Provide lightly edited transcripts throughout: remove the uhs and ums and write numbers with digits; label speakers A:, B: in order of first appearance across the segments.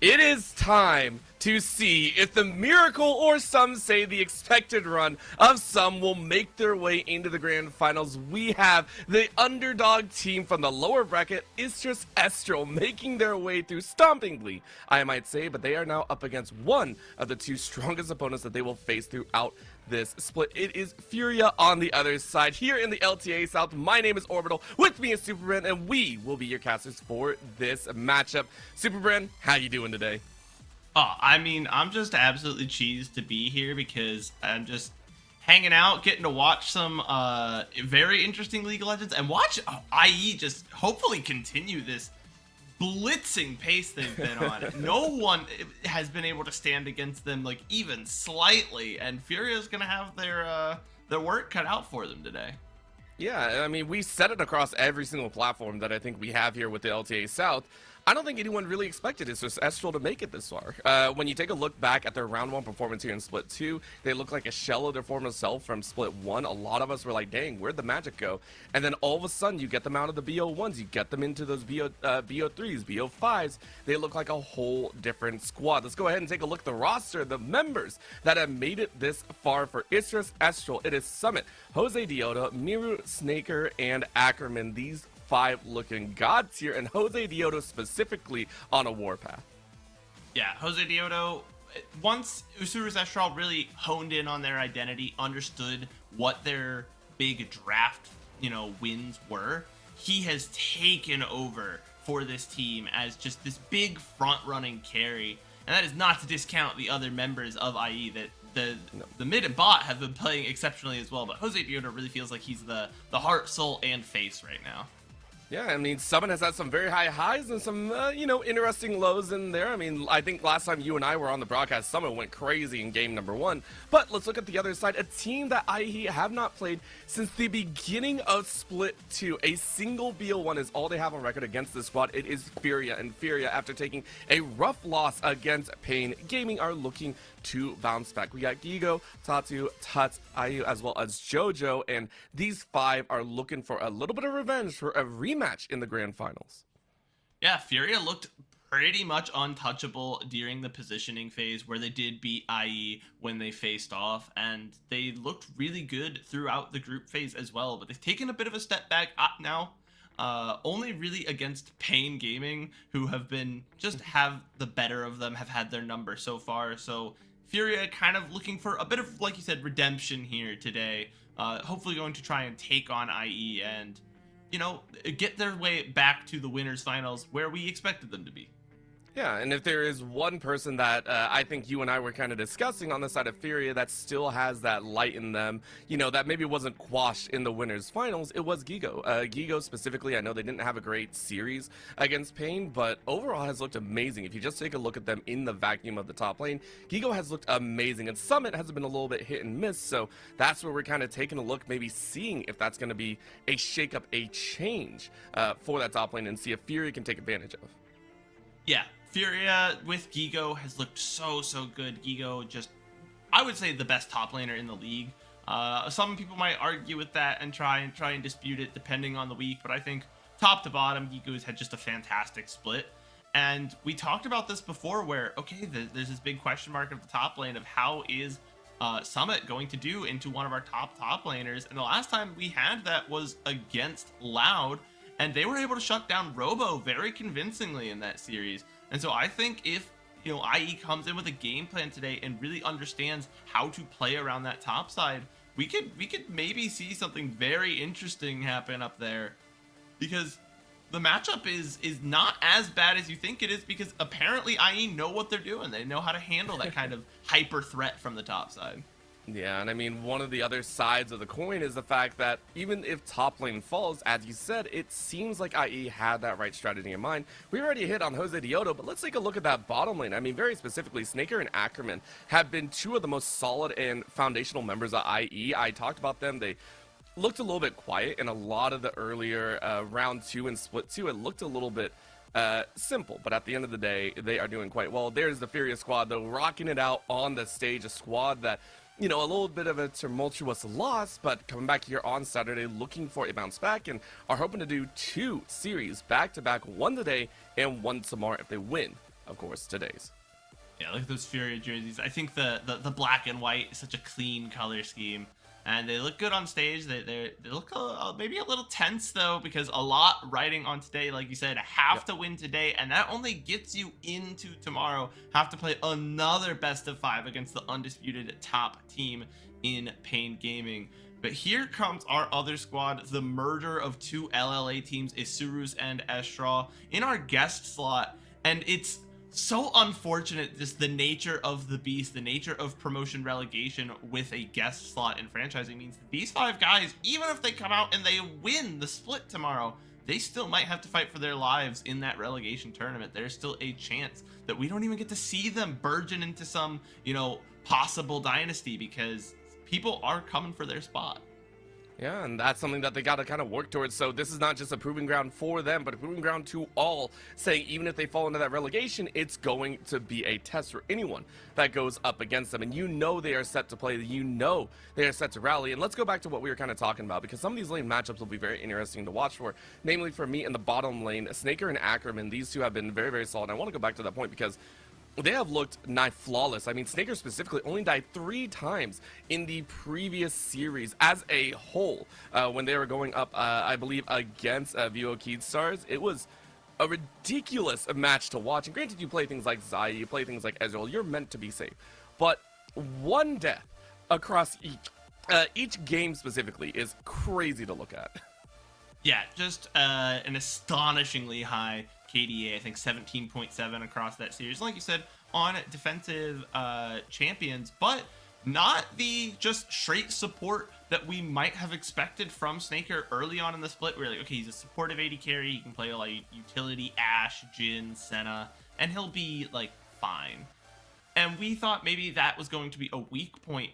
A: It is time to see if the miracle, or some say the expected run of some, will make their way into the grand finals. We have the underdog team from the lower bracket, Istrus Estral, making their way through stompingly, I might say, but they are now up against one of the two strongest opponents that they will face throughout this split. It is Furia on the other side. Here in the LTA South, my name is Orbital, with me is SuperBren, and we will be your casters for this matchup. SuperBren, how you doing today?
B: Oh, I mean, I'm just absolutely cheesed to be here because I'm just hanging out, getting to watch some very interesting League of Legends, and watch IE just hopefully continue this blitzing pace they've been on. No one has been able to stand against them, like, even slightly, and Furia's gonna have their work cut out for them today.
A: Yeah, I mean, we said it across every single platform that I think we have here with the LTA South. I don't think anyone really expected Istrus Estral to make it this far. When you take a look back at their round 1 performance here in Split 2, they look like a shell of their former self from Split 1. A lot of us were like, dang, where'd the magic go? And then all of a sudden, you get them out of the BO1s, you get them into those BO3s, BO5s. They look like a whole different squad. Let's go ahead and take a look at the roster, the members that have made it this far for Istrus Estral. It is Summit, Jose Diodo, Miru, Snaker, and Ackerman. These 5 looking gods here, and Jose Diodo specifically on a warpath.
B: Yeah, Jose Diodo, once Istrus Estral really honed in on their identity, understood what their big draft, wins were, he has taken over for this team as just this big front-running carry. And that is not to discount the other members of IE that the mid and bot have been playing exceptionally as well, but Jose Diodo really feels like he's the heart, soul, and face right now.
A: Yeah, I mean, Summon has had some very high highs and some, interesting lows in there. I mean, I think last time you and I were on the broadcast, Summon went crazy in game number 1. But let's look at the other side. A team that IE have not played since the beginning of Split 2. A single BO1 is all they have on record against this squad. It is Furia. And Furia, after taking a rough loss against Pain Gaming, are looking to bounce back. We got Gigo, Tatu, Tuts, IU, as well as JoJo, and these 5 are looking for a little bit of revenge for a rematch in the grand finals.
B: Yeah, Furia looked pretty much untouchable during the positioning phase where they did beat IE when they faced off, and they looked really good throughout the group phase as well, but they've taken a bit of a step back now. Only really against Pain Gaming, who have have the better of them, have had their number so far. So Furia kind of looking for a bit of, like you said, redemption here today. Hopefully going to try and take on IE and, get their way back to the winners finals where we expected them to be.
A: Yeah, and if there is one person that I think you and I were kind of discussing on the side of Furia that still has that light in them, that maybe wasn't quashed in the winners finals, it was Gigo. Gigo specifically, I know they didn't have a great series against Pain, but overall has looked amazing. If you just take a look at them in the vacuum of the top lane, Gigo has looked amazing, and Summit has been a little bit hit and miss, so that's where we're kind of taking a look, maybe seeing if that's going to be a shake-up, a change for that top lane, and see if Furia can take advantage of.
B: Yeah, Furia with Gigo has looked so good. Gigo just, I would say, the best top laner in the league. Some people might argue with that and try and dispute it depending on the week, but I think top to bottom, Gigo's had just a fantastic split. And we talked about this before where, okay, there's this big question mark of the top lane of how is Summit going to do into one of our top laners. And the last time we had that was against Loud, and they were able to shut down Robo very convincingly in that series. And so I think if, IE comes in with a game plan today and really understands how to play around that top side, we could maybe see something very interesting happen up there. Because the matchup is not as bad as you think it is, because apparently IE know what they're doing. They know how to handle that kind of hyper threat from the top side.
A: Yeah, and I mean, one of the other sides of the coin is the fact that even if top lane falls, as you said, it seems like IE had that right strategy in mind. We already hit on Jose Diodo, but let's take a look at that bottom lane. I mean, very specifically, Snaker and Ackerman have been 2 of the most solid and foundational members of IE. I talked about them. They looked a little bit quiet in a lot of the earlier round 2 and split 2. It looked a little bit simple, but at the end of the day, they are doing quite well. There's the Furia squad, though, rocking it out on the stage, a squad that, a little bit of a tumultuous loss, but coming back here on Saturday looking for a bounce back, and are hoping to do 2 series back-to-back, one today and one tomorrow if they win of course, today's.
B: Yeah, look at those Furia jerseys. I think the black and white is such a clean color scheme, and they look good on stage. They look maybe a little tense though, because a lot riding on today. Like you said, have to win today, and that only gets you into tomorrow. Have to play another best of 5 against the undisputed top team in Pain Gaming. But here comes our other squad, the merger of 2 LLA teams, Isurus and Estral, in our guest slot, and it's so unfortunate, just the nature of the beast, the nature of promotion relegation with a guest slot in franchising means that these 5 guys, even if they come out and they win the split tomorrow, they still might have to fight for their lives in that relegation tournament. There's still a chance that we don't even get to see them burgeon into some, you know, possible dynasty, because people are coming for their spot.
A: Yeah, and that's something that they got to kind of work towards. So this is not just a proving ground for them, but a proving ground to all, saying even if they fall into that relegation, it's going to be a test for anyone that goes up against them. And you know they are set to play, you know they are set to rally. And let's go back to what we were kind of talking about, because some of these lane matchups will be very interesting to watch for. Namely, for me in the bottom lane, Snaker and Ackerman, these two have been very, very solid. And I want to go back to that point because they have looked nigh flawless. I mean, Snaker specifically only died 3 times in the previous series as a whole. When they were going up, I believe, against VO Keydstars. It was a ridiculous match to watch. And granted, you play things like Zaya, you play things like Ezreal, you're meant to be safe. But 1 death across each game specifically is crazy to look at.
B: Yeah, just an astonishingly high KDA, I think 17.7 across that series. Like you said, on defensive champions, but not the just straight support that we might have expected from Snaker early on in the split. We're like, okay, he's a supportive AD carry. He can play like utility Ashe, Jhin, Senna, and he'll be like fine. And we thought maybe that was going to be a weak point.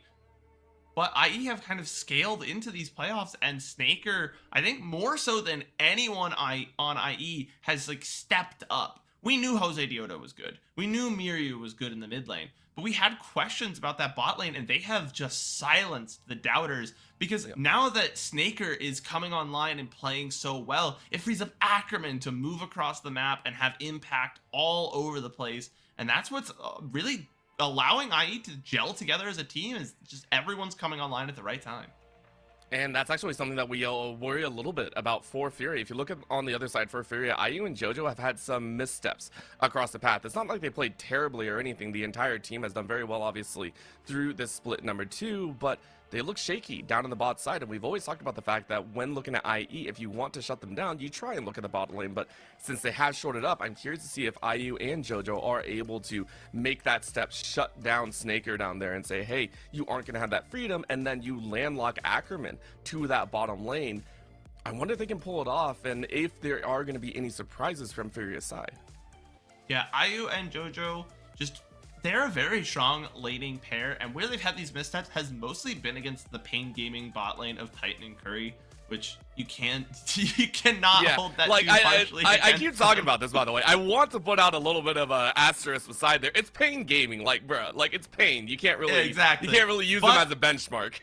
B: But IE have kind of scaled into these playoffs, and Snaker, I think more so than anyone on IE, has like stepped up. We knew Jose Dioto was good. We knew Miryu was good in the mid lane, but we had questions about that bot lane, and they have just silenced the doubters, because now that Snaker is coming online and playing so well, it frees up Ackerman to move across the map and have impact all over the place. And that's what's really allowing IE to gel together as a team, is just everyone's coming online at the right time.
A: And that's actually something that we worry a little bit about for Fury. If you look at on the other side for Fury, IU and JoJo have had some missteps across the path. It's not like they played terribly or anything. The entire team has done very well, obviously, through this split number 2, but they look shaky down on the bot side. And we've always talked about the fact that when looking at IE, if you want to shut them down, you try and look at the bot lane. But since they have shorted up, I'm curious to see if IU and JoJo are able to make that step, shut down Snaker down there and say, hey, you aren't going to have that freedom. And then you landlock Ackerman to that bottom lane. I wonder if they can pull it off, and if there are going to be any surprises from Furious side.
B: Yeah, IU and JoJo, just they're a very strong laning pair, and where they've had these missteps has mostly been against the Pain Gaming bot lane of Titan and Curry, which you cannot hold that
A: like
B: too partially.
A: I keep talking about this, by the way. I want to put out a little bit of a asterisk beside there. It's Pain Gaming, like, bruh, like it's Pain. You can't really you can't really use them as a benchmark.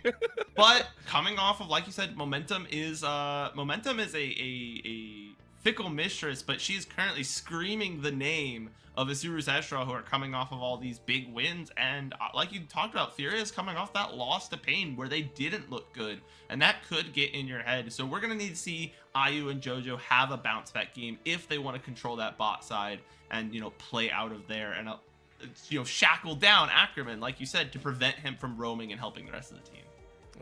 B: But coming off of, like you said, momentum is a fickle mistress, but she's currently screaming the name of Isurus Estral, who are coming off of all these big wins. And like you talked about, Fury is coming off that loss to Pain where they didn't look good, and that could get in your head. So we're gonna need to see IU and JoJo have a bounce back game if they want to control that bot side and, you know, play out of there and you know, shackle down Ackerman, like you said, to prevent him from roaming and helping the rest of the team.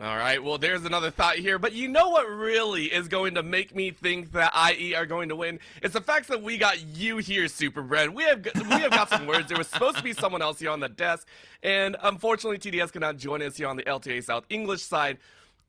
A: All right, well, there's another thought here, but you know what really is going to make me think that IE are going to win? It's the fact that we got you here, SuperBren. We have got some words. There was supposed to be someone else here on the desk, and unfortunately, TDS cannot join us here on the LTA South English side.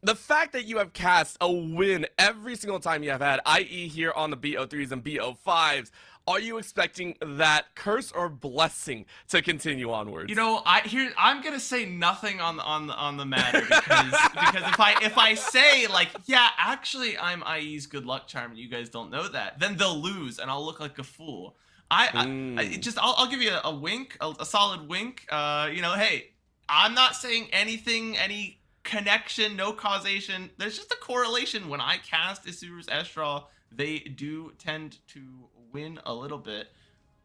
A: The fact that you have cast a win every single time you have had IE here on the BO3s and BO5s, are you expecting that curse or blessing to continue onwards?
B: You know, I'm gonna say nothing on the matter, because if I say like, yeah, actually I'm IE's good luck charm and you guys don't know that, then they'll lose and I'll look like a fool. I'll give you a wink, a solid wink. You know, hey, I'm not saying anything, any connection, no causation. There's just a correlation. When I cast Isurus Estral, they do tend to win a little bit.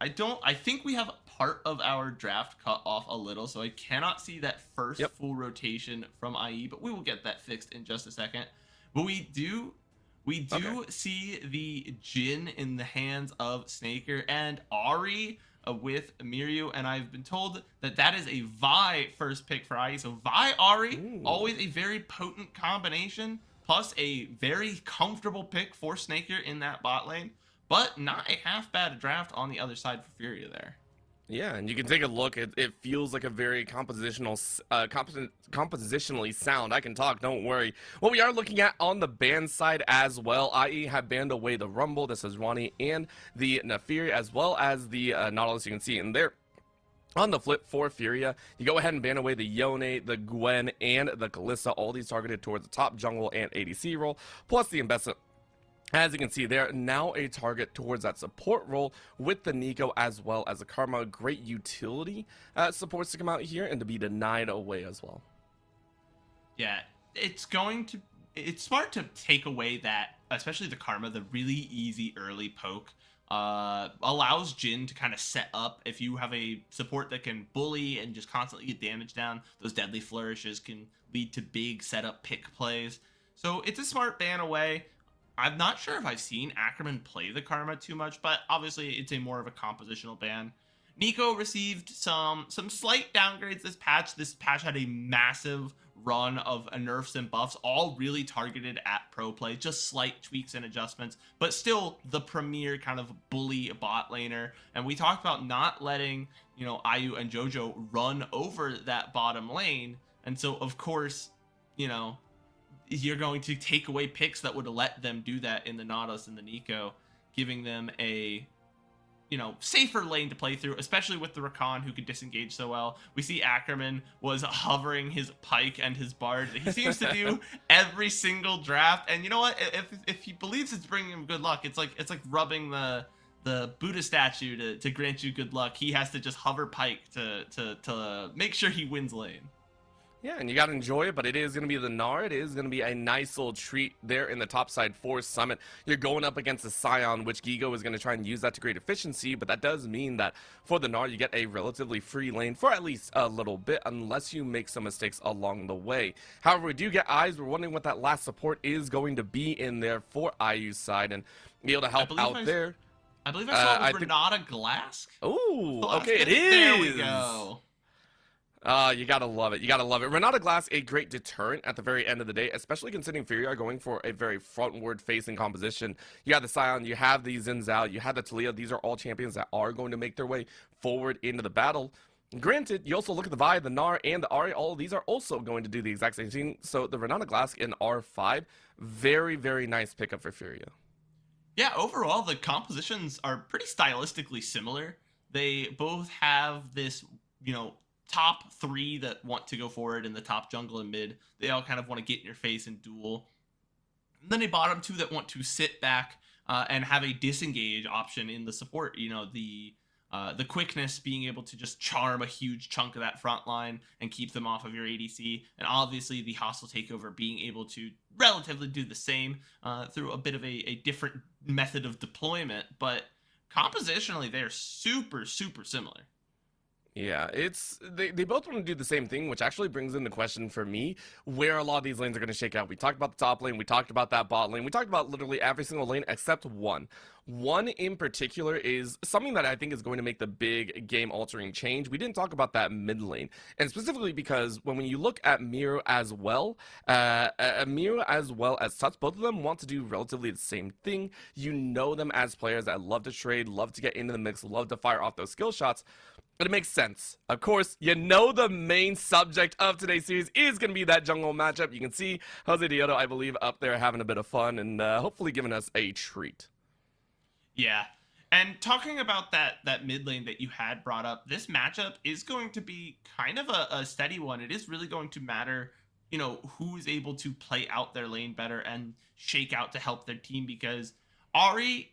B: I think we have part of our draft cut off a little, so I cannot see that first
A: Yep.
B: full rotation from IE, but we will get that fixed in just a second. But we
A: Okay.
B: do see the Jin in the hands of Snaker and Ari with Miryu, and I've been told that that is a Vi first pick for IE. So Vi Ari,
A: Ooh.
B: always a very potent combination, plus a very comfortable pick for Snaker in that bot lane, but not a half bad draft on the other side for Furia there.
A: Yeah, and you can take a look. It feels like a very compositionally sound. I can talk, don't worry. What we are looking at on the ban side as well, IE have banned away the Rumble, the Sejuani, and the Naafiri, as well as the Nautilus. You can see in there. On the flip for Furia, you go ahead and ban away the Yone, the Gwen, and the Kalista, all these targeted towards the top jungle and ADC role, plus the Ambessa. As you can see, they're now a target towards that support role with the Nico as well as the Karma. Great utility supports to come out here and to be denied away as well.
B: Yeah, it's smart to take away that, especially the Karma, the really easy early poke. Allows Jin to kind of set up. If you have a support that can bully and just constantly get damage down, those deadly flourishes can lead to big setup pick plays. So it's a smart ban away. I'm not sure if I've seen Ackerman play the Karma too much, but obviously it's a more of a compositional ban. Nico received some slight downgrades this patch. This patch had a massive run of nerfs and buffs, all really targeted at pro play, just slight tweaks and adjustments, but still the premier kind of bully bot laner. And we talked about not letting, IU and JoJo run over that bottom lane. And so, of course, you're going to take away picks that would let them do that in the Nautilus and the Nico, giving them a safer lane to play through, especially with the Rakan who could disengage so well. We see Ackerman was hovering his Pike and his Bard. He seems to do every single draft, and you know what? If he believes it's bringing him good luck, it's like rubbing the Buddha statue to grant you good luck. He has to just hover Pike to make sure he wins lane.
A: Yeah, and you gotta enjoy it, but it is gonna be the Gnar. It is gonna be a nice little treat there in the top side for Summit. You're going up against the Scion, which Gigo is gonna try and use that to great efficiency, but that does mean that for the Gnar, you get a relatively free lane for at least a little bit, unless you make some mistakes along the way. However, we do get eyes. We're wondering what that last support is going to be in there for IU's side, and be able to help out there.
B: I believe I saw it was Renata Glask.
A: Ooh, okay, it is.
B: There we go.
A: You gotta love it. You gotta love it. Renata Glass, a great deterrent at the very end of the day, especially considering Fury are going for a very frontward facing composition. You have the Scion, you have the Xin Zhao, you have the Taliyah. These are all champions that are going to make their way forward into the battle. Granted, you also look at the Vi, the Gnar, and the Ahri. All of these are also going to do the exact same thing. So the Renata Glass in R5, very, very nice pickup for Furia.
B: Yeah, overall, the compositions are pretty stylistically similar. They both have this, top three that want to go forward in the top jungle and mid. They all kind of want to get in your face and duel. And then a bottom two that want to sit back and have a disengage option in the support. The quickness, being able to just charm a huge chunk of that front line and keep them off of your ADC. And obviously the hostile takeover being able to relatively do the same through a bit of a different method of deployment. But compositionally, they're super, super similar.
A: Yeah, they both want to do the same thing, which actually brings in the question for me, where a lot of these lanes are going to shake out. We talked about the top lane, we talked about that bot lane, we talked about literally every single lane except one. One in particular is something that I think is going to make the big game-altering change. We didn't talk about that mid lane, and specifically because when you look at Miro as well as Tuts, both of them want to do relatively the same thing. You know them as players that love to trade, love to get into the mix, love to fire off those skill shots. But it makes sense. Of course, the main subject of today's series is going to be that jungle matchup. You can see Jose Dioto, I believe, up there having a bit of fun and hopefully giving us a treat.
B: Yeah. And talking about that mid lane that you had brought up, this matchup is going to be kind of a steady one. It is really going to matter, who is able to play out their lane better and shake out to help their team, because Ahri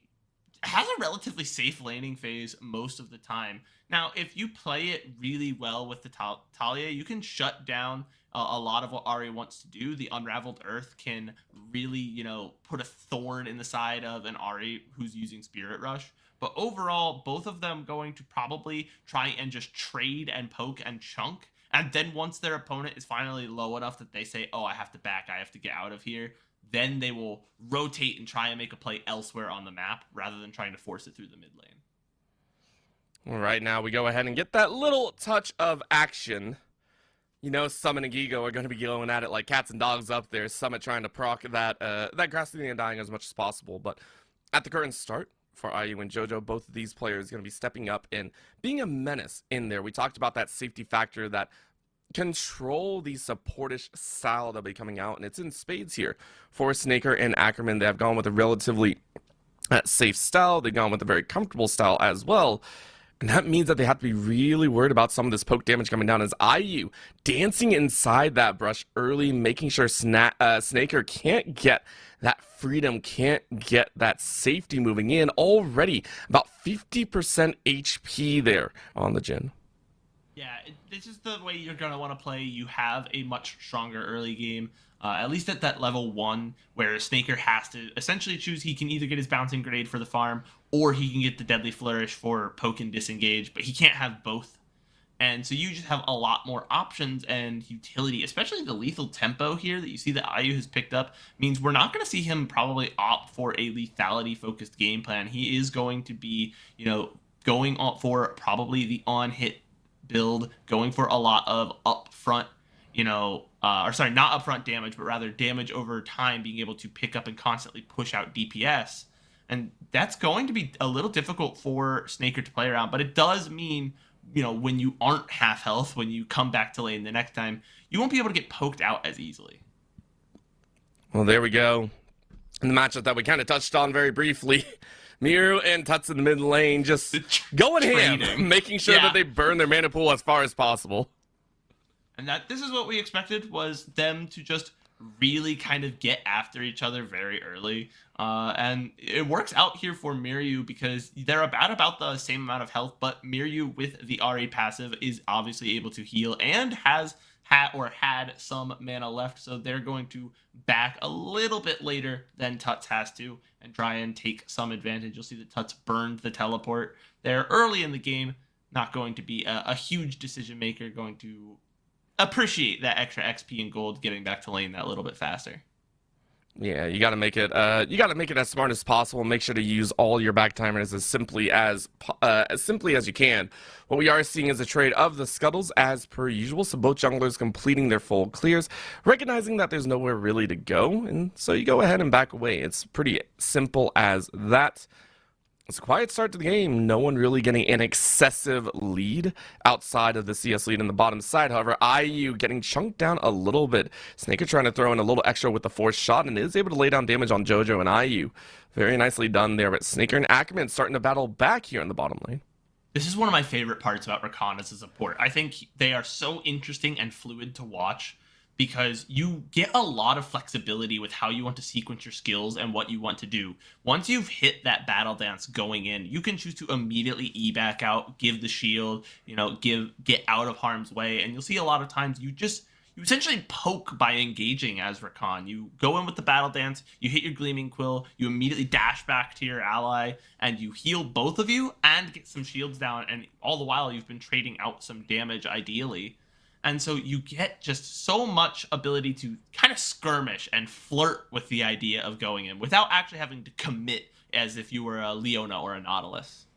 B: has a relatively safe laning phase most of the time. Now, if you play it really well with the Talia, you can shut down a lot of what Ari wants to do. The Unraveled Earth can really, put a thorn in the side of an Ari who's using Spirit Rush. But overall, both of them going to probably try and just trade and poke and chunk. And then once their opponent is finally low enough that they say, oh, I have to back, I have to get out of here, then they will rotate and try and make a play elsewhere on the map rather than trying to force it through the mid lane.
A: Right now, we go ahead and get that little touch of action. Summon and Gigo are going to be going at it like cats and dogs up there. Summit trying to proc that Grassy and dying as much as possible. But at the current start, for IU and JoJo, both of these players are going to be stepping up and being a menace in there. We talked about that safety factor, that control the supportish style that'll be coming out, and it's in spades here for Snaker and Ackerman. They have gone with a relatively safe style. They've gone with a very comfortable style as well. And that means that they have to be really worried about some of this poke damage coming down as IU dancing inside that brush early, making sure Snaker can't get that freedom, can't get that safety moving in. Already about 50% HP there on the Jhin.
B: Yeah, this is the way you're going to want to play. You have a much stronger early game, at least at that level 1, where Snaker has to essentially choose. He can either get his bouncing grenade for the farm, or he can get the deadly flourish for poke and disengage, but he can't have both. And so you just have a lot more options and utility, especially the lethal tempo here that you see that IU has picked up means we're not going to see him probably opt for a lethality focused game plan. He is going to be, going for probably the on-hit build, going for a lot of upfront, not upfront damage, but rather damage over time, being able to pick up and constantly push out DPS. And that's going to be a little difficult for Snaker to play around, but it does mean, when you aren't half health, when you come back to lane the next time, you won't be able to get poked out as easily.
A: Well, there we go. In the matchup that we kind of touched on very briefly, Miru and Tuts in the mid lane just going ham, making sure that they burn their mana pool as far as possible.
B: And this is what we expected, was them to just really kind of get after each other very early. And it works out here for Miru because they're about the same amount of health, but Miru with the RA passive is obviously able to heal and had some mana left, so they're going to back a little bit later than Tuts has to and try and take some advantage. You'll see that Tuts burned the teleport there early in the game. Not going to be a huge decision maker, going to appreciate that extra XP and gold getting back to lane that little bit faster.
A: Yeah, you got to make it. As smart as possible. Make sure to use all your back timers as simply as you can. What we are seeing is a trade of the scuttles as per usual. So both junglers completing their full clears, recognizing that there's nowhere really to go, and so you go ahead and back away. It's pretty simple as that. It's a quiet start to the game. No one really getting an excessive lead outside of the CS lead in the bottom side. However, IU getting chunked down a little bit. Snaker trying to throw in a little extra with the forced shot and is able to lay down damage on JoJo and IU. Very nicely done there. But Snaker and Ackerman starting to battle back here in the bottom lane.
B: This is one of my favorite parts about Rakan as a support. I think they are so interesting and fluid to watch, because you get a lot of flexibility with how you want to sequence your skills and what you want to do. Once you've hit that battle dance going in, you can choose to immediately E back out, give the shield, get out of harm's way, and you'll see a lot of times you essentially poke by engaging as Rakan. You go in with the battle dance, you hit your Gleaming Quill, you immediately dash back to your ally, and you heal both of you and get some shields down, and all the while you've been trading out some damage ideally. And so you get just so much ability to kind of skirmish and flirt with the idea of going in without actually having to commit as if you were a Leona or a Nautilus.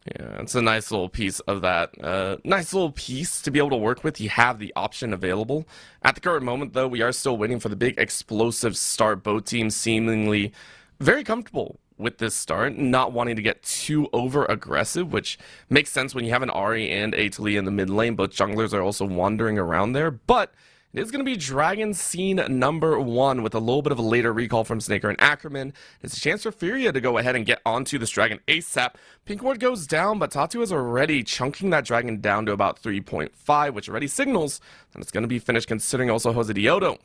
A: Yeah, it's a nice little piece of that. Nice little piece to be able to work with. You have the option available. At the current moment, though, we are still waiting for the big explosive start. Both teams seemingly very comfortable with this start, not wanting to get too over aggressive, which makes sense when you have an Ahri and a Taliyah in the mid lane. Both junglers are also wandering around there, but it is going to be Dragon Scene number 1 with a little bit of a later recall from Snaker and Ackerman. It's a chance for Furia to go ahead and get onto this dragon ASAP. Pink ward goes down, but Tatu is already chunking that dragon down to about 3.5, which already signals that it's going to be finished, considering also Jose Diodo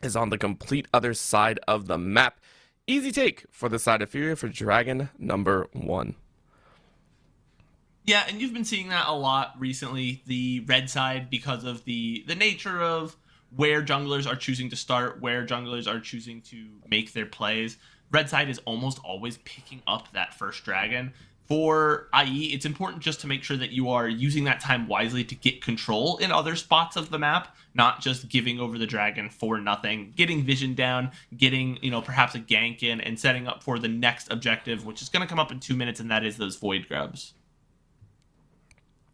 A: is on the complete other side of the map. Easy take for the side of Furia for Dragon number 1.
B: Yeah, and you've been seeing that a lot recently, the red side, because of the nature of where junglers are choosing to start, where junglers are choosing to make their plays. Red side is almost always picking up that first dragon. For IE, it's important just to make sure that you are using that time wisely to get control in other spots of the map, not just giving over the dragon for nothing, getting vision down, getting, perhaps a gank in, and setting up for the next objective, which is going to come up in 2 minutes, and that is those void grubs.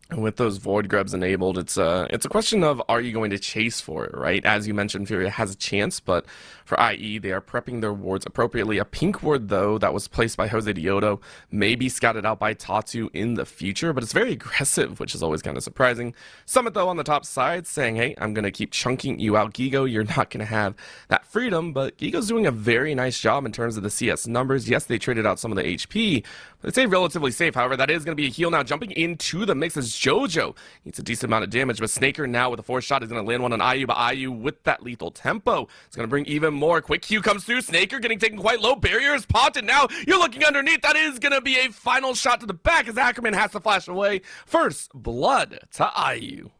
A: And with those void grubs enabled, it's a question of, are you going to chase for it, right? As you mentioned, Furia has a chance, but for IE, they are prepping their wards appropriately. A pink ward, though, that was placed by Jose Diodo, may be scouted out by Tatu in the future, but it's very aggressive, which is always kind of surprising. Summit, though, on the top side, saying, hey, I'm going to keep chunking you out, Gigo. You're not going to have that freedom, but Gigo's doing a very nice job in terms of the CS numbers. Yes, they traded out some of the HP, but it's relatively safe. However, that is going to be a heal now. Jumping into the mix as Jojo needs a decent amount of damage, but Snaker now with a 4th shot is going to land one on IU, but IU with that lethal tempo, it's going to bring even more. Quick Q comes through. Snaker getting taken quite low. Barrier is popped, and now you're looking underneath. That is going to be a final shot to the back as Ackerman has to flash away. First blood to IU.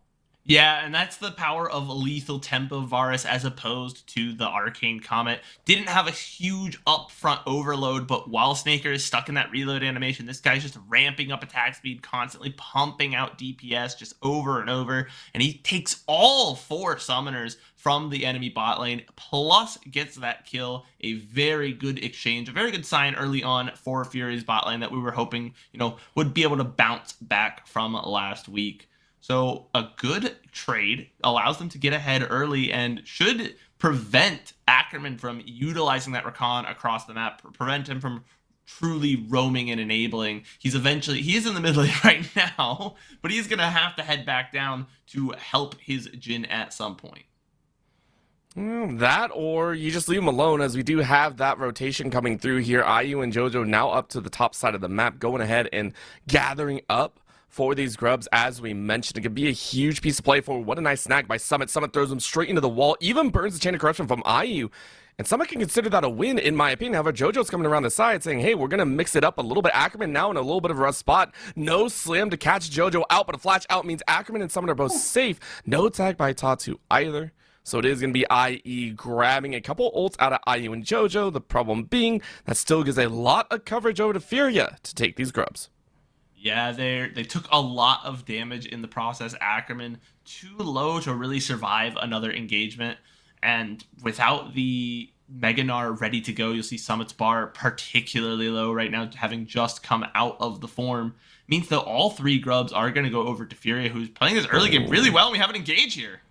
B: Yeah, and that's the power of lethal tempo Varus as opposed to the Arcane Comet. Didn't have a huge upfront overload, but while Snaker is stuck in that reload animation, this guy's just ramping up attack speed, constantly pumping out DPS just over and over, and he takes all 4 summoners from the enemy bot lane, plus gets that kill. A very good exchange, a very good sign early on for Fury's bot lane that we were hoping, would be able to bounce back from last week. So a good trade allows them to get ahead early and should prevent Ackerman from utilizing that recon across the map, prevent him from truly roaming and enabling. He is in the mid lane right now, but he's going to have to head back down to help his Jhin at some point.
A: That, or you just leave him alone, as we do have that rotation coming through here. IU and Jojo now up to the top side of the map, going ahead and gathering up for these grubs. As we mentioned, it could be a huge piece of play for. What a nice snag by Summit. Summit throws him straight into the wall, even burns the chain of corruption from IU. And Summit can consider that a win, in my opinion. However, Jojo's coming around the side saying, hey, we're going to mix it up a little bit. Ackerman now in a little bit of a rough spot. No slam to catch Jojo out, but a flash out means Ackerman and Summit are both safe. No tag by Tatu either. So it is going to be IE grabbing a couple ults out of IU and Jojo. The problem being that still gives a lot of coverage over to Furia to take these grubs.
B: Yeah, they took a lot of damage in the process. Ackerman too low to really survive another engagement. And without the Meganar ready to go, you'll see Summit's bar particularly low right now, having just come out of the form. Means that all 3 grubs are going to go over to Furia, who's playing this early game really well, and we have an engage here.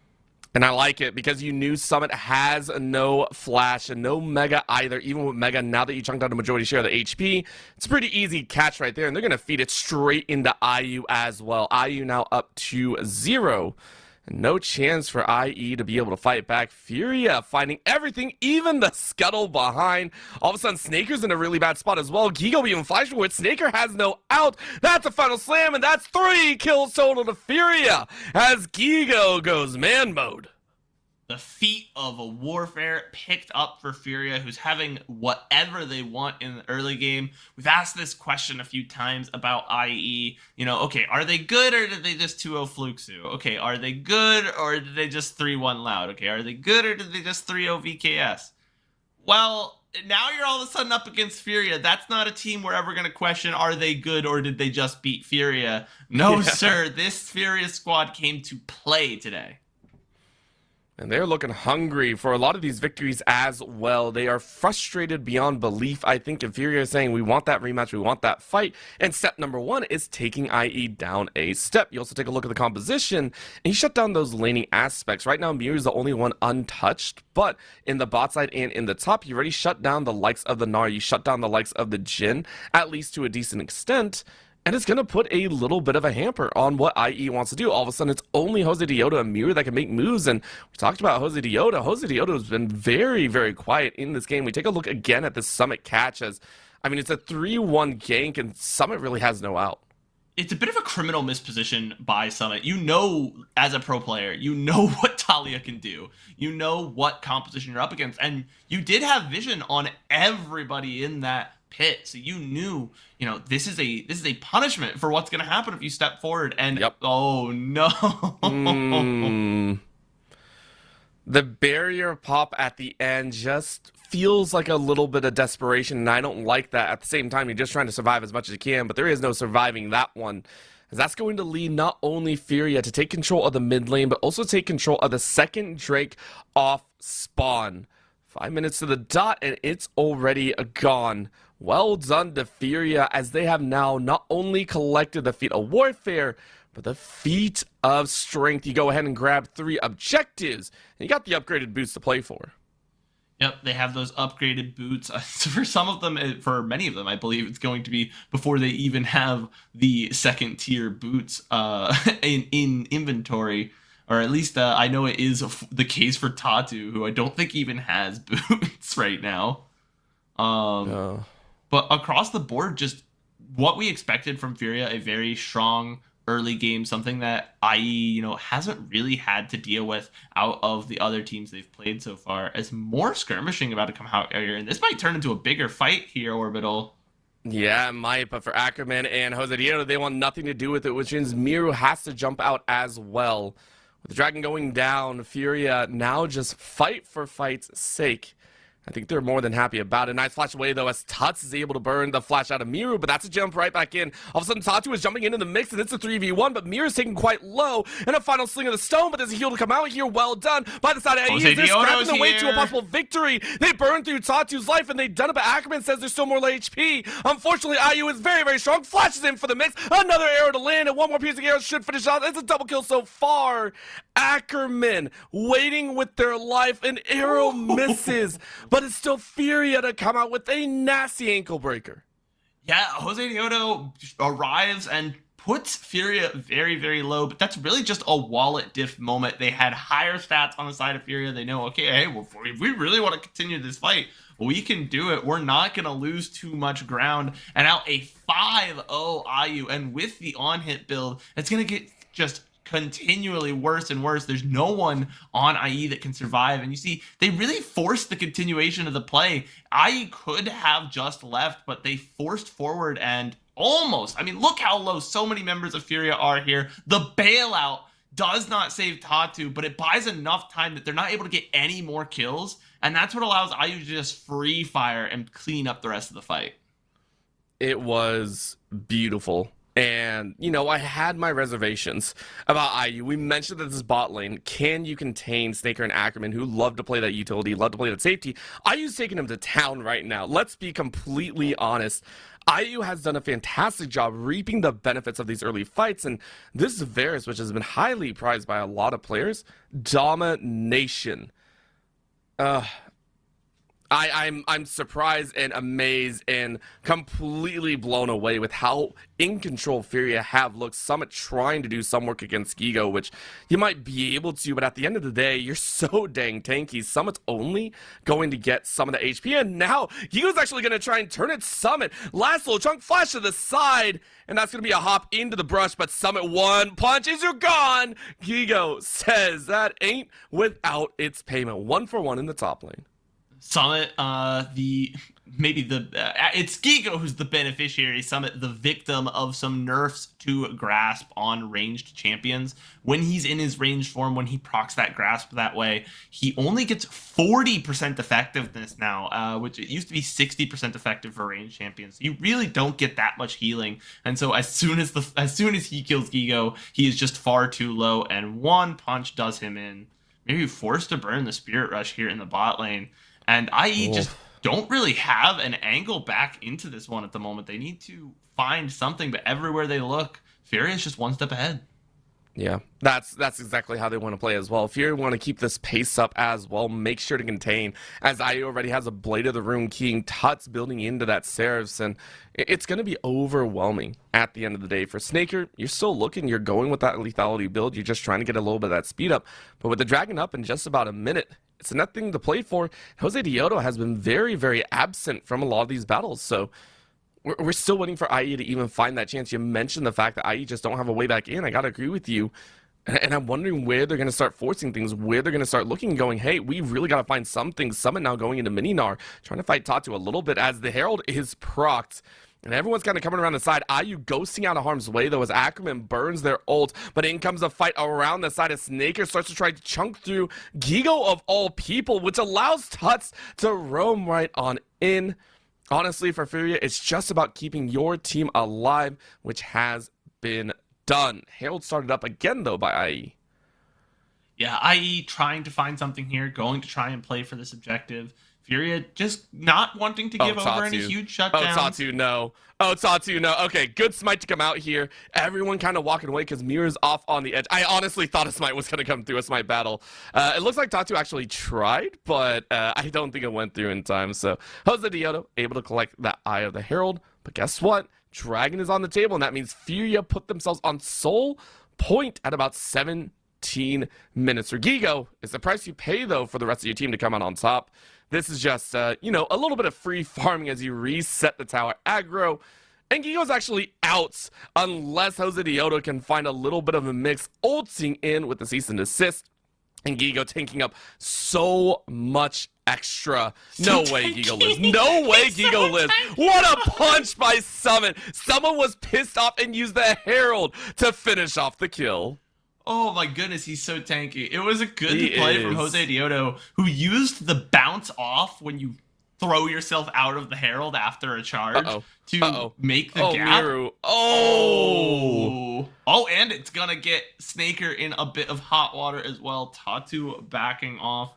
A: And I like it because you knew Summit has no flash and no Mega either. Even with Mega, now that you chunked out a majority share of the HP, it's a pretty easy catch right there. And they're going to feed it straight into IU as well. IU now up to 0. No chance for IE to be able to fight back. Furia finding everything, even the scuttle behind. All of a sudden, Snaker's in a really bad spot as well. Gigo even flashing with Snaker has no out. That's a final slam, and that's 3 kills total to Furia as Gigo goes man mode.
B: The feat of a warfare picked up for Furia, who's having whatever they want in the early game. We've asked this question a few times about IE. Okay, are they good or did they just 2-0 Fluxu? Okay, are they good or did they just 3-1 Loud? Okay, are they good or did they just 3-0 VKS? Well, now you're all of a sudden up against Furia. That's not a team we're ever going to question, are they good or did they just beat Furia? No, sir. This Furia squad came to play today.
A: And they're looking hungry for a lot of these victories as well. They are frustrated beyond belief, I think, and Furia is saying, we want that rematch, we want that fight. And step number 1 is taking IE down a step. You also take a look at the composition, and you shut down those laning aspects. Right now, Mir is the only one untouched, but in the bot side and in the top, you already shut down the likes of the Gnar, you shut down the likes of the Jhin, at least to a decent extent. And it's going to put a little bit of a hamper on what IE wants to do. All of a sudden, it's only Jose Diodo and Mir that can make moves. And we talked about Jose Diodo. Jose Diodo has been very, very quiet in this game. We take a look again at this Summit catch as, it's a 3-1 gank, and Summit really has no out.
B: It's a bit of a criminal misposition by Summit. As a pro player, what Talia can do. You know what composition you're up against. And you did have vision on everybody in that pit, so you knew, this is a punishment for what's going to happen if you step forward. And oh no.
A: The barrier pop at the end just feels like a little bit of desperation, and I don't like that. At the same time, you're just trying to survive as much as you can, but there is no surviving that one. As that's going to lead not only Furia to take control of the mid lane, but also take control of the second Drake off spawn. 5 minutes to the dot, and it's already gone. Well done to Furia, as they have now not only collected the feat of warfare, but the feat of strength. You go ahead and grab 3 objectives, and you got the upgraded boots to play for.
B: Yep, they have those upgraded boots. For some of them, for many of them, I believe it's going to be before they even have the second tier boots in inventory. Or at least I know it is the case for Tatu, who I don't think even has boots right now. But across the board, just what we expected from Furia, a very strong early game, something that IE, hasn't really had to deal with out of the other teams they've played so far, as more skirmishing about to come out here. And this might turn into a bigger fight here, Orbital.
A: Yeah, it might, but for Ackerman and Jose Diego, they want nothing to do with it, which means Miru has to jump out as well. With the Dragon going down, Furia now just fight for fight's sake. I think they're more than happy about it. Nice flash away, though, as Tuts is able to burn the flash out of Miru, but that's a jump right back in. All of a sudden, Tatu is jumping into the mix, and it's a 3v1, but Miru's taken quite low, and a final sling of the stone, but there's a heal to come out here. Well done by the side of AE. They're scrapping the way to a possible victory. They burn through Tatu's life, and they've done it, but Ackerman says there's still more HP. Unfortunately, IU is very, very strong. Flashes in for the mix. Another arrow to land, and one more piercing arrow should finish off. It's a double kill so far. Ackerman waiting with their life. An arrow misses, but it's still Furia to come out with a nasty ankle breaker.
B: Yeah, Jose Diodo arrives and puts Furia very, very low, but that's really just a wallet diff moment. They had higher stats on the side of Furia. They know, okay, hey, well, if we really want to continue this fight, we can do it. We're not going to lose too much ground. And now a 5-0 IU, and with the on-hit build, it's going to get just continually worse and worse. There's no one on IE that can survive, and you see they really forced the continuation of the play. IE could have just left, but they forced forward and almost, look how low so many members of Furia are here. The bailout does not save Tatu, but it buys enough time that they're not able to get any more kills, and that's what allows IU to just free fire and clean up the rest of the fight.
A: It was beautiful. And, I had my reservations about IU. We mentioned that this bot lane, can you contain Snaker and Ackerman, who love to play that utility, love to play that safety? IU's taking them to town right now. Let's be completely honest. IU has done a fantastic job reaping the benefits of these early fights, and this is Varus, which has been highly prized by a lot of players. Domination. I'm surprised and amazed and completely blown away with how in control Furia have looked. Summit trying to do some work against Gigo, which you might be able to, but at the end of the day, you're so dang tanky. Summit's only going to get some of the HP, and now Gigo's actually going to try and turn it Summit. Last little chunk flash to the side, and that's going to be a hop into the brush, but Summit one punches, you're gone. Gigo says that ain't without its payment. 1-for-1 in the top lane.
B: Summit, it's Gigo who's the beneficiary. Summit, the victim of some nerfs to grasp on ranged champions. When he's in his ranged form, when he procs that grasp that way, he only gets 40% effectiveness now, which it used to be 60% effective for ranged champions. You really don't get that much healing, and so as soon as he kills Gigo, he is just far too low, and one punch does him in. Maybe forced to burn the Spirit Rush here in the bot lane. And IE just don't really have an angle back into this one at the moment. They need to find something, but everywhere they look, Fury is just one step ahead.
A: Yeah, that's exactly how they want to play as well. If you want to keep this pace up as well, make sure to contain, as IE already has a Blade of the Rune King, Tuts building into that Seraphs, and it's going to be overwhelming at the end of the day. For Snaker, you're still looking, you're going with that lethality build, you're just trying to get a little bit of that speed up, but with the Dragon up in just about a minute, it's nothing to play for. Jose Diodo has been very, very absent from a lot of these battles, so we're still waiting for IE to even find that chance. You mentioned the fact that IE just don't have a way back in. I got to agree with you. And I'm wondering where they're going to start forcing things, where they're going to start looking and going, hey, we really got to find something. Summit now going into Mini-Gnar, trying to fight Tatu a little bit as the Herald is procced. And everyone's kind of coming around the side. IU ghosting out of harm's way, though, as Ackerman burns their ult. But in comes a fight around the side as Snaker starts to try to chunk through Gigo of all people, which allows Tuts to roam right on in. Honestly, for Furia, it's just about keeping your team alive, which has been done. Herald started up again, though, by IE.
B: Yeah, IE trying to find something here, going to try and play for this objective. Furia just not wanting to give over any huge shutdowns.
A: Tatu, no. Tatu, no. Okay, good smite to come out here. Everyone kind of walking away because Mirror's off on the edge. I honestly thought a smite was going to come through a smite battle. It looks like Tatu actually tried, but I don't think it went through in time. So Jose Diodo able to collect that Eye of the Herald. But guess what? Dragon is on the table, and that means Furia put themselves on sole point at about 17 minutes. For Gigo, it's the price you pay, though, for the rest of your team to come out on top. This is just, a little bit of free farming as you reset the tower aggro. And Gigo's actually out unless Jose Diodo can find a little bit of a mix, ulting in with the cease and desist. And Gigo tanking up so much extra. No way Gigo lives. No way Gigo lives. What a punch by Summit. Someone was pissed off and used the Herald to finish off the kill.
B: Oh my goodness, he's so tanky. It was a good play from Jose Diodo, who used the bounce off when you throw yourself out of the Herald after a charge to make the gap.
A: Miru.
B: Oh, and it's gonna get Snaker in a bit of hot water as well. Tatu backing off.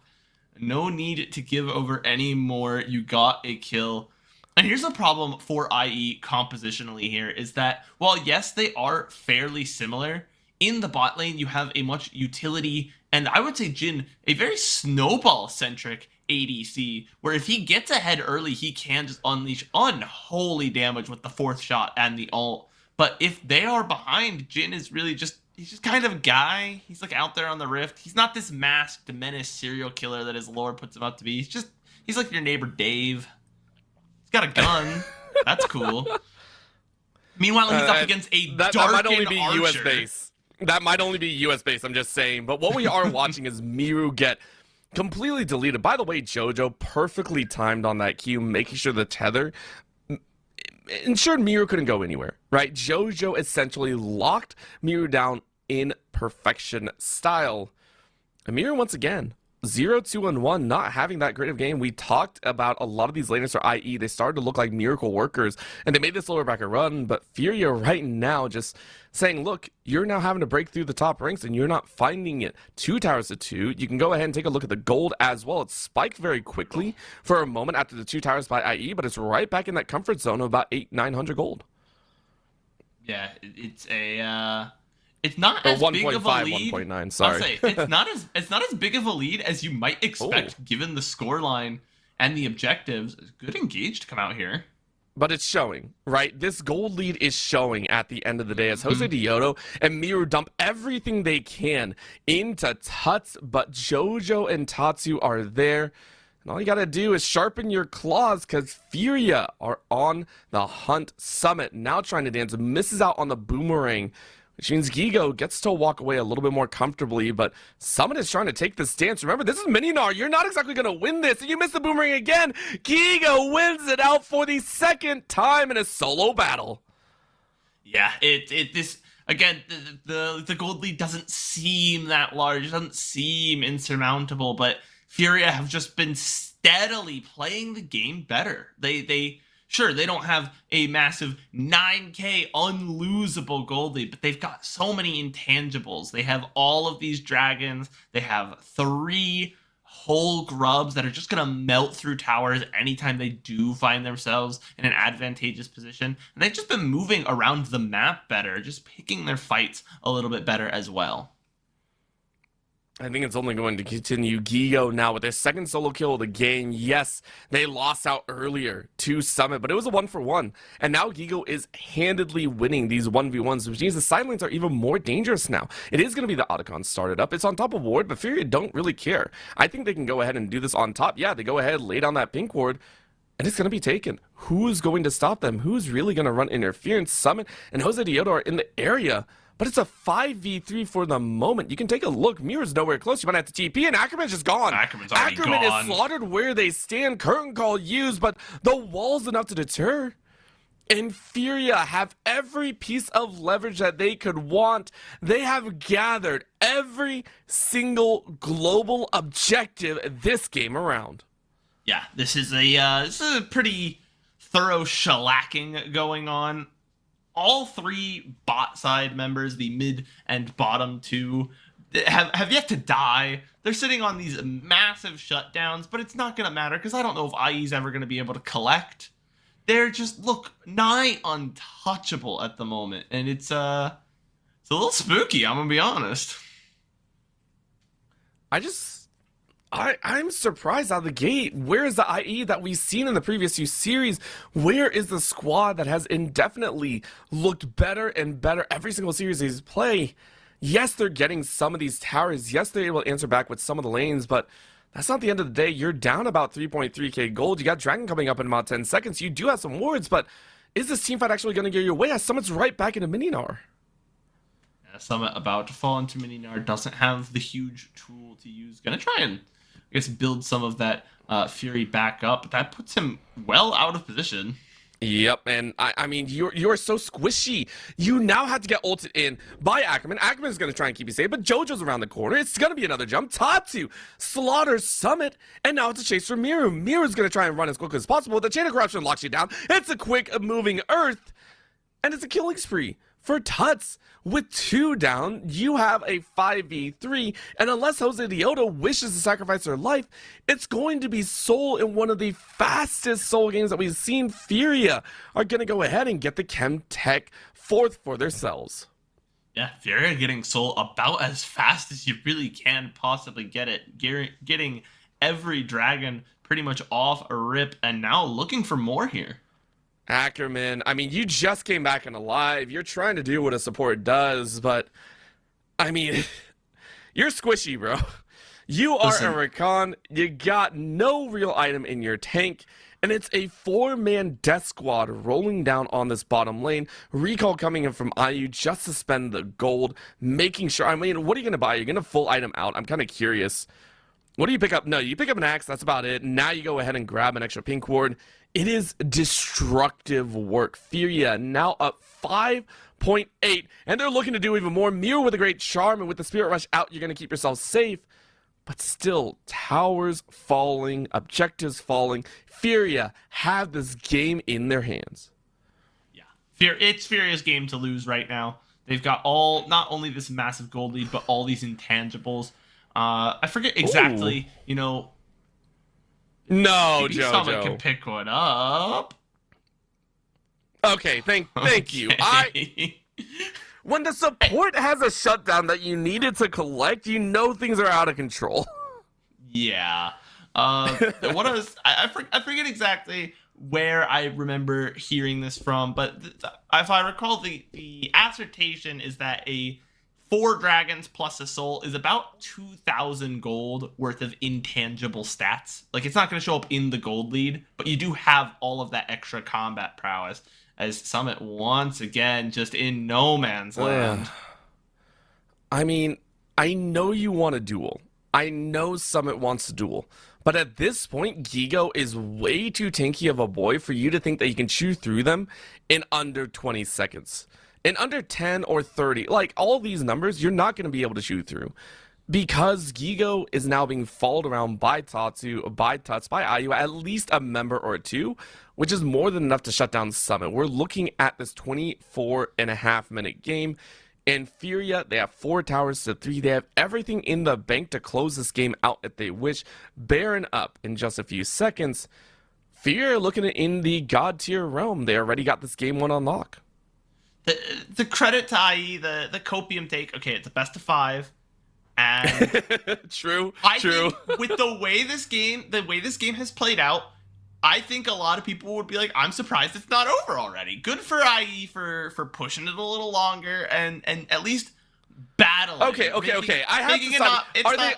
B: No need to give over any more. You got a kill. And here's the problem for IE compositionally here is that while yes, they are fairly similar, in the bot lane, you have a much utility, and I would say Jhin, a very snowball-centric ADC, where if he gets ahead early, he can just unleash unholy damage with the 4th shot and the ult. But if they are behind, Jhin is really he's just kind of a guy. He's like out there on the rift. He's not this masked menace serial killer that his lore puts him up to be. He's like your neighbor Dave. He's got a gun. That's cool. Meanwhile, he's up against a
A: that might only be
B: archer.
A: US base. That might only be US based, I'm just saying. But what we are watching is Miru get completely deleted. By the way, Jojo perfectly timed on that Q, making sure the tether ensured Miru couldn't go anywhere, right? Jojo essentially locked Miru down in perfection style. And Miru, once again, 0-2-1, not having that great of game. We talked about a lot of these laners for IE. They started to look like miracle workers, and they made this lower backer run. But Furia right now just saying, look, you're now having to break through the top ranks, and you're not finding it. 2 towers to 2. You can go ahead and take a look at the gold as well. It spiked very quickly for a moment after the 2 towers by IE, but it's right back in that comfort zone of about 800-900 gold.
B: Yeah, it's a... It's not as big of a lead.
A: 1.9, sorry.
B: I'll say, it's not as big of a lead as you might expect given the scoreline and the objectives. Good engage to come out here.
A: But it's showing, right? This gold lead is showing at the end of the day as Jose Diodo and Miru dump everything they can into Tuts, but Jojo and Tatsu are there. And all you gotta do is sharpen your claws because Furia are on the hunt. Summit now trying to dance, misses out on the boomerang, which means Gigo gets to walk away a little bit more comfortably, but Summit is trying to take this stance. Remember, this is Mininar. You're not exactly going to win this, and you miss the boomerang again. Gigo wins it out for the 2nd time in a solo battle.
B: Yeah, this again, the gold lead doesn't seem that large. It doesn't seem insurmountable, but Furia have just been steadily playing the game better. Sure, they don't have a massive 9k unlosable gold lead, but they've got so many intangibles. They have all of these dragons. They have 3 whole grubs that are just going to melt through towers anytime they do find themselves in an advantageous position. And they've just been moving around the map better, just picking their fights a little bit better as well.
A: I think it's only going to continue. Gigo now with their 2nd solo kill of the game. Yes, they lost out earlier to Summit, but it was a 1-for-1. And now Gigo is handedly winning these 1v1s, which means the side lanes are even more dangerous now. It is going to be the Otacon started up. It's on top of ward, but Furia don't really care. I think they can go ahead and do this on top. Yeah, they go ahead, lay down that pink ward, and it's going to be taken. Who's going to stop them? Who's really going to run interference? Summit and Jose Diodo are in the area. But it's a 5v3 for the moment. You can take a look. Miru's nowhere close. You might have to TP, and Ackerman's just gone.
B: Ackerman's already
A: Ackerman
B: gone.
A: is slaughtered where they stand. Curtain call used, but the wall's enough to deter. and Furia have every piece of leverage that they could want. They have gathered every single global objective this game around.
B: Yeah, this is a pretty thorough shellacking going on. All three bot side members, the mid and bottom two, have yet to die. They're sitting on these massive shutdowns, but it's not going to matter because I don't know if IE is ever going to be able to collect. They're just look nigh untouchable at the moment, and it's a little spooky. I'm gonna be honest.
A: I'm surprised out of the gate. Where is the IE that we've seen in the previous few series? Where is the squad that has indefinitely looked better and better every single series they play? Yes, they're getting some of these towers. Yes, they're able to answer back with some of the lanes, but that's not the end of the day. You're down about 3.3k gold. You got Dragon coming up in about 10 seconds. You do have some wards, but is this teamfight actually going to get your way? As Summit's right back into Mininar.
B: Summit about to fall into Mininar, doesn't have the huge tool to use. Gonna try and, I guess, build some of that Fury back up, but that puts him well out of position.
A: Yep, and I mean, you're so squishy. You now have to get ulted in by Ackerman. Ackerman's going to try and keep you safe, but JoJo's around the corner. It's going to be another jump. Tatsu slaughters Summit, and now it's a chase for Miru. Miru's going to try and run as quickly as possible. The Chain of Corruption locks you down. It's a quick moving Earth, and it's a killing spree for Tuts. With 2 down, you have a 5v3, and unless Jose Dioto wishes to sacrifice her life, it's going to be Soul in one of the fastest Soul games that we've seen. Furia are going to go ahead and get the Chem Tech 4th for themselves.
B: Yeah, Furia getting Soul about as fast as you really can possibly get it. Getting every dragon pretty much off a rip, and now looking for more here.
A: Ackerman, I mean, you just came back and alive. You're trying to do what a support does, but, I mean, you're squishy, bro. You are a Rakan. You got no real item in your tank, and it's a 4-man death squad rolling down on this bottom lane. Recall coming in from IU just to spend the gold, making sure, I mean, what are you going to buy? You're going to full item out. I'm kind of curious. What do you pick up? No, you pick up an axe. That's about it. Now you go ahead and grab an extra pink ward. It is destructive work. Furia now up 5.8, and they're looking to do even more. Miru with a great charm, and with the Spirit Rush out, you're going to keep yourself safe. But still, towers falling, objectives falling. Furia have this game in their hands.
B: Yeah, it's Furia's game to lose right now. They've got not only this massive gold lead, but all these intangibles. I forget exactly, you know.
A: No,
B: maybe
A: JoJo.
B: Someone can pick one up.
A: Okay, thank you. When the support has a shutdown that you needed to collect, you know things are out of control.
B: Yeah. I forget exactly where I remember hearing this from, but if I recall, the assertion is that 4 dragons plus a soul is about 2,000 gold worth of intangible stats. Like, it's not going to show up in the gold lead, but you do have all of that extra combat prowess, as Summit once again just in no man's land.
A: I mean, I know you want a duel. I know Summit wants a duel. But at this point, Gigo is way too tanky of a boy for you to think that you can chew through them in under 20 seconds. In under 10 or 30, like all these numbers, you're not going to be able to chew through. Because Gigo is now being followed around by Tatsu, by Tuts, by IU, at least a member or 2, which is more than enough to shut down Summit. We're looking at this 24.5-minute game. And Furia, they have 4 towers to 3. They have everything in the bank to close this game out if they wish. Baron up in just a few seconds. Furia looking in the god tier realm. They already got this game 1 on lock.
B: The credit to IE, the copium take, okay, it's a best of 5. And
A: true.
B: I think with the way this game has played out, I think a lot of people would be like, I'm surprised it's not over already. Good for IE for pushing it a little longer and at least battling.
A: Okay. I have to stop.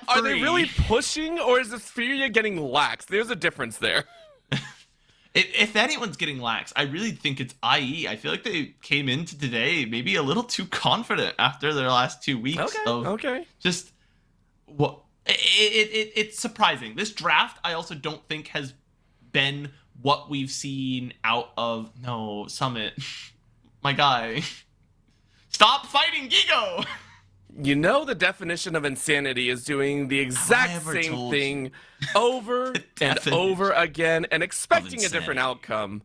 A: Are they really pushing, or is this Furia getting lax? There's a difference there.
B: If anyone's getting lax, I really think it's IE. I feel like they came into today maybe a little too confident after their last 2 weeks. Just what it's surprising. This draft, I also don't think has been what we've seen out of Summit. My guy. Stop fighting Gigo!
A: You know the definition of insanity is doing the exact same thing over and over again and expecting a different outcome.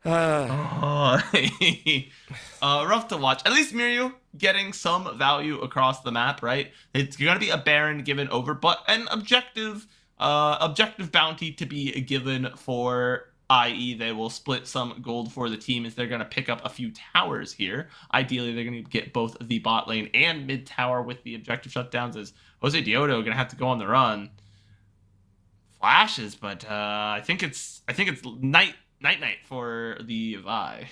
B: Rough to watch. At least Miryu getting some value across the map, right? It's going to be a Baron given over, but an objective bounty to be given for, i.e. they will split some gold for the team as they're going to pick up a few towers here. Ideally, they're going to get both the bot lane and mid tower with the objective shutdowns, as Jose Diodo going to have to go on the run. Flashes, but I think it's night for the Vi.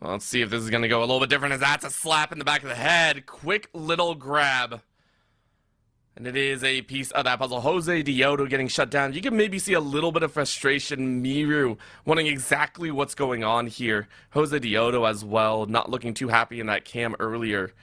A: Well, let's see if this is going to go a little bit different, as that's a slap in the back of the head. Quick little grab. And it is a piece of that puzzle. Jose Diodo getting shut down. You can maybe see a little bit of frustration. Miryu wanting exactly what's going on here. Jose Diodo as well, not looking too happy in that cam earlier.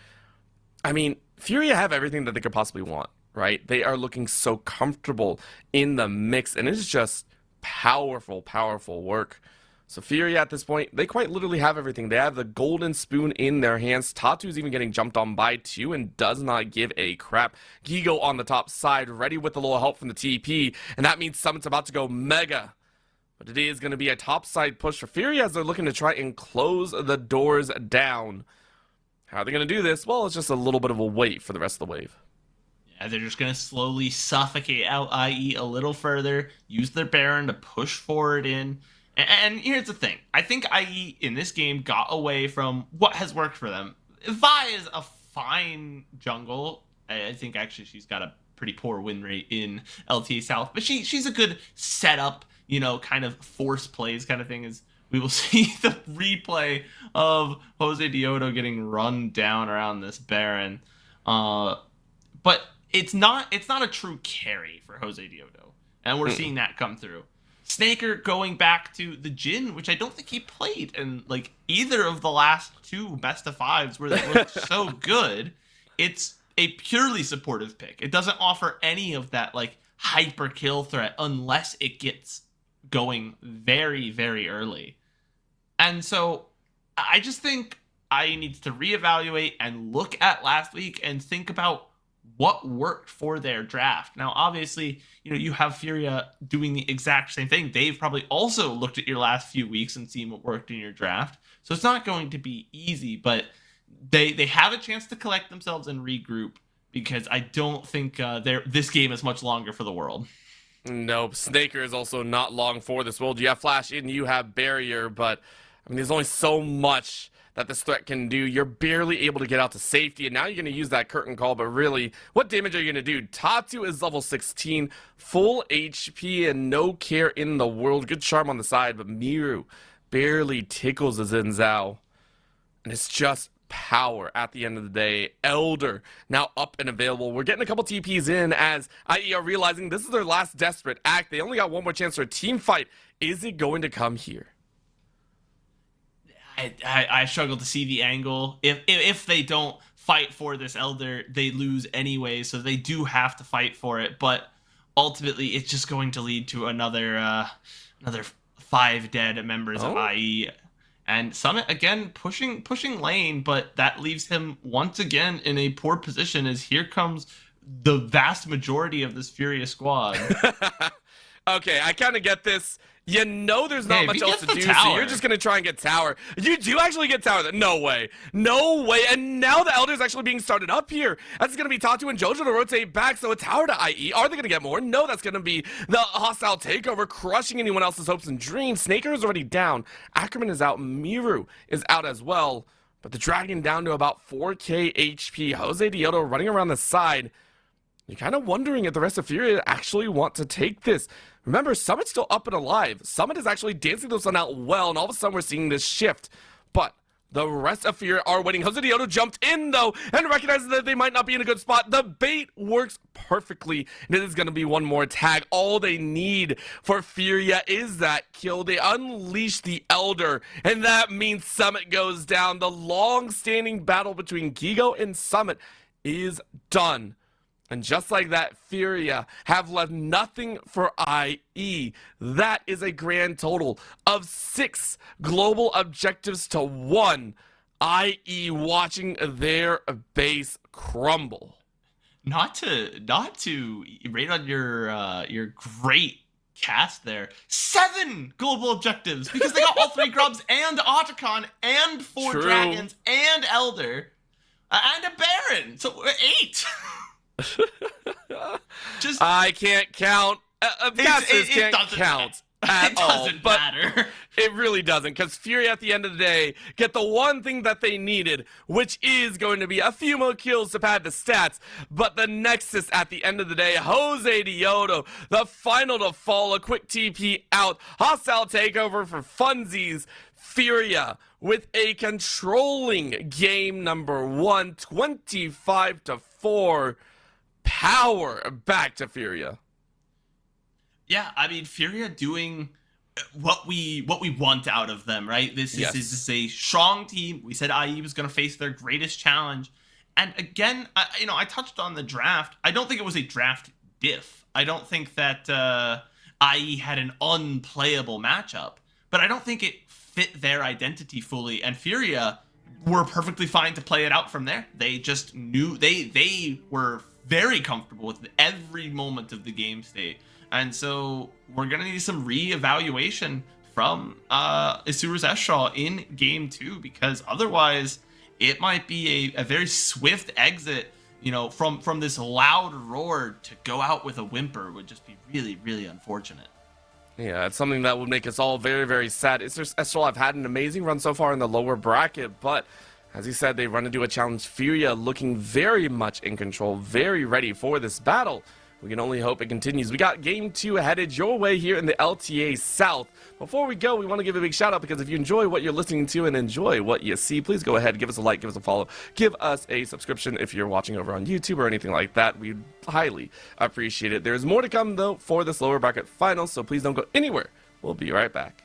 A: I mean, Furia have everything that they could possibly want, right? They are looking so comfortable in the mix, and it's just powerful, powerful work. So Furia at this point, they quite literally have everything. They have the golden spoon in their hands. Tatu's even getting jumped on by 2 and does not give a crap. Gigo on the top side, ready with a little help from the TP, and that means Summit's about to go mega. But it is going to be a top side push for Furia as they're looking to try and close the doors down. How are they going to do this? Well, it's just a little bit of a wait for the rest of the wave.
B: Yeah, they're just going to slowly suffocate out IE a little further, use their Baron to push forward in. And here's the thing. I think IE in this game got away from what has worked for them. Vi is a fine jungle. I think actually she's got a pretty poor win rate in LTA South. But she's a good setup, kind of force plays kind of thing. As we will see the replay of Jose Diodo getting run down around this Baron. But it's not a true carry for Jose Diodo. And we're seeing that come through. Snaker going back to the Jhin, which I don't think he played in either of the last 2 best of 5s where they looked so good. It's a purely supportive pick. It doesn't offer any of that hyper kill threat unless it gets going very, very early. And so I just think I needs to reevaluate and look at last week and think about what worked for their draft. Now, obviously, you have Furia doing the exact same thing. They've probably also looked at your last few weeks and seen what worked in your draft. So it's not going to be easy, but they have a chance to collect themselves and regroup, because I don't think this game is much longer for the world.
A: Nope. Snaker is also not long for this world. You have Flash and you have Barrier, but there's only so much that this threat can do. You're barely able to get out to safety, and now you're going to use that curtain call, but really, what damage are you going to do? Tatu is level 16, full HP, and no care in the world. Good charm on the side, but Miryu barely tickles the Xin Zhao. And it's just power at the end of the day. Elder now up and available. We're getting a couple TPs in as IE are realizing this is their last desperate act. They only got one more chance for a team fight. Is it going to come here?
B: I struggle to see the angle. If they don't fight for this Elder, they lose anyway, so they do have to fight for it. But ultimately, it's just going to lead to another 5 dead members of IE. And Summit, again, pushing lane, but that leaves him once again in a poor position, as here comes the vast majority of this Furia squad.
A: Okay, I kind of get this. There's not much else to do, so you're just going to try and get tower. You do actually get tower. No way. No way. And now the Elder's actually being started up here. That's going to be Tatu and Jojo to rotate back, so a tower to IE. Are they going to get more? No, that's going to be the hostile takeover, crushing anyone else's hopes and dreams. Snaker is already down. Ackerman is out. Miryu is out as well. But the Dragon down to about 4k HP. Jose Diodo running around the side. You're kind of wondering if the rest of Furia actually want to take this. Remember, Summit's still up and alive. Summit is actually dancing the sun out well, and all of a sudden we're seeing this shift. But the rest of Furia are waiting. Jose Diodo jumped in, though, and recognizes that they might not be in a good spot. The bait works perfectly, and it is going to be one more tag. All they need for Furia is that kill. They unleash the Elder, and that means Summit goes down. The long-standing battle between Gigo and Summit is done. And just like that, Furia have left nothing for IE. That is a grand total of 6 global objectives to 1. IE watching their base crumble.
B: Not to rate on your great cast there. 7 global objectives because they got all 3 grubs and Otacon and 4
A: True.
B: dragons and Elder and a Baron. So 8. Just
A: I can't count. Casters can't count at
B: it
A: all.
B: doesn't
A: But
B: matter.
A: it really doesn't, because Fury at the end of the day get the one thing that they needed, which is going to be a few more kills to pad the stats. But the Nexus at the end of the day, Jose Diodo, the final to fall, a quick TP out, hostile takeover for funsies. Furia with a controlling game number 1, 25-4. Power back to Furia.
B: Yeah, I mean, Furia doing what we want out of them, right? This is a strong team. We said IE was going to face their greatest challenge. And again, I touched on the draft. I don't think it was a draft diff. I don't think that IE had an unplayable matchup. But I don't think it fit their identity fully. And Furia were perfectly fine to play it out from there. They just knew they were very comfortable with every moment of the game state. And so we're going to need some re-evaluation from Isura's Estraw in game 2, because otherwise it might be a very swift exit, from this loud roar to go out with a whimper would just be really, really unfortunate.
A: Yeah, it's something that would make us all very, very sad. Estraw have had an amazing run so far in the lower bracket, but as he said, they run into a challenge. Furia looking very much in control, very ready for this battle. We can only hope it continues. We got game 2 headed your way here in the LTA South. Before we go, we want to give a big shout out, because if you enjoy what you're listening to and enjoy what you see, please go ahead, give us a like, give us a follow, give us a subscription if you're watching over on YouTube or anything like that. We'd highly appreciate it. There's more to come, though, for this lower bracket final, so please don't go anywhere. We'll be right back.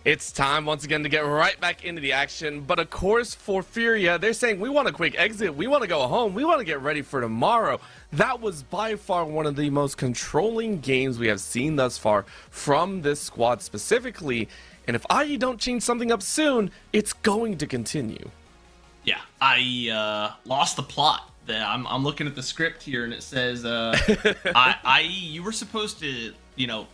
A: It's time once again to get right back into the action, but of course for Furia, they're saying we want a quick exit, we want to go home, we want to get ready for tomorrow. That was by far one of the most controlling games we have seen thus far from this squad specifically, and if IE don't change something up soon, it's going to continue.
B: Yeah, I lost the plot. I'm looking at the script here, and it says, IE, you were supposed to,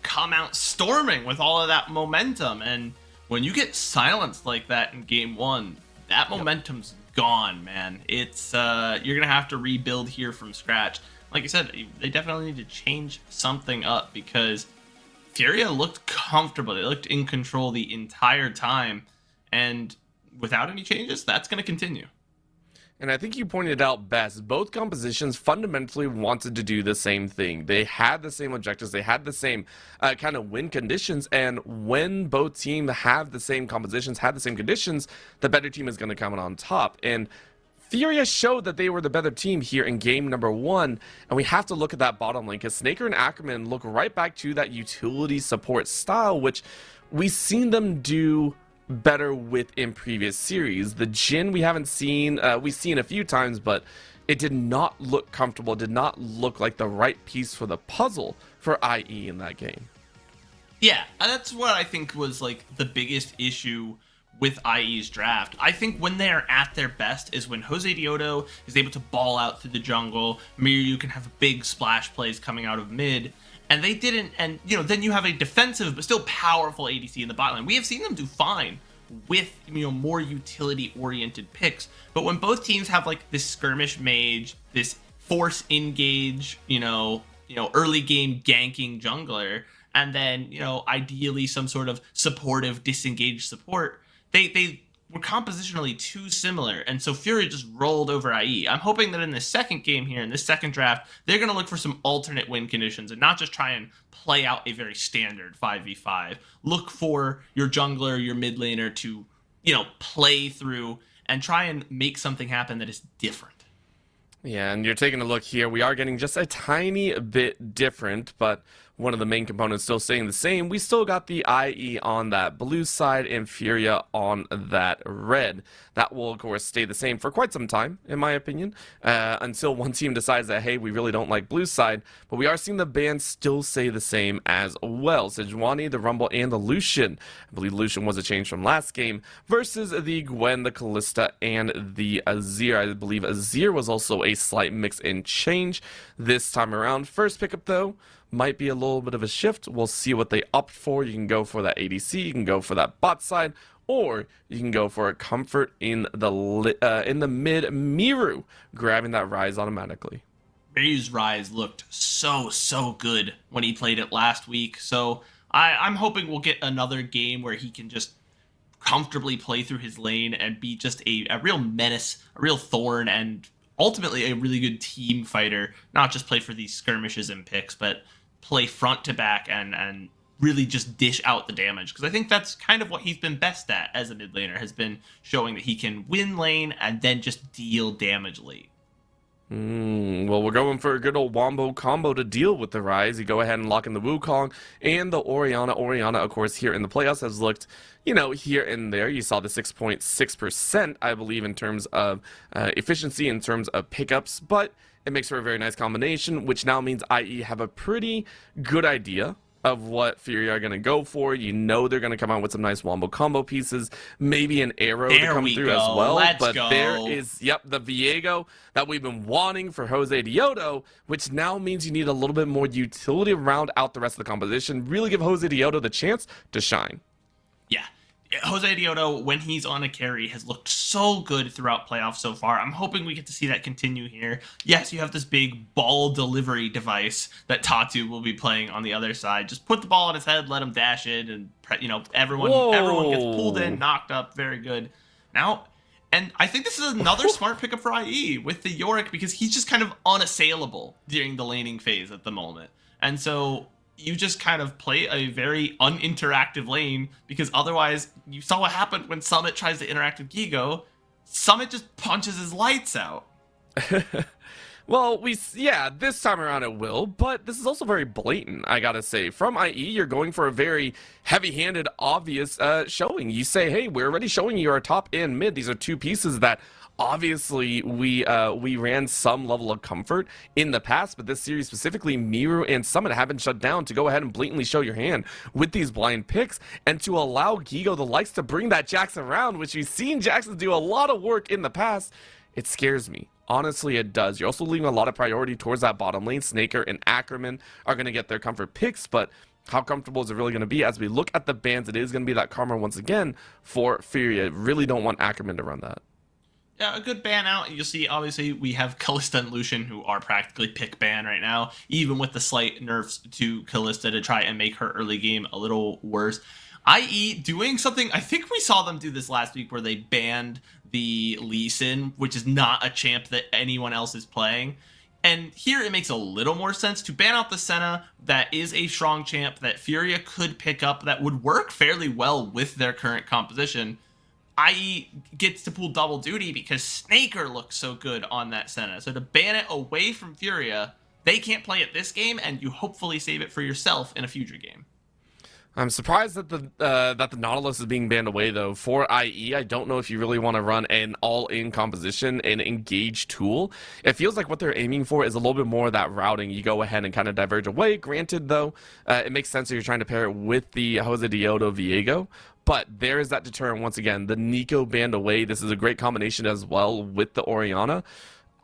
B: come out storming with all of that momentum, and when you get silenced like that in game one, that momentum's gone, man. It's you're gonna have to rebuild here from scratch. Like I said, they definitely need to change something up because Furia looked comfortable. They looked in control the entire time, and without any changes, that's gonna continue.
A: And I think you pointed out best, both compositions fundamentally wanted to do the same thing. They had the same objectives, they had the same kind of win conditions, and when both teams have the same compositions, have the same conditions, the better team is going to come out on top. And Furia showed that they were the better team here in game number one, and we have to look at that bottom lane, because Snaker and Ackerman look right back to that utility support style, which we've seen them do better with in previous series. The Jhin we haven't seen, we've seen a few times, but it did not look comfortable, did not look like the right piece for the puzzle for IE in that game.
B: Yeah, that's what I think was like the biggest issue with IE's draft. I think when they're at their best is when Jose Dioto is able to ball out through the jungle, Miryu can have big splash plays coming out of mid, and they didn't, and then you have a defensive but still powerful ADC in the bot lane. We have seen them do fine with more utility oriented picks, but when both teams have like this skirmish mage, this force engage, early game ganking jungler, and then ideally some sort of supportive disengaged support, they were compositionally too similar, and so Fury just rolled over IE. I'm hoping that in the second game here, in this second draft, they're going to look for some alternate win conditions and not just try and play out a very standard 5v5. Look for your jungler, your mid laner to, play through and try and make something happen that is different.
A: Yeah, and you're taking a look here. We are getting just a tiny bit different, but one of the main components still staying the same. We still got the IE on that blue side and Furia on that red. That will, of course, stay the same for quite some time, in my opinion, until one team decides that, hey, we really don't like blue side. But we are seeing the band still stay the same as well. Sejuani, the Rumble, and the Lucian. I believe Lucian was a change from last game, versus the Gwen, the Kalista, and the Azir. I believe Azir was also a slight mix and change this time around. First pickup, though, might be a little bit of a shift. We'll see what they opt for. You can go for that ADC, you can go for that bot side, or you can go for a comfort in the mid Miru, grabbing that Rise automatically.
B: Miru's Rise looked so good when he played it last week, so I'm hoping we'll get another game where he can just comfortably play through his lane and be just a real menace, a real thorn, and ultimately a really good team fighter. Not just play for these skirmishes and picks, but play front to back and really just dish out the damage, because I think that's kind of what he's been best at as a mid laner, has been showing that he can win lane and then just deal damage late.
A: Well, we're going for a good old wombo combo to deal with the Rise. You go ahead and lock in the Wukong and the Orianna. Orianna, of course, here in the playoffs has looked, here and there. You saw the 6.6%, I believe, in terms of efficiency, in terms of pickups, but it makes for a very nice combination, which now means IE have a pretty good idea of what Fury are going to go for. They're going to come out with some nice wombo combo pieces, maybe an arrow to come through as well. There is, the Viego that we've been wanting for Jose Dioto, which now means you need a little bit more utility to round out the rest of the composition, really give Jose Dioto the chance to shine.
B: Yeah. Jose Dioto, when he's on a carry, has looked so good throughout playoffs so far. I'm hoping we get to see that continue here. Yes, you have this big ball delivery device that Tatu will be playing on the other side. Just put the ball on his head, let him dash it, and everyone gets pulled in, knocked up. Very good. Now, and I think this is another smart pickup for IE with the Yorick, because he's just kind of unassailable during the laning phase at the moment. And so you just kind of play a very uninteractive lane, because otherwise, you saw what happened when Summit tries to interact with Gigo. Summit just punches his lights out.
A: Well, yeah, this time around it will, but this is also very blatant, I gotta say. From IE, you're going for a very heavy-handed, obvious showing. You say, hey, we're already showing you our top and mid. These are two pieces that obviously we ran some level of comfort in the past, but this series specifically, Miru and Summit have been shut down to go ahead and blatantly show your hand with these blind picks and to allow Gigo the likes to bring that Jax around, which we've seen Jackson do a lot of work in the past. It scares me. Honestly, it does. You're also leaving a lot of priority towards that bottom lane. Snaker and Ackerman are going to get their comfort picks, but how comfortable is it really going to be? As we look at the bans, it is going to be that karma once again for Furia. Really don't want Ackerman to run that.
B: Yeah, a good ban out. You'll see, obviously, we have Kalista and Lucian, who are practically pick ban right now, even with the slight nerfs to Kalista to try and make her early game a little worse. IE doing something, I think we saw them do this last week, where they banned the Lee Sin, which is not a champ that anyone else is playing. And here it makes a little more sense to ban out the Senna that is a strong champ that Furia could pick up that would work fairly well with their current composition. IE gets to pull double duty because Snaker looks so good on that Senna. So to ban it away from Furia, they can't play it this game, and you hopefully save it for yourself in a future game.
A: I'm surprised that the Nautilus is being banned away, though. For IE, I don't know if you really want to run an all-in composition, an engage tool. It feels like what they're aiming for is a little bit more of that routing. You go ahead and kind of diverge away. Granted, though, it makes sense if you're trying to pair it with the Jose Diodo Viego. But there is that deterrent once again. The Nico banned away. This is a great combination as well with the Orianna.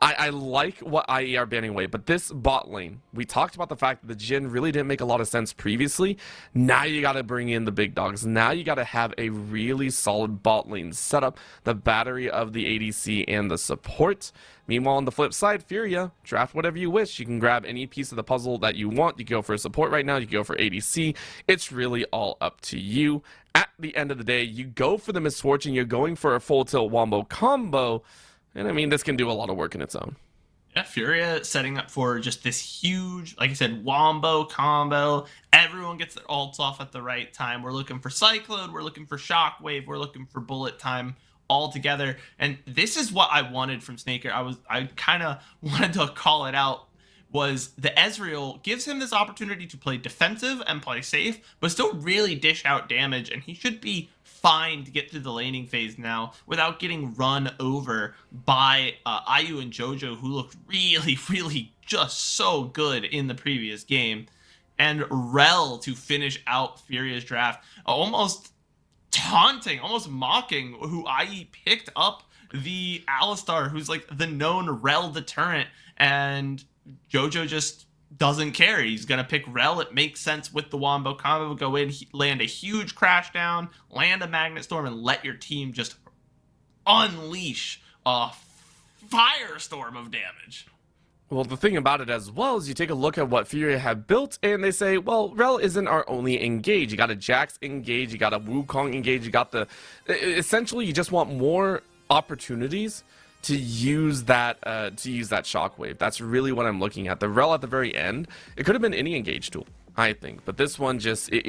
A: I like what IE are banning away, but this bot lane, we talked about the fact that the Jhin really didn't make a lot of sense previously. Now you got to bring in the big dogs. Now you got to have a really solid bot lane setup, the battery of the ADC and the support. Meanwhile, on the flip side, Furia, draft whatever you wish. You can grab any piece of the puzzle that you want. You can go for support right now. You can go for ADC. It's really all up to you. At the end of the day, you go for the misfortune. You're going for a full tilt wombo combo. And I mean, this can do a lot of work in its own.
B: Yeah, Furia setting up for just this huge, like I said, wombo combo. Everyone gets their ults off at the right time. We're looking for Cyclone. We're looking for Shockwave. We're looking for bullet time all together. And this is what I wanted from Snaker. I kind of wanted to call it out. Was the Ezreal gives him this opportunity to play defensive and play safe, but still really dish out damage. And he should be fine to get through the laning phase now without getting run over by Ayu and Jojo, who looked really, really just so good in the previous game. And Rel to finish out Furia's draft, almost taunting, almost mocking who IE picked up the Alistar, who's like the known Rel deterrent, and Jojo just doesn't care. He's going to pick Rel. It makes sense with the Wombo combo. Go in, land a huge crash down, land a Magnet Storm, and let your team just unleash a firestorm of damage.
A: Well, the thing about it as well is you take a look at what Furia have built, and they say, well, Rel isn't our only engage. You got a Jax engage, you got a Wukong engage, you got the... Essentially, you just want more opportunities to use that shockwave. That's really what I'm looking at. The Rel at the very end, it could have been any engage tool, I think, but this one just it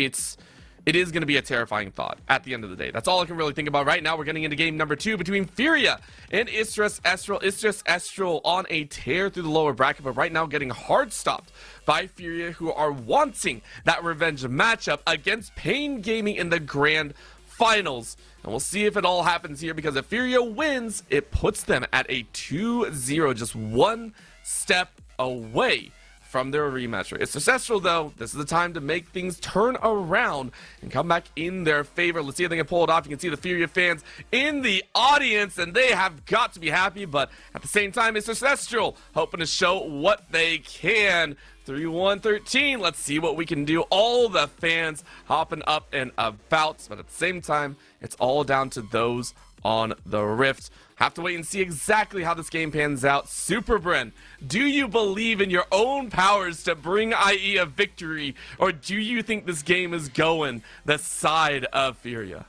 A: is going to be a terrifying thought at the end of the day. That's all I can really think about right now. We're getting into game number 2 between Furia and Istris Estral. Istris Estral on a tear through the lower bracket, but right now getting hard stopped by Furia, who are wanting that revenge matchup against Pain Gaming in the grand finals. And we'll see if it all happens here, because if Furia wins, it puts them at a 2-0, just one step away from their rematch. It's successful, though. This is the time to make things turn around and come back in their favor. Let's see if they can pull it off. You can see the Furia fans in the audience, and they have got to be happy, but at the same time, it's successful, hoping to show what they can. 3-1-13, let's see what we can do. All the fans hopping up and about, but at the same time, it's all down to those on the Rift. Have to wait and see exactly how this game pans out. SuperBren, do you believe in your own powers to bring IE a victory, or do you think this game is going the side of Furia?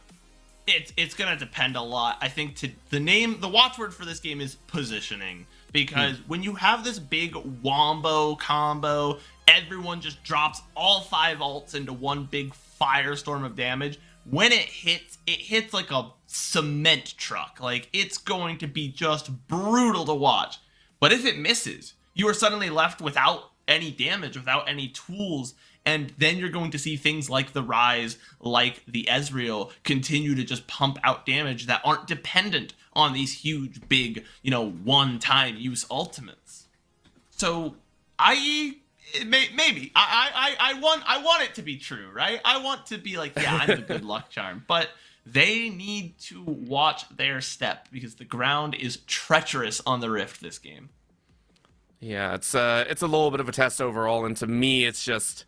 B: It's gonna depend a lot. I think the watchword for this game is positioning, because when you have this big wombo combo, everyone just drops all 5 ults into one big firestorm of damage. When it hits like a cement truck. Like, it's going to be just brutal to watch. But if it misses, you are suddenly left without any damage, without any tools. And then you're going to see things like the Rise, like the Ezreal, continue to just pump out damage that aren't dependent on these huge, big, one-time use ultimates. So, maybe I want it to be true, right? I want to be like, yeah, I'm the good luck charm, but they need to watch their step because the ground is treacherous on the Rift this game.
A: Yeah, it's a little bit of a test overall, and to me, it's just,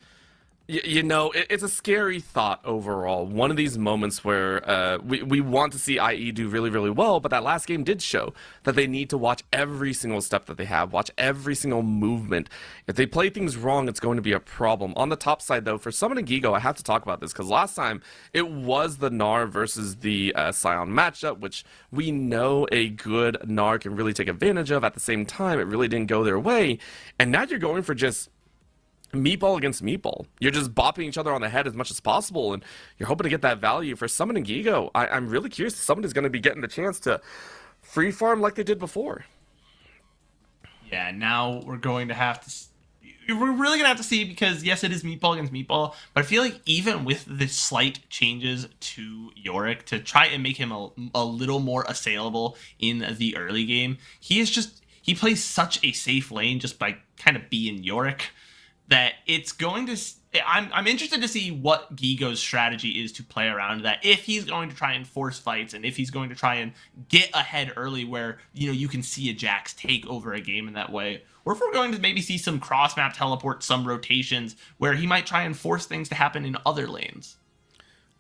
A: it's a scary thought overall. One of these moments where we want to see IE do really, really well, but that last game did show that they need to watch every single step that they have, watch every single movement. If they play things wrong, it's going to be a problem. On the top side, though, for Summon and Gigo, I have to talk about this, because last time it was the Gnar versus the Sion matchup, which we know a good Gnar can really take advantage of. At the same time, it really didn't go their way, and now you're going for just meatball against meatball. You're just bopping each other on the head as much as possible, and you're hoping to get that value. For Summon and Gigo, I'm really curious if someone is going to be getting the chance to free farm like they did before.
B: Yeah, now we're going to have to... We're really going to have to see, because yes, it is meatball against meatball, but I feel like even with the slight changes to Yorick to try and make him a little more assailable in the early game, he plays such a safe lane just by kind of being Yorick, that it's going to... I'm interested to see what Gigo's strategy is to play around that. If he's going to try and force fights, and if he's going to try and get ahead early where, you can see a Jax take over a game in that way. Or if we're going to maybe see some cross-map teleport, some rotations, where he might try and force things to happen in other lanes.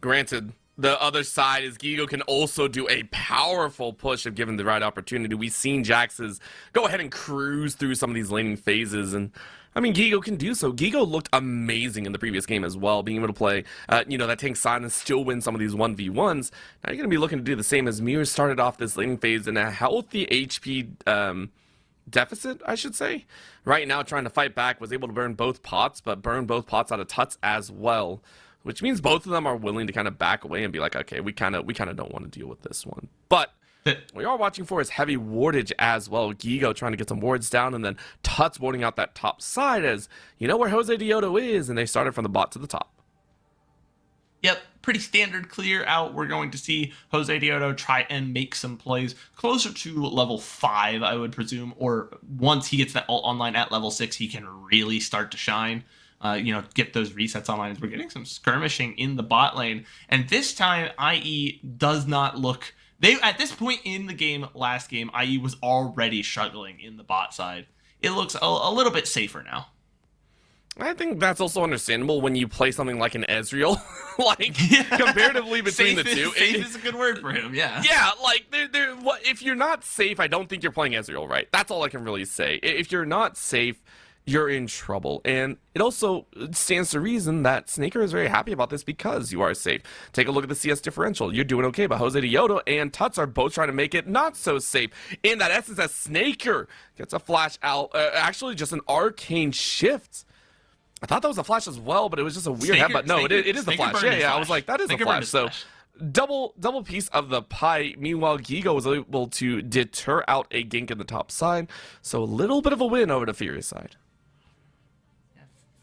A: Granted, the other side is Gigo can also do a powerful push if given the right opportunity. We've seen Jax's go ahead and cruise through some of these laning phases, and I mean, Gigo can do so. Gigo looked amazing in the previous game as well, being able to play, that tank side and still win some of these 1v1s. Now you're going to be looking to do the same, as Mir started off this laning phase in a healthy HP deficit, I should say. Right now, trying to fight back, was able to burn both pots, but burn both pots out of Tuts as well, which means both of them are willing to kind of back away and be like, okay, we kind of don't want to deal with this one. But what we are watching for is heavy wardage as well. Gigo trying to get some wards down, and then Tuts warding out that top side, as you know where Jose Dioto is, and they started from the bot to the top.
B: Yep, pretty standard clear out. We're going to see Jose Dioto try and make some plays closer to level 5, I would presume, or once he gets that ult online at level 6, he can really start to shine. Get those resets online, as we're getting some skirmishing in the bot lane. And this time, IE does not look... At this point in the game, last game, IE was already struggling in the bot side. It looks a little bit safer now.
A: I think that's also understandable when you play something like an Ezreal, comparatively between the two.
B: Safe is a good word for him, yeah.
A: Yeah, if you're not safe, I don't think you're playing Ezreal right. That's all I can really say. If you're not safe, you're in trouble. And it also stands to reason that Snaker is very happy about this because you are safe. Take a look at the CS differential. You're doing okay, but Jose Dioto and Tuts are both trying to make it not so safe. In that essence, as Snaker gets a flash out, actually just an arcane shift. I thought that was a flash as well, but it was just a weird headbutt. No, it is a flash. Yeah, I was like, that is a flash. So double piece of the pie. Meanwhile, Gigo was able to deter out a gank in the top side. So a little bit of a win over the Furia side.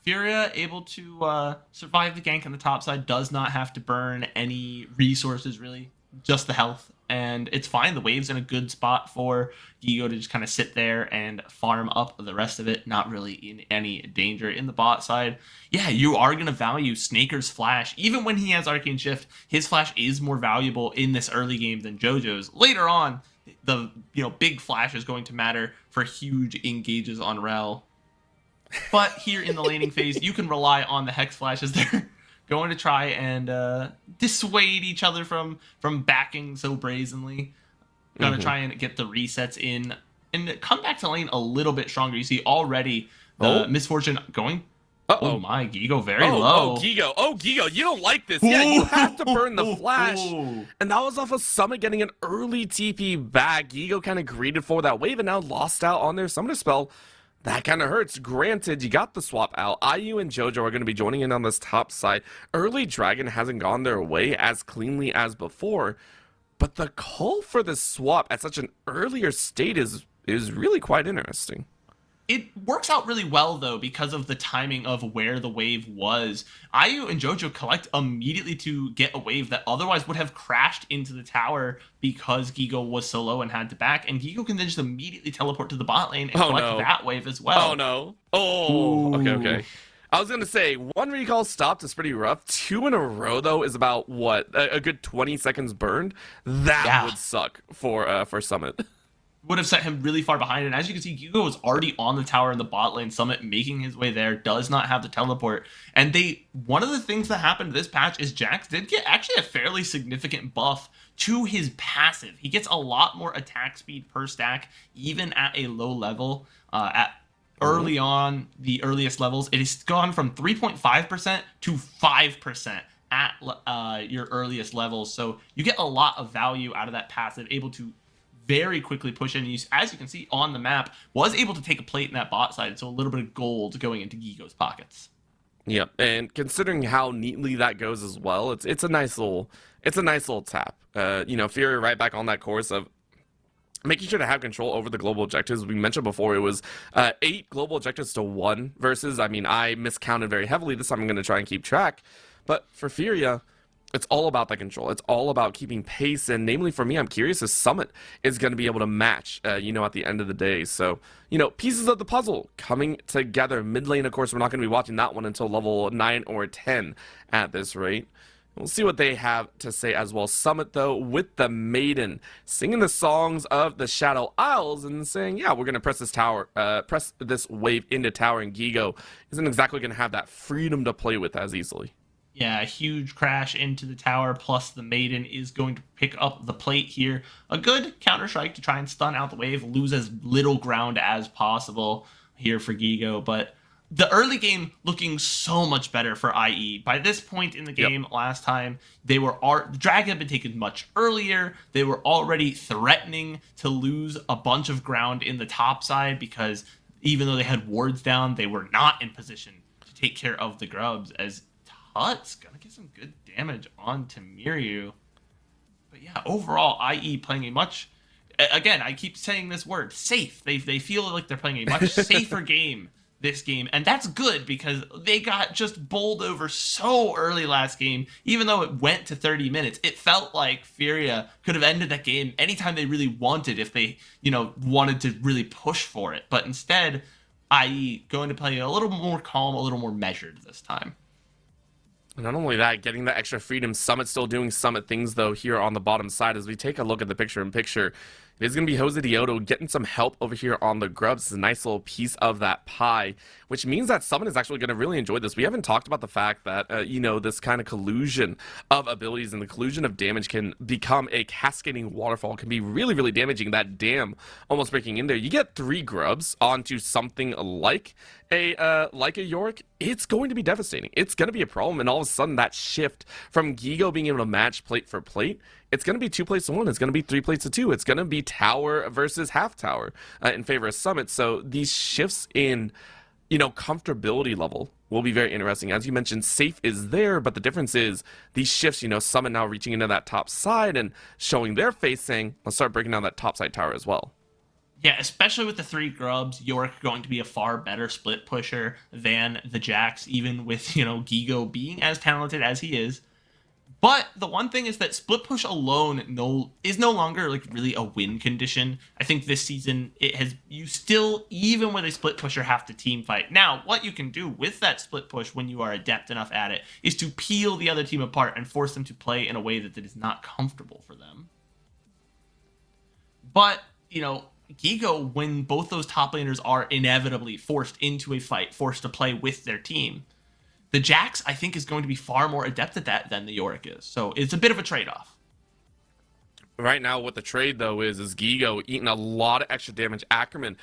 B: Furia able to survive the gank on the top side, does not have to burn any resources, really, just the health. And it's fine. The wave's in a good spot for Gigo to just kind of sit there and farm up the rest of it. Not really in any danger in the bot side. Yeah, you are going to value Snaker's flash. Even when he has Arcane Shift, his flash is more valuable in this early game than JoJo's. Later on, the big flash is going to matter for huge engages on Rel. But here in the laning phase, you can rely on the Hex flashes. They're going to try and dissuade each other from backing so brazenly. Going to try and get the resets in and come back to lane a little bit stronger. You see already the Misfortune going... Oh my, Gigo very low.
A: Gigo, you don't like this. Yeah, you have to burn the flash. And that was off of Summit getting an early TP back. Gigo kind of greeted for that wave and now lost out on their Summoner spell. That kind of hurts. Granted, you got the swap out. IU and JoJo are going to be joining in on this top side. Early Dragon hasn't gone their way as cleanly as before, but the call for the swap at such an earlier state is really quite interesting.
B: it works out really well though because of the timing of where the wave was. IU and Jojo collect immediately to get a wave that otherwise would have crashed into the tower because Gigo was so low and had to back, and Gigo can then just immediately teleport to the bot lane and collect that wave as well.
A: Oh no. Oh,
B: Ooh.
A: okay. I was gonna say, one recall stopped is pretty rough. 2 in a row though is about what, a good 20 seconds burned. That would suck for Summit.
B: Would have set him really far behind, and as you can see, Gigo is already on the tower in the bot lane. Summit making his way there, does not have the teleport, and one of the things that happened this patch is Jax did get actually a fairly significant buff to his passive. He gets a lot more attack speed per stack, even at a low level. At early on, the earliest levels, it has gone from 3.5% to 5% at your earliest levels. So you get a lot of value out of that passive, able to very quickly push in. As you can see on the map, was able to take a plate in that bot side, so a little bit of gold going into Gigo's pockets.
A: Yep, and considering how neatly that goes as well, it's a nice little tap. Fury right back on that course of making sure to have control over the global objectives. We mentioned before it was 8 global objectives to 1 versus, I miscounted very heavily. This time I'm going to try and keep track. But for Furia, it's all about that control. It's all about keeping pace. And namely for me, I'm curious if Summit is going to be able to match, at the end of the day. So, pieces of the puzzle coming together. Mid lane, of course, we're not going to be watching that one until level 9 or 10 at this rate. We'll see what they have to say as well. Summit, though, with the Maiden, singing the songs of the Shadow Isles and saying, yeah, we're going to press this wave into tower, and Gigo isn't exactly going to have that freedom to play with as easily.
B: Yeah, a huge crash into the tower, plus the Maiden is going to pick up the plate here. A good counter-strike to try and stun out the wave, lose as little ground as possible here for Gigo, but the early game looking so much better for IE. By this point in the game, last time, the drag had been taken much earlier. They were already threatening to lose a bunch of ground in the top side because even though they had wards down, they were not in position to take care of the grubs, as Tut's gonna get some good damage on Miryu. But yeah, overall, IE playing a much, again, I keep saying this word, safe. They feel like they're playing a much safer game this game, and that's good because they got just bowled over so early last game. Even though it went to 30 minutes, it felt like Furia could have ended that game anytime they really wanted if they, wanted to really push for it. But instead, IE going to play a little more calm, a little more measured this time.
A: Not only that, getting that extra freedom. Summit still doing Summit things, though, here on the bottom side. As we take a look at the picture-in-picture, it is going to be Jose Dioto getting some help over here on the grubs. It's a nice little piece of that pie, which means that Summit is actually going to really enjoy this. We haven't talked about the fact that, this kind of collusion of abilities and the collusion of damage can become a cascading waterfall, can be really, really damaging. That dam almost breaking in there. You get 3 grubs onto something like a Yorick, it's going to be devastating. It's going to be a problem, and all of a sudden that shift from Gigo being able to match plate for plate, it's going to be 2 plates to 1. It's going to be 3 plates to 2. It's going to be tower versus half tower in favor of Summit. So these shifts in, comfortability level will be very interesting. As you mentioned, safe is there, but the difference is these shifts, Summit now reaching into that top side and showing their face saying, let's start breaking down that top side tower as well.
B: Yeah, especially with the 3 grubs, Yorick going to be a far better split pusher than the Jax, even with, Gigo being as talented as he is. But the one thing is that split push alone is no longer like really a win condition. I think this season you still, even with a split pusher, have to team fight. Now, what you can do with that split push when you are adept enough at it is to peel the other team apart and force them to play in a way that is not comfortable for them. But, Gigo, when both those top laners are inevitably forced into a fight, forced to play with their team, the Jax, I think, is going to be far more adept at that than the Yorick is. So it's a bit of a trade-off.
A: Right now, what the trade, though, is Gigo eating a lot of extra damage. Ackerman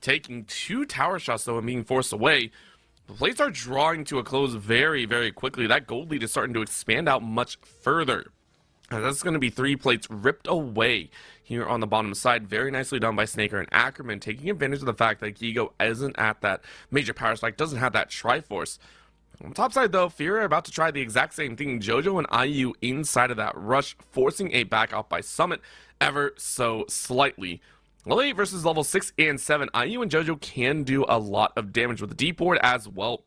A: taking 2 tower shots, though, and being forced away. The plates are drawing to a close very, very quickly. That gold lead is starting to expand out much further. And that's going to be 3 plates ripped away here on the bottom side. Very nicely done by Snaker and Ackerman, taking advantage of the fact that Gigo isn't at that major power spike, doesn't have that Triforce. On the top side, though, Fury are about to try the exact same thing. Jojo and IU inside of that rush, forcing a back out by Summit ever so slightly. Level 8 versus level 6 and 7. IU and JoJo can do a lot of damage with the deep board as well.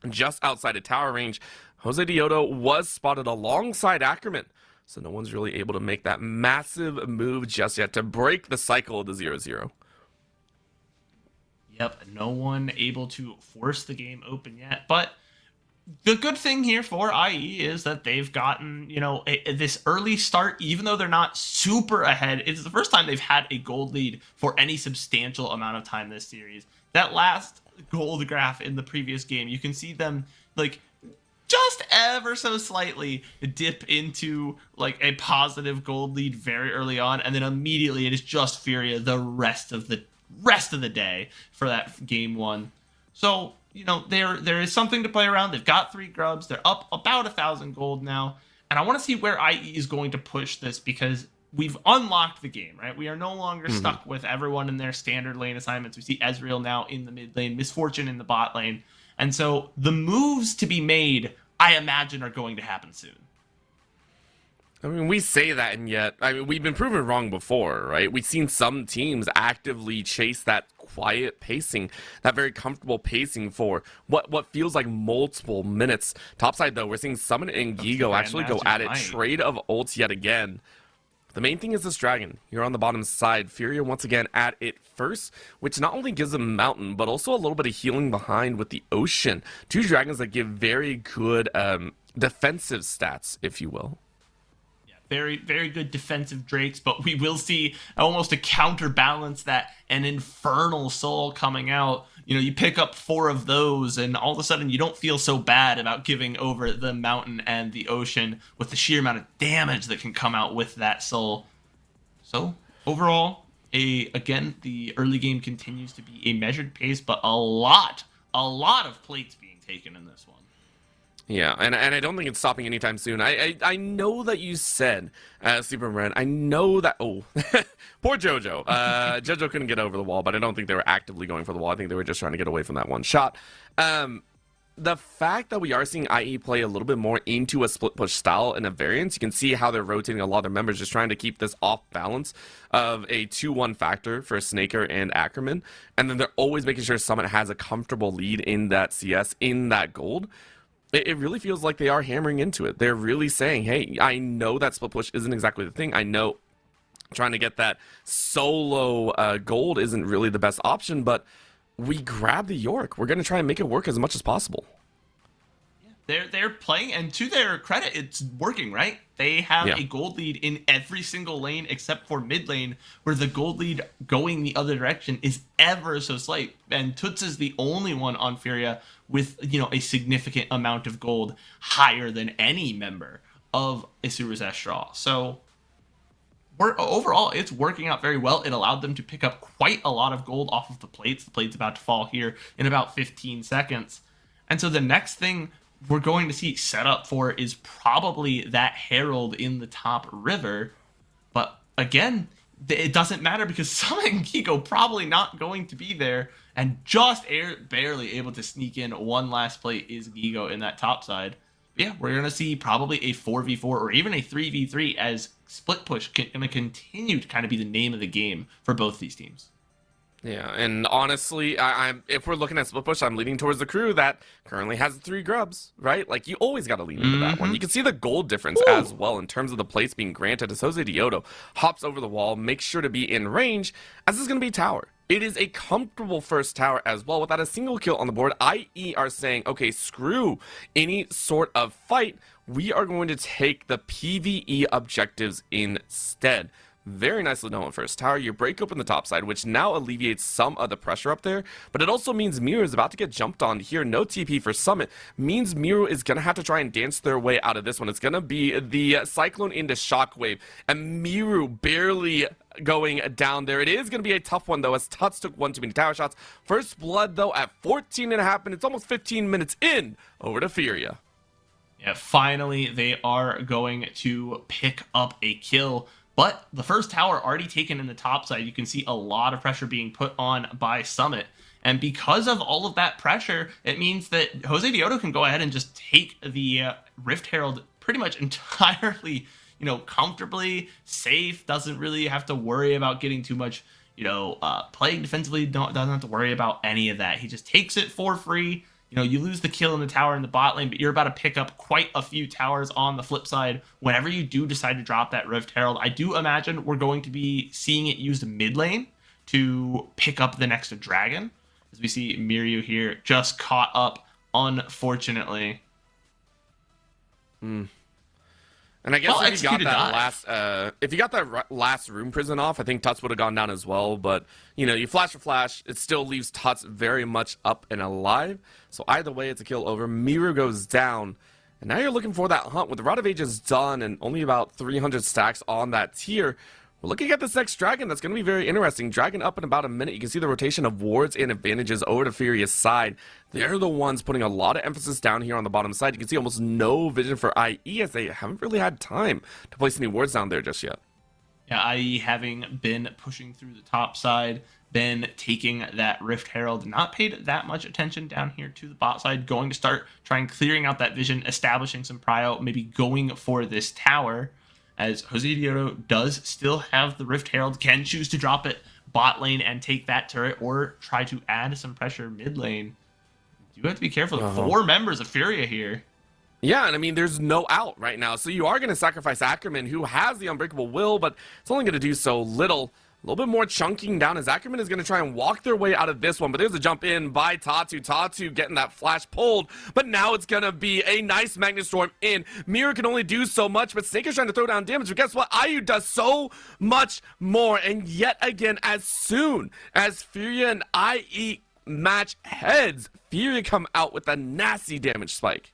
A: Just outside of tower range, Jose Diodo was spotted alongside Ackerman. So no one's really able to make that massive move just yet to break the cycle of the 0-0.
B: Yep, no one able to force the game open yet. But the good thing here for IE is that they've gotten, this early start, even though they're not super ahead. It's the first time they've had a gold lead for any substantial amount of time this series. That last gold graph in the previous game, you can see them just ever so slightly dip into a positive gold lead very early on, and then immediately it is just Furia the rest of the day for that game one. So there is something to play around. They've got 3 grubs. They're up about 1,000 gold now. And I want to see where IE is going to push this, because we've unlocked the game, right? We are no longer stuck with everyone in their standard lane assignments. We see Ezreal now in the mid lane, Misfortune in the bot lane. And so the moves to be made, I imagine, are going to happen soon.
A: I mean, we say that, and yet, we've been proven wrong before, right? We've seen some teams actively chase that quiet pacing, that very comfortable pacing for what feels like multiple minutes. Topside, though, we're seeing Summon and Gigo actually go at it. Trade of ults yet again. The main thing is this dragon here on the bottom side. Furia once again at it first, which not only gives them Mountain, but also a little bit of healing behind with the Ocean. 2 dragons that give very good defensive stats, if you will.
B: Very, very good defensive Drakes, but we will see almost a counterbalance that an Infernal Soul coming out. You pick up 4 of those, and all of a sudden you don't feel so bad about giving over the Mountain and the Ocean with the sheer amount of damage that can come out with that soul. So overall, again, the early game continues to be a measured pace, but a lot of plates being taken in this one.
A: Yeah, and I don't think it's stopping anytime soon. I know that you said, SuperBren, I know that, poor JoJo. JoJo couldn't get over the wall, but I don't think they were actively going for the wall. I think they were just trying to get away from that one shot. The fact that we are seeing IE play a little bit more into a split push style and a variance, you can see how they're rotating a lot of their members, just trying to keep this off balance of a 2-1 factor for Snaker and Ackerman. And then they're always making sure Summit has a comfortable lead in that CS, in that gold. It really feels like they are hammering into it. They're really saying, hey, I know that split push isn't exactly the thing. I know trying to get that solo gold isn't really the best option, but we grab the York. We're going to try and make it work as much as possible.
B: They're playing, and to their credit, it's working, right? They have a gold lead in every single lane except for mid lane, where the gold lead going the other direction is ever so slight. And Toots is the only one on Furia with, a significant amount of gold higher than any member of Isuru's Estral. So overall, it's working out very well. It allowed them to pick up quite a lot of gold off of the plates. The plate's about to fall here in about 15 seconds. And so the next thing we're going to see set up for is probably that Herald in the top river. But again, it doesn't matter, because Summit and Gigo probably not going to be there, and just barely able to sneak in one last plate is Gigo in that top side. But yeah, we're going to see probably a 4v4 or even a 3v3, as split push going to continue to kind of be the name of the game for both these teams.
A: Yeah, and honestly, if we're looking at split push, I'm leaning towards the crew that currently has 3 grubs, right? You always got to lean into that one. You can see the gold difference as well in terms of the plates being granted as Jose Diodo hops over the wall, makes sure to be in range, as this is going to be tower. It is a comfortable first tower as well, without a single kill on the board. IE are saying, okay, screw any sort of fight. We are going to take the PvE objectives instead. Very nicely done with first tower. You break open the top side, which now alleviates some of the pressure up there, but it also means Miru is about to get jumped on here. No TP for Summit means Miru is going to have to try and dance their way out of this one. It's going to be the Cyclone into Shockwave, and Miru barely going down there. It is going to be a tough one, though, as Tuts took one too many tower shots. First blood, though, at 14.5 minutes, almost 15 minutes in, over to Furia.
B: Yeah, finally, they are going to pick up a kill. But the first tower already taken in the top side. You can see a lot of pressure being put on by Summit. And because of all of that pressure, it means that Jose Diodo can go ahead and just take the Rift Herald pretty much entirely, comfortably, safe, doesn't really have to worry about getting too much, playing defensively, doesn't have to worry about any of that. He just takes it for free. You lose the kill in the tower in the bot lane, but you're about to pick up quite a few towers on the flip side whenever you do decide to drop that Rift Herald. I do imagine we're going to be seeing it used mid lane to pick up the next dragon. As we see Miryu here just caught up, unfortunately.
A: And I guess
B: Well,
A: if you got
B: executed
A: that if you got that last Rune Prison off, I think Tuts would have gone down as well. But you flash for flash, it still leaves Tuts very much up and alive. So either way, it's a kill over. Miru goes down, and now you're looking for that hunt with the Rod of Ages done and only about 300 stacks on that tier. We're looking at this next dragon. That's going to be very interesting. Dragon up in about a minute. You can see the rotation of wards and advantages over to Furious side. They're the ones putting a lot of emphasis down here on the bottom side. You can see almost no vision for IE as they haven't really had time to place any wards down there just yet.
B: Yeah, IE having been pushing through the top side, been taking that Rift Herald, not paid that much attention down here to the bot side, going to start trying clearing out that vision, establishing some prio, maybe going for this tower. As Jose Diodo does still have the Rift Herald, can choose to drop it bot lane and take that turret, or try to add some pressure mid lane. You have to be careful. 4 members of Furia here.
A: Yeah, and I mean, there's no out right now. So you are going to sacrifice Ackerman, who has the Unbreakable Will, but it's only going to do so little. A little bit more chunking down as Ackerman is going to try and walk their way out of this one. But there's a jump in by Tatu. Tatu getting that flash pulled. But now it's going to be a nice Magnet Storm in. Mirror can only do so much, but Snake is trying to throw down damage. But guess what? Ayu does so much more. And yet again, as soon as Furia and IE match heads, Furia come out with a nasty damage spike.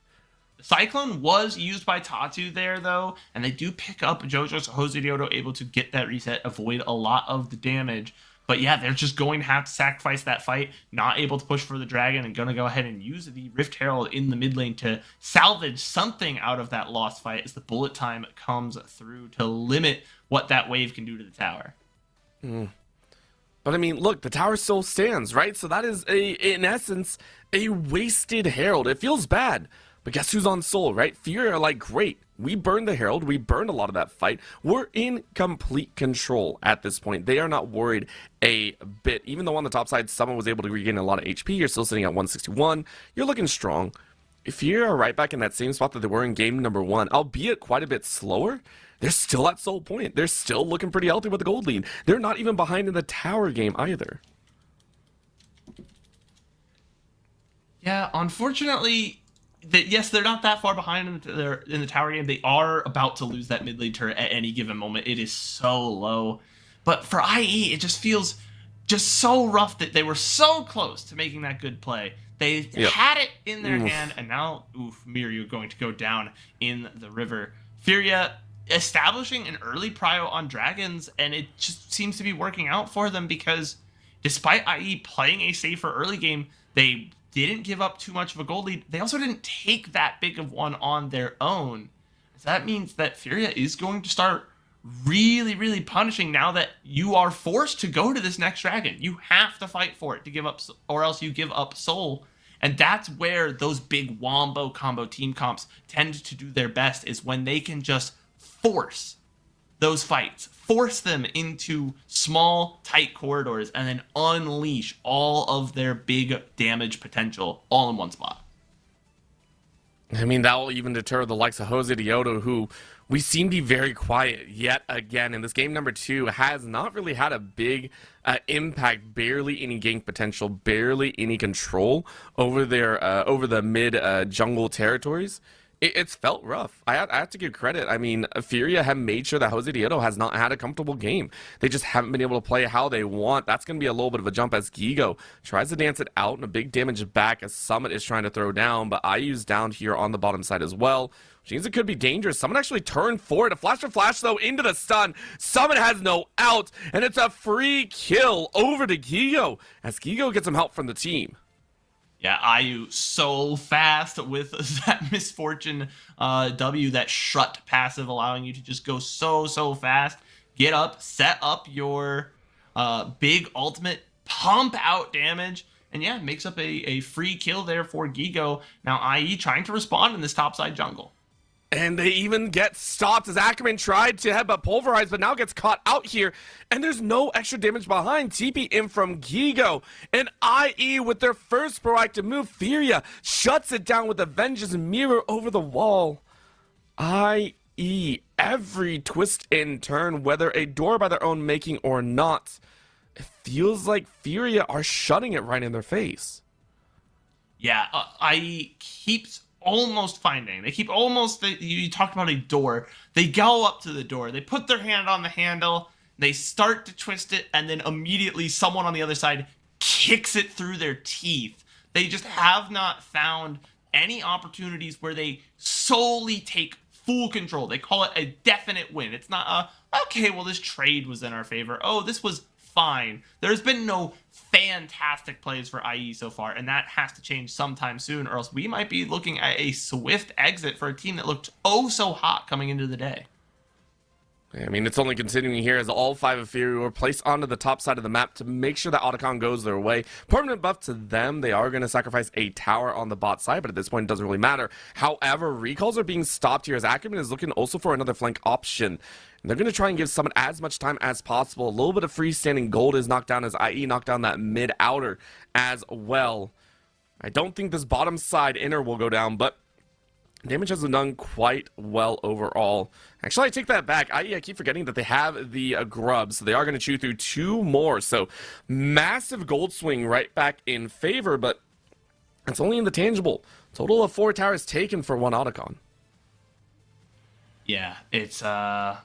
B: The Cyclone was used by Tatu there, though, and they do pick up JoJo's Jose Diodo, able to get that reset, avoid a lot of the damage. But yeah, they're just going to have to sacrifice that fight, not able to push for the dragon, and going to go ahead and use the Rift Herald in the mid lane to salvage something out of that lost fight as the bullet time comes through to limit what that wave can do to the tower.
A: But I mean, look, the tower still stands, right? So that is, in essence, a wasted Herald. It feels bad. But guess who's on Soul, right? Fury are like, great, we burned the Herald, we burned a lot of that fight. We're in complete control at this point. They are not worried a bit. Even though on the top side, someone was able to regain a lot of HP, you're still sitting at 161. You're looking strong. If you are right back in that same spot that they were in game number 1, albeit quite a bit slower, they're still at Soul Point. They're still looking pretty healthy with the gold lead. They're not even behind in the tower game either.
B: Yeah, unfortunately, yes, they're not that far behind in the tower game. They are about to lose that mid lane turret at any given moment. It is so low. But for IE, it just feels just so rough that they were so close to making that good play. They had it in their hand, and now, Miryu going to go down in the river. Furia establishing an early prio on dragons, and it just seems to be working out for them because despite IE playing a safer early game, they didn't give up too much of a gold lead. They also didn't take that big of one on their own. So that means that Furia is going to start really, really punishing now that you are forced to go to this next dragon. You have to fight for it to give up, or else you give up soul. And that's where those big wombo combo team comps tend to do their best, is when they can just force those fights, force them into small, tight corridors, and then unleash all of their big damage potential all in one spot.
A: I mean, that will even deter the likes of Jose Diodo, who we seem to be very quiet yet again. In this game number 2, has not really had a big impact, barely any gank potential, barely any control over their over the mid jungle territories. It's felt rough. I have to give credit. I mean, Furia have made sure that Jose Diodo has not had a comfortable game. They just haven't been able to play how they want. That's going to be a little bit of a jump as Gigo tries to dance it out, and a big damage back as Summit is trying to throw down, but IU's down here on the bottom side as well, which means it could be dangerous. Someone actually turned forward. A flash for flash, though, into the stun. Summit has no out, and it's a free kill over to Gigo as Gigo gets some help from the team.
B: Yeah, IU so fast with that Misfortune W, that Shrut passive, allowing you to just go so fast. Get up, set up your big ultimate, pump out damage, and yeah, makes up a free kill there for Gigo. Now IE trying to respond in this topside jungle.
A: And they even get stopped as Ackerman tried to headbutt Pulverize, but now gets caught out here. And there's no extra damage behind. TP in from Gigo. And IE with their first proactive move. Furia shuts it down with a Vengeance Mirror over the wall. IE, every twist and turn, whether a door by their own making or not, it feels like Furia are shutting it right in their face.
B: Yeah, IE keeps almost finding. They keep almost. You talked about a door. They go up to the door. They put their hand on the handle. They start to twist it, and then immediately someone on the other side kicks it through their teeth. They just have not found any opportunities where they solely take full control. They call it a definite win. It's not okay, well, this trade was in our favor. Oh, this was fine. There's been no fantastic plays for IE so far, and that has to change sometime soon, or else we might be looking at a swift exit for a team that looked oh so hot coming into the day.
A: I mean, it's only continuing here as all 5 of Fury were placed onto the top side of the map to make sure that Otacon goes their way. Permanent buff to them. They are going to sacrifice a tower on the bot side, but at this point it doesn't really matter. However, recalls are being stopped here as Ackerman is looking also for another flank option. And they're going to try and give Summit as much time as possible. A little bit of freestanding gold is knocked down as IE knocked down that mid-outer as well. I don't think this bottom side inner will go down, but damage has been done quite well overall. Actually, I take that back. I keep forgetting that they have the grub, so they are going to chew through 2 more. So, massive gold swing right back in favor, but it's only in the tangible. Total of 4 towers taken for 1 Otacon.
B: Yeah, it's 5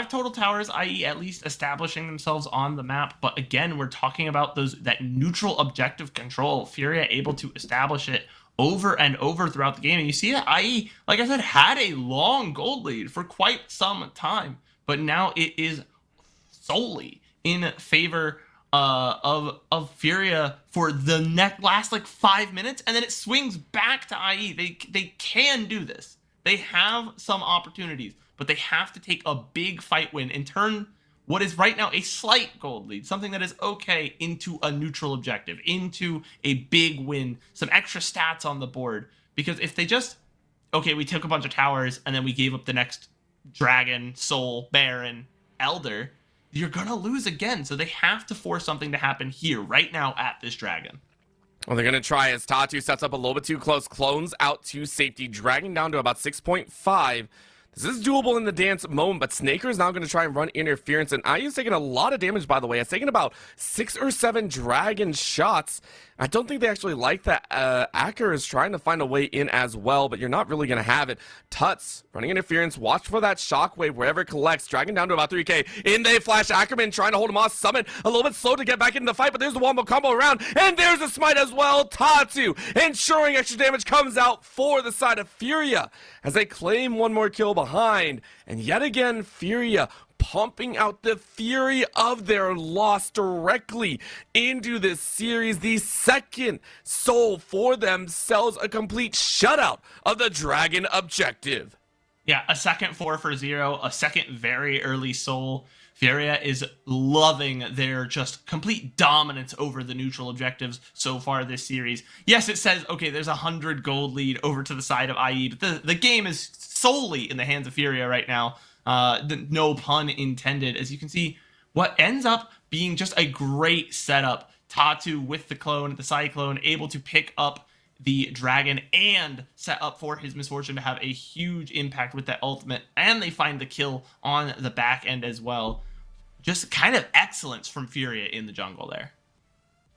B: total towers, i.e. at least establishing themselves on the map. But again, we're talking about that neutral objective control. Furia able to establish it over and over throughout the game. And you see that IE, like I said, had a long gold lead for quite some time. But now it is solely in favor of Furia for the last 5 minutes. And then it swings back to IE. They can do this. They have some opportunities, but they have to take a big fight win and turn what is right now a slight gold lead, something that is okay, into a neutral objective, into a big win, some extra stats on the board. Because if they just, okay, we took a bunch of towers and then we gave up the next Dragon, Soul, Baron, Elder, you're going to lose again. So they have to force something to happen here, right now, at this Dragon.
A: Well, they're going to try as Tatu sets up a little bit too close. Clones out to safety, dragging down to about 6.5. This is doable in the dance moment, but Snaker is now going to try and run interference, and IU's taking a lot of damage, by the way. It's taken about 6 or 7 dragon shots. I don't think they actually like that. Acker is trying to find a way in as well, but you're not really going to have it. Tuts running interference. Watch for that shockwave wherever it collects. Dragon down to about 3k. In they flash. Ackerman trying to hold him off. Summit a little bit slow to get back into the fight, but there's the wombo combo around, and there's a smite as well. Tatu ensuring extra damage comes out for the side of Furia as they claim 1 more kill behind. And yet again, Furia pumping out the fury of their loss directly into this series. The second soul for themselves, a complete shutout of the Dragon objective.
B: Yeah, a second 4 for 0, a second very early soul. Furia is loving their just complete dominance over the neutral objectives so far this series. Yes, it says, okay, there's 100 gold lead over to the side of IE, but the game is solely in the hands of Furia right now. No pun intended. As you can see, what ends up being just a great setup. Tatu with the clone, the Cyclone, able to pick up the Dragon and set up for his misfortune to have a huge impact with that ultimate, and they find the kill on the back end as well. Just kind of excellence from Furia in the jungle there.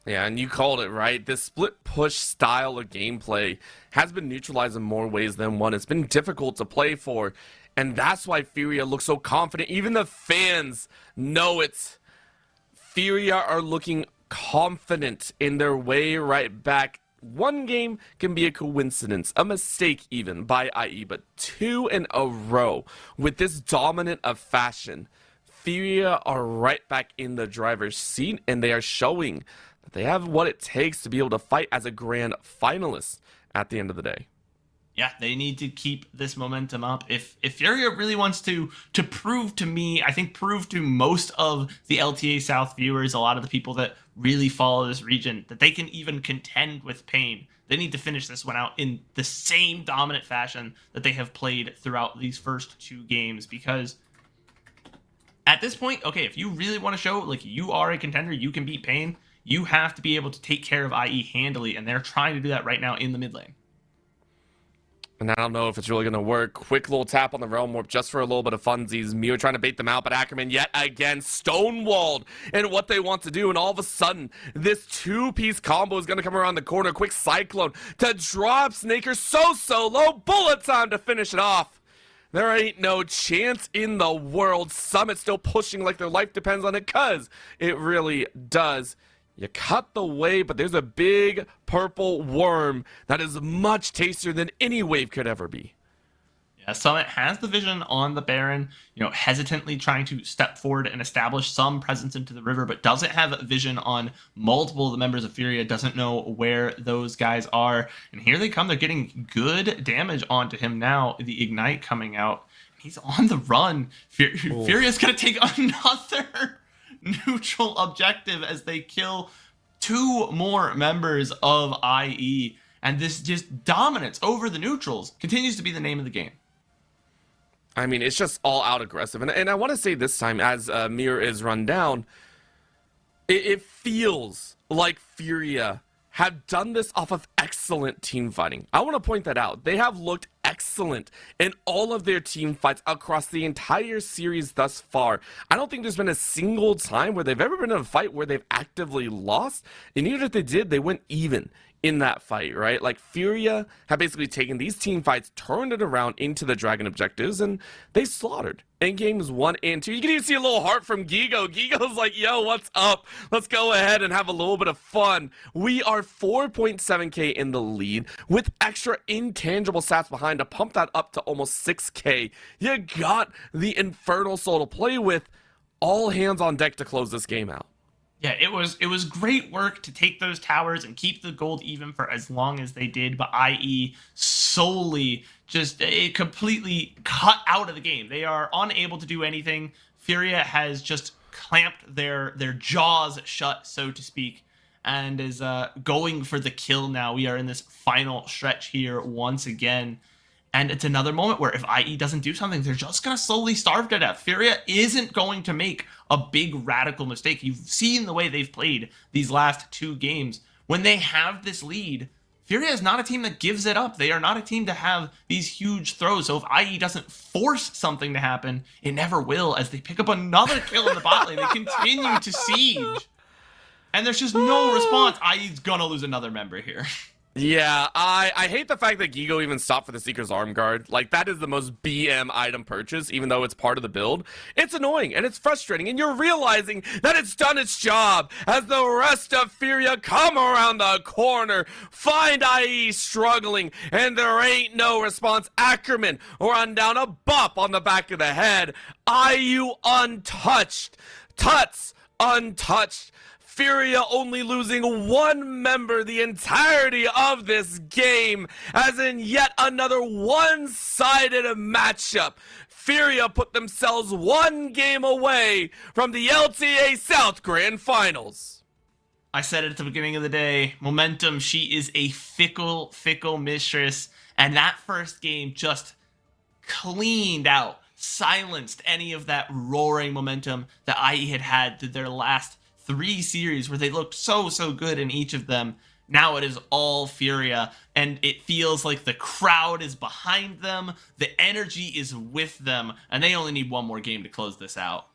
A: Yeah, and you called it, right? This split push style of gameplay has been neutralized in more ways than one. It's been difficult to play for, and that's why Furia looks so confident. Even the fans know it. Furia are looking confident in their way right back. 1 game can be a coincidence, a mistake even by IE, but 2 in a row with this dominant of fashion. Furia are right back in the driver's seat, and they are showing that they have what it takes to be able to fight as a grand finalist at the end of the day.
B: Yeah, they need to keep this momentum up. If Furia really wants to prove to me, I think prove to most of the LTA South viewers, a lot of the people that really follow this region, that they can even contend with Pain, they need to finish this one out in the same dominant fashion that they have played throughout these first 2 games. Because at this point, okay, if you really want to show like you are a contender, you can beat Pain, you have to be able to take care of IE handily, and they're trying to do that right now in the mid lane.
A: And I don't know if it's really going to work. Quick little tap on the Realm Warp just for a little bit of funsies. Mir trying to bait them out, but Ackerman yet again stonewalled in what they want to do. And all of a sudden, this 2-piece combo is going to come around the corner. Quick Cyclone to drop Snaker so low. Bullet time to finish it off. There ain't no chance in the world. Summit still pushing like their life depends on it, because it really does. You cut the wave, but there's a big purple worm that is much tastier than any wave could ever be.
B: Yeah, Summit has the vision on the Baron, hesitantly trying to step forward and establish some presence into the river, but doesn't have vision on multiple of the members of Furia, doesn't know where those guys are. And here they come. They're getting good damage onto him now. The Ignite coming out. He's on the run. Furia's going to take another neutral objective as they kill 2 more members of IE, and this just dominance over the neutrals continues to be the name of the game.
A: I mean, it's just all out aggressive, and I want to say this time, as Mir is run down, it feels like Furia have done this off of excellent team fighting. I want to point that out. They have looked excellent in all of their team fights across the entire series thus far. I don't think there's been a single time where they've ever been in a fight where they've actively lost, and even if they did, they went even in that fight, right? Like, Furia have basically taken these team fights, turned it around into the Dragon objectives, and they slaughtered in games 1 and 2. You can even see a little heart from Gigo. Gigo's like, yo, what's up? Let's go ahead and have a little bit of fun. We are 4.7k in the lead with extra intangible stats behind to pump that up to almost 6k. You got the Infernal Soul to play with. All hands on deck to close this game out.
B: Yeah, it was great work to take those towers and keep the gold even for as long as they did, but IE solely just completely cut out of the game. They are unable to do anything. Furia has just clamped their jaws shut, so to speak, and is going for the kill now. We are in this final stretch here once again. And it's another moment where if IE doesn't do something, they're just going to slowly starve to death. Furia isn't going to make a big radical mistake. You've seen the way they've played these last 2 games. When they have this lead, Furia is not a team that gives it up. They are not a team to have these huge throws. So if IE doesn't force something to happen, it never will, as they pick up another kill in the bot lane. They continue to siege. And there's just no response. IE's going to lose another member here.
A: Yeah, I hate the fact that Gigo even stopped for the Seeker's Arm Guard. Like, that is the most BM item purchase, even though it's part of the build. It's annoying, and it's frustrating, and you're realizing that it's done its job as the rest of Furia come around the corner, find IE struggling, and there ain't no response. Ackerman run down a bop on the back of the head. IU untouched. Tuts untouched. Furia only losing 1 member the entirety of this game, as in yet another one-sided matchup. Furia put themselves 1 game away from the LTA South Grand Finals.
B: I said it at the beginning of the day, Momentum, she is a fickle mistress, and that first game just cleaned out, silenced any of that roaring momentum that IE had through their last 3 series where they looked so good in each of them. Now it is all Furia, and it feels like the crowd is behind them, the energy is with them, and they only need 1 more game to close this out.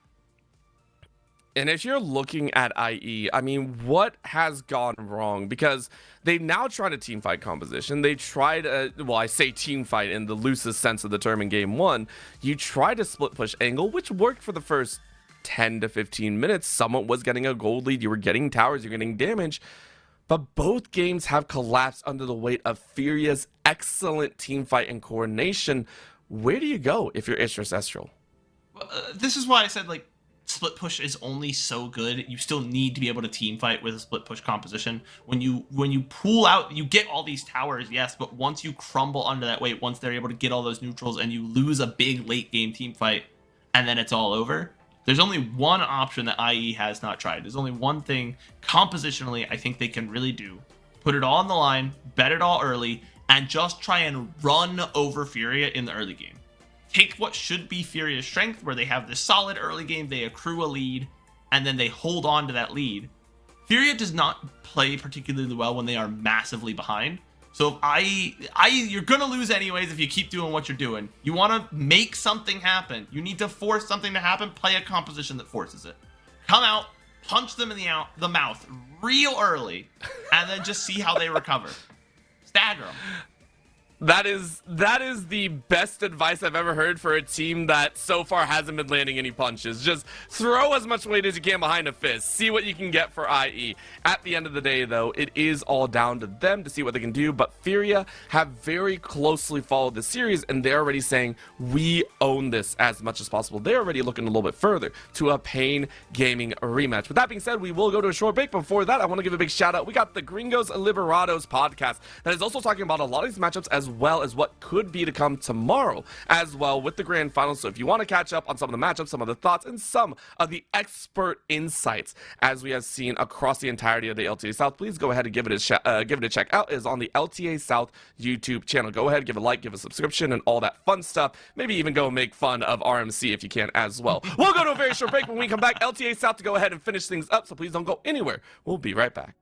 A: And if you're looking at IE, I mean, what has gone wrong? Because they've now tried a teamfight composition. They tried well, I say teamfight in the loosest sense of the term in game 1. You tried a split push angle, which worked for the first 10 to 15 minutes. Someone was getting a gold lead. You were getting towers. You're getting damage. But both games have collapsed under the weight of Furia's excellent team fight and coordination. Where do you go if you're Istris Estral?
B: This is why I said, like, split push is only so good. You still need to be able to team fight with a split push composition. When you pull out, you get all these towers, yes, but once you crumble under that weight, once they're able to get all those neutrals and you lose a big late game team fight, and then it's all over. There's only one option that IE has not tried. There's only one thing compositionally I think they can really do. Put it all on the line, bet it all early, and just try and run over Furia in the early game. Take what should be Furia's strength, where they have this solid early game, they accrue a lead, and then they hold on to that lead. Furia does not play particularly well when they are massively behind. So you're gonna lose anyways if you keep doing what you're doing. You want to make something happen. You need to force something to happen. Play a composition that forces it. Come out, punch them in the mouth real early, and then just see how they recover. Stagger them.
A: That is the best advice I've ever heard for a team that so far hasn't been landing any punches. Just throw as much weight as you can behind a fist. See what you can get for IE. At the end of the day, though, it is all down to them to see what they can do. But Furia have very closely followed the series, and they're already saying, we own this as much as possible. They're already looking a little bit further to a Pain Gaming rematch. With that being said, we will go to a short break. Before that, I want to give a big shout out. We got the Gringos Liberados podcast that is also talking about a lot of these matchups as well as what could be to come tomorrow as well with the grand finals. So if you want to catch up on some of the matchups, some of the thoughts, and some of the expert insights as we have seen across the entirety of the LTA South, please go ahead and give it a check out. It is on the LTA South YouTube channel. Go ahead, give a like, give a subscription, and all that fun stuff. Maybe even go make fun of RMC if you can as well. We'll go to a very short break. When we come back, LTA South to go ahead and finish things up, so please don't go anywhere. We'll be right back.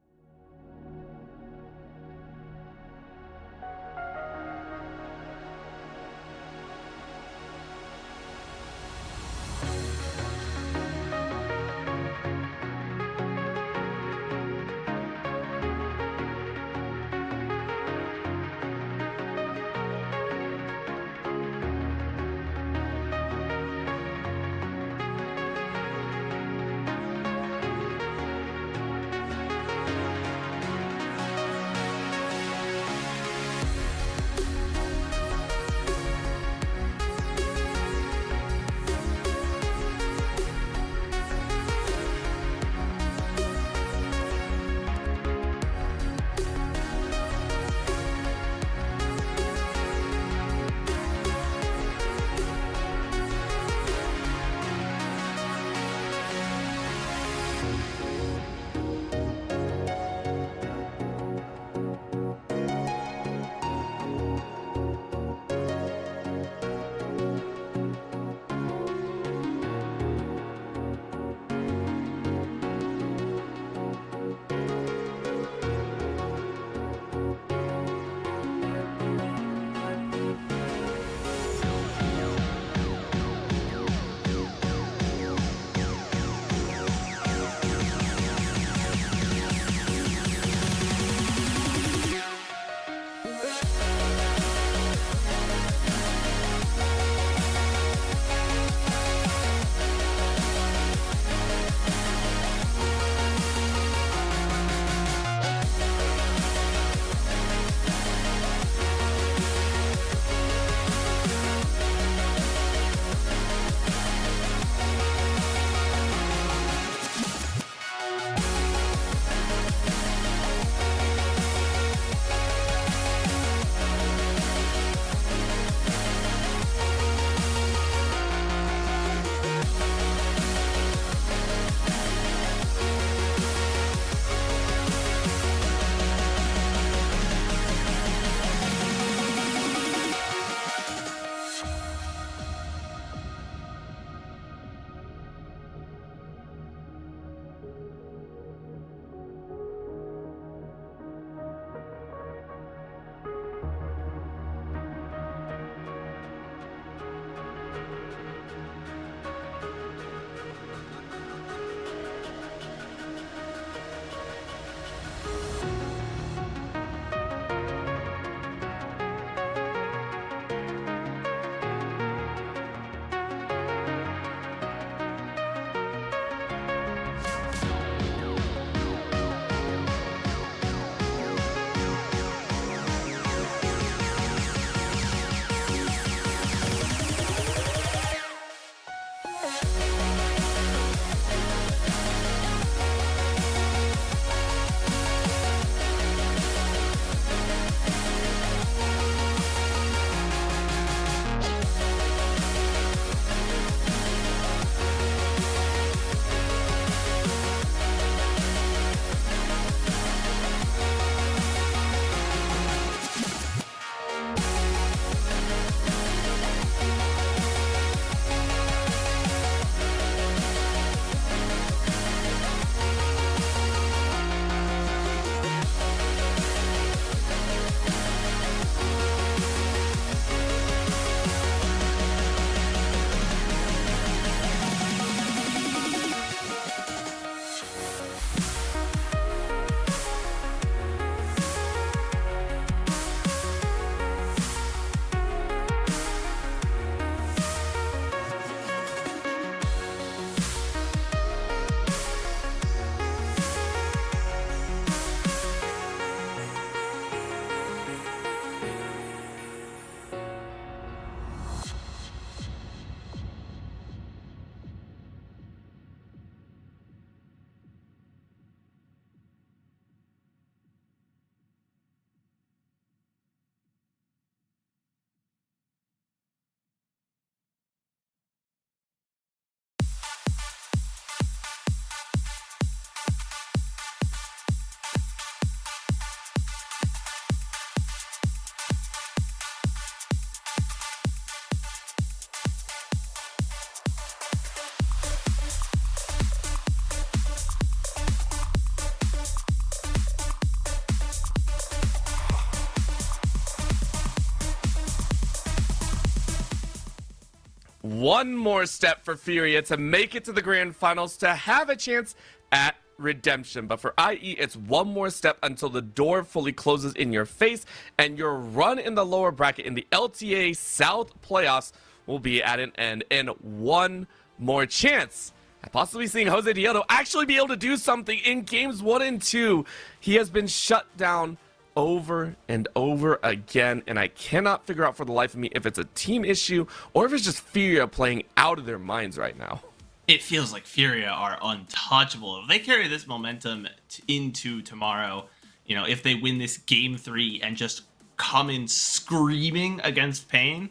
A: one more step for Furia to make it to the grand finals to have a chance at redemption. But for IE, it's one more step until the door fully closes in your face, and your run in the lower bracket in the LTA South playoffs will be at an end. And one more chance at possibly seeing Jose Diodo actually be able to do something in games 1 and 2. He has been shut down over and over again, and I cannot figure out for the life of me if it's a team issue or if it's just Furia playing out of their minds right now.
B: It feels like Furia are untouchable. If they carry this momentum into tomorrow, you know, if they win this game 3 and just come in screaming against Pain,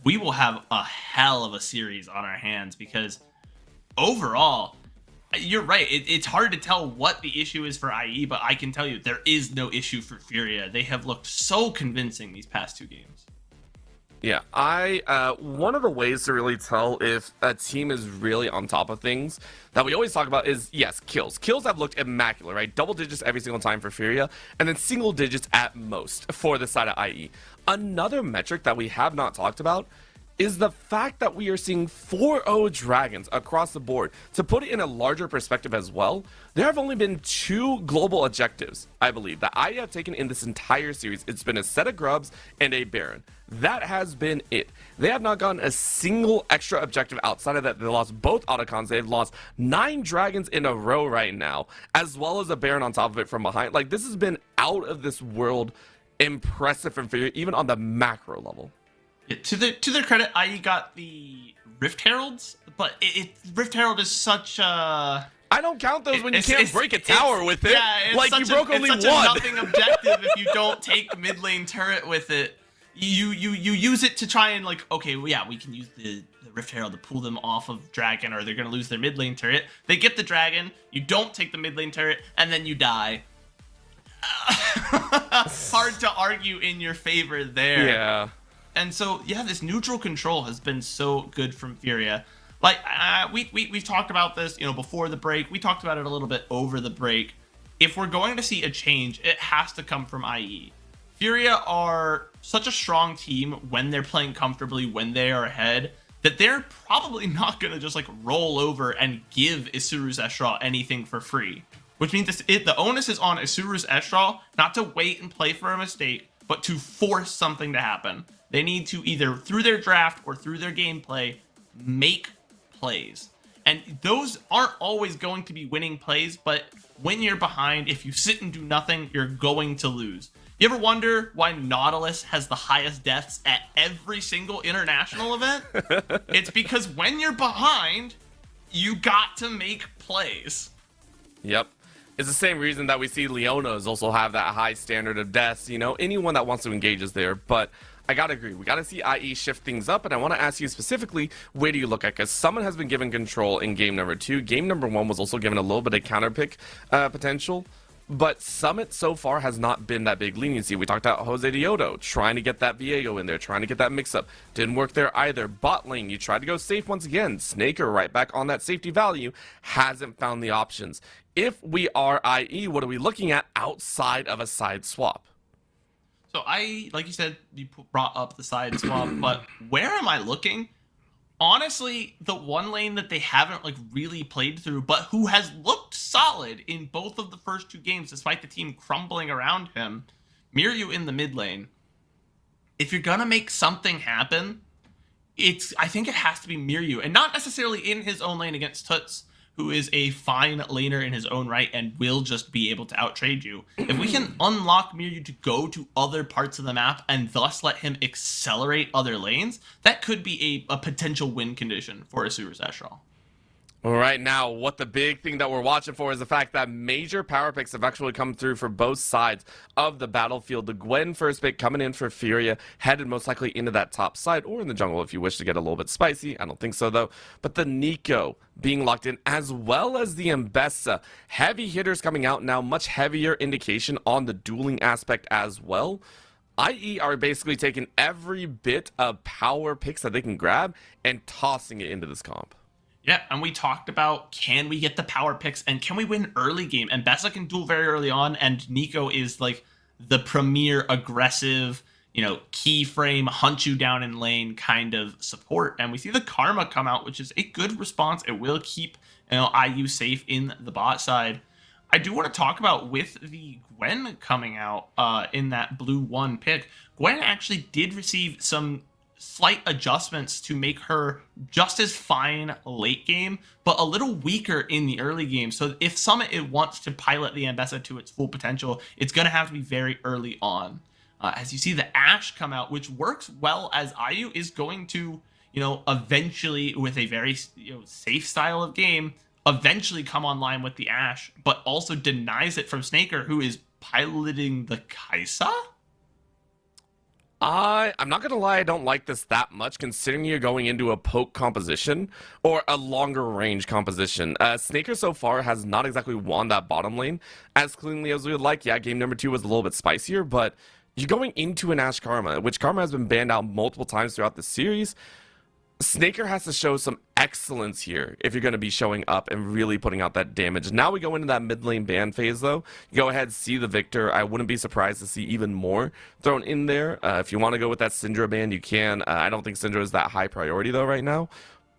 B: we will have a hell of a series on our hands, because overall, you're right. It's hard to tell what the issue is for IE, but I can tell you there is no issue for Furia. They have looked so convincing these past 2 games.
A: Yeah, one of the ways to really tell if a team is really on top of things that we always talk about is, yes, kills. Kills have looked immaculate, right? Double digits every single time for Furia, and then single digits at most for the side of IE. Another metric that we have not talked about is the fact that we are seeing 4-0 Dragons across the board. To put it in a larger perspective as well, there have only been 2 global objectives, I believe, that I have taken in this entire series. It's been a set of Grubs and a Baron. That has been it. They have not gotten a single extra objective outside of that. They lost both Autocons. They've lost 9 Dragons in a row right now, as well as a Baron on top of it from behind. Like, this has been out of this world impressive from Furia, even on the macro level.
B: Yeah, to their credit, IE got the Rift Heralds, but Rift Herald is such a...
A: I don't count those when you can't break a tower with it.
B: Yeah,
A: like, you broke only one.
B: It's such a nothing objective if you don't take mid lane turret with it. You use it to try and, like, okay, well, yeah, we can use the Rift Herald to pull them off of Dragon, or they're going to lose their mid lane turret. They get the Dragon, you don't take the mid lane turret, and then you die. Hard to argue in your favor there.
A: Yeah.
B: And so, yeah, this neutral control has been so good from Furia. Like, we've talked about this, you know, before the break. We talked about it a little bit over the break. If we're going to see a change, it has to come from IE. Furia are such a strong team when they're playing comfortably, when they are ahead, that they're probably not going to just, like, roll over and give Isuru's Estral anything for free. Which means the onus is on Isuru's Estral not to wait and play for a mistake, but to force something to happen. They need to either, through their draft or through their gameplay, make plays. And those aren't always going to be winning plays, but when you're behind, if you sit and do nothing, you're going to lose. You ever wonder why Nautilus has the highest deaths at every single international event? It's because when you're behind, you got to make plays.
A: Yep. It's the same reason that we see Leonas also have that high standard of deaths. You know, anyone that wants to engage is there, but I gotta agree. We gotta see IE shift things up, and I want to ask you specifically, where do you look at? Because Summon has been given control in game number 2. Game number 1 was also given a little bit of counter pick potential, but Summit so far has not been that big leniency. We talked about Jose Diodo trying to get that Viego in there, trying to get that mix-up. Didn't work there either. Bot lane, you tried to go safe once again. Snaker right back on that safety value, hasn't found the options. If we are IE, what are we looking at outside of a side swap?
B: So like you said, you brought up the side swap, but where am I looking? Honestly, the one lane that they haven't, like, really played through, but who has looked solid in both of the first 2 games, despite the team crumbling around him, Miryu in the mid lane. If you're gonna make something happen, I think it has to be Miryu, and not necessarily in his own lane against Tuts, who is a fine laner in his own right and will just be able to outtrade you. If we can unlock Miryu to go to other parts of the map and thus let him accelerate other lanes, that could be a potential win condition for Isuru's Estral.
A: Right now, what the big thing that we're watching for is the fact that major power picks have actually come through for both sides of the battlefield. The Gwen first pick coming in for Furia, headed most likely into that top side, or in the jungle if you wish to get a little bit spicy. I don't think so, though. But the Nico being locked in, as well as the Mbessa. Heavy hitters coming out now, much heavier indication on the dueling aspect as well. IE are basically taking every bit of power picks that they can grab and tossing it into this comp.
B: Yeah, and we talked about, can we get the power picks and can we win early game? And Bessa can duel very early on, and Nico is, like, the premier aggressive, keyframe, hunt you down in lane kind of support. And we see the Karma come out, which is a good response. It will keep IU safe in the bot side. I do want to talk about with the Gwen coming out in that blue 1 pick. Gwen actually did receive some slight adjustments to make her just as fine late game, but a little weaker in the early game. So if Summit wants to pilot the Ambessa to its full potential, it's going to have to be very early on. As you see the Ashe come out, which works well as IU is going to, eventually with a very safe style of game, eventually come online with the Ashe, but also denies it from Snaker, who is piloting the Kai'Sa?
A: I'm not gonna lie, I don't like this that much, considering you're going into a poke composition or a longer range composition. Snaker so far has not exactly won that bottom lane as cleanly as we would like. Yeah, game number 2 was a little bit spicier, but you're going into an Ashe Karma, which Karma has been banned out multiple times throughout the series. Snaker has to show some excellence here if you're going to be showing up and really putting out that damage. Now we go into that mid lane ban phase, though. You go ahead, see the Victor. I wouldn't be surprised to see even more thrown in there. If you want to go with that Syndra ban, you can. I don't think Syndra is that high priority, though, right now.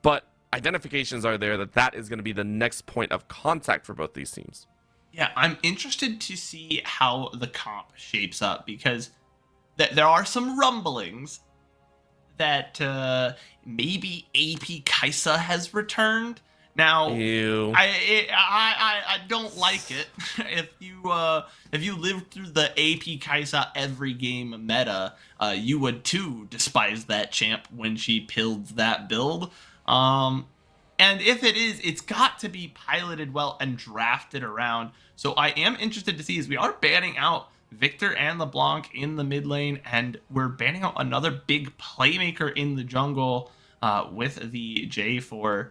A: But identifications are there that is going to be the next point of contact for both these teams.
B: Yeah, I'm interested to see how the comp shapes up, because there are some rumblings that maybe AP Kai'Sa has returned. Now,
A: Ew.
B: I don't like it. If you lived through the AP Kai'Sa every game meta, you would too despise that champ when she pilled that build. And if it is, it's got to be piloted well and drafted around. So I am interested to see, as we are banning out Victor and LeBlanc in the mid lane, and we're banning out another big playmaker in the jungle with the J4.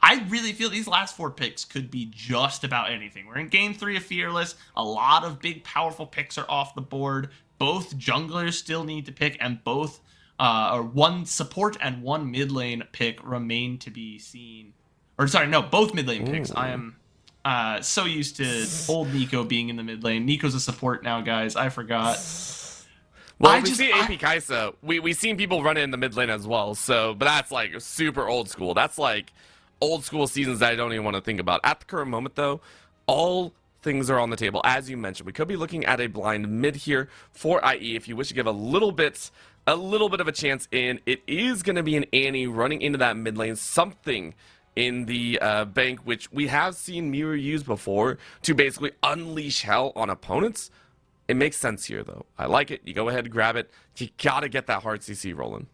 B: I really feel these last 4 picks could be just about anything. We're in game 3 of Fearless. A lot of big, powerful picks are off the board. Both junglers still need to pick, and both or one support and one mid lane pick remain to be seen. Or sorry, no, both mid lane picks. I am so used to old Nico being in the mid lane. Nico's a support now, guys. I forgot.
A: Well, we see AP Kai'Sa. We've seen people run it in the mid lane as well. So, but that's like super old school. That's like old school seasons that I don't even want to think about. At the current moment, though, all things are on the table. As you mentioned, we could be looking at a blind mid here for IE. If you wish to give a little bit of a chance in, it is going to be an Annie running into that mid lane. Something in the bank, which we have seen Mirror use before to basically unleash hell on opponents. It makes sense here, though. I like it. You go ahead and grab it. You got to get that hard CC rolling.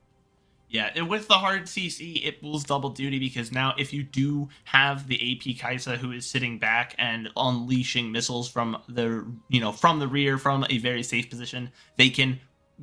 B: Yeah, and with the hard CC, it pulls double duty, because now if you do have the AP Kai'Sa who is sitting back and unleashing missiles from the rear, from a very safe position, they can,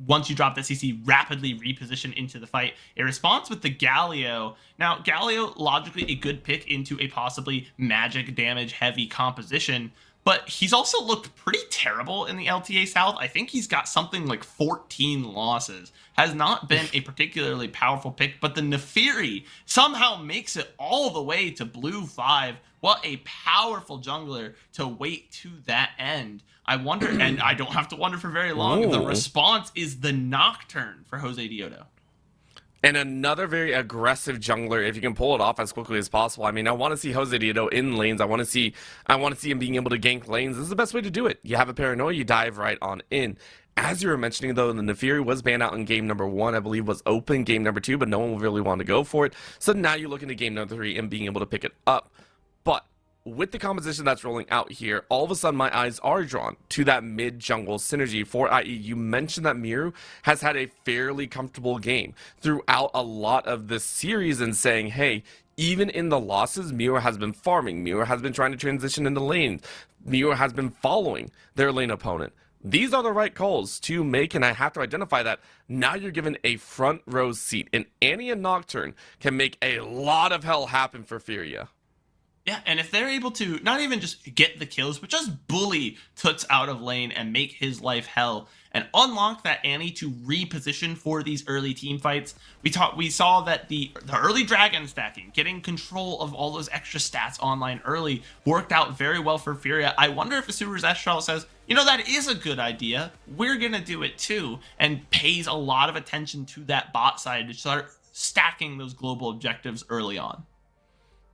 B: once you drop that CC, rapidly reposition into the fight. A response with the Galio. Now, Galio, logically a good pick into a possibly magic damage heavy composition, but he's also looked pretty terrible in the LTA South. I think he's got something like 14 losses. Has not been a particularly powerful pick, but the Nefiri somehow makes it all the way to blue 5. What a powerful jungler to wait to that end. I wonder, and I don't have to wonder for very long, the response is the Nocturne for Jose Diodo.
A: And another very aggressive jungler, if you can pull it off as quickly as possible. I mean, I want to see Jose Diodo in lanes. I want to see him being able to gank lanes. This is the best way to do it. You have a paranoia, you dive right on in. As you were mentioning, though, the Nefiri was banned out in game number 1, I believe was open game number 2, but no one really wanted to go for it. So now you look into game number 3 and being able to pick it up. But with the composition that's rolling out here, all of a sudden my eyes are drawn to that mid-jungle synergy for IE. You mentioned that Miru has had a fairly comfortable game throughout a lot of this series and saying, hey, even in the losses, Miru has been farming. Miru has been trying to transition into lanes. Miru has been following their lane opponent. These are the right calls to make, and I have to identify that. Now you're given a front row seat, and Annie and Nocturne can make a lot of hell happen for Furia.
B: Yeah, and if they're able to not even just get the kills, but just bully Toots out of lane and make his life hell and unlock that Annie to reposition for these early team fights. We saw that the early dragon stacking, getting control of all those extra stats online early, worked out very well for Furia. I wonder if Asuru's Astral says, you know, that is a good idea. We're going to do it too, and pays a lot of attention to that bot side to start stacking those global objectives early on.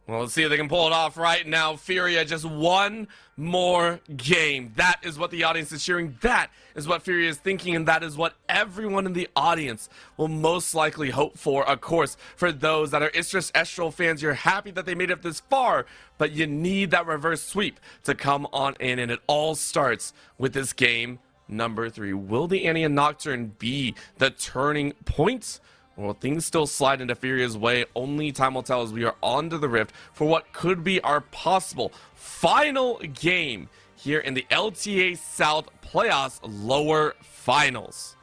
A: Well, let's see if they can pull it off right now. Furia, just one more game. That is what the audience is cheering. That is what Furia is thinking, and that is what everyone in the audience will most likely hope for. Of course, for those that are Istris Estral fans, you're happy that they made it this far, but you need that reverse sweep to come on in, and it all starts with this game number 3. Will the Annie and Nocturne be the turning point? Well, things still slide into Furia's way. Only time will tell as we are onto the Rift for what could be our possible final game here in the LTA South Playoffs Lower Finals.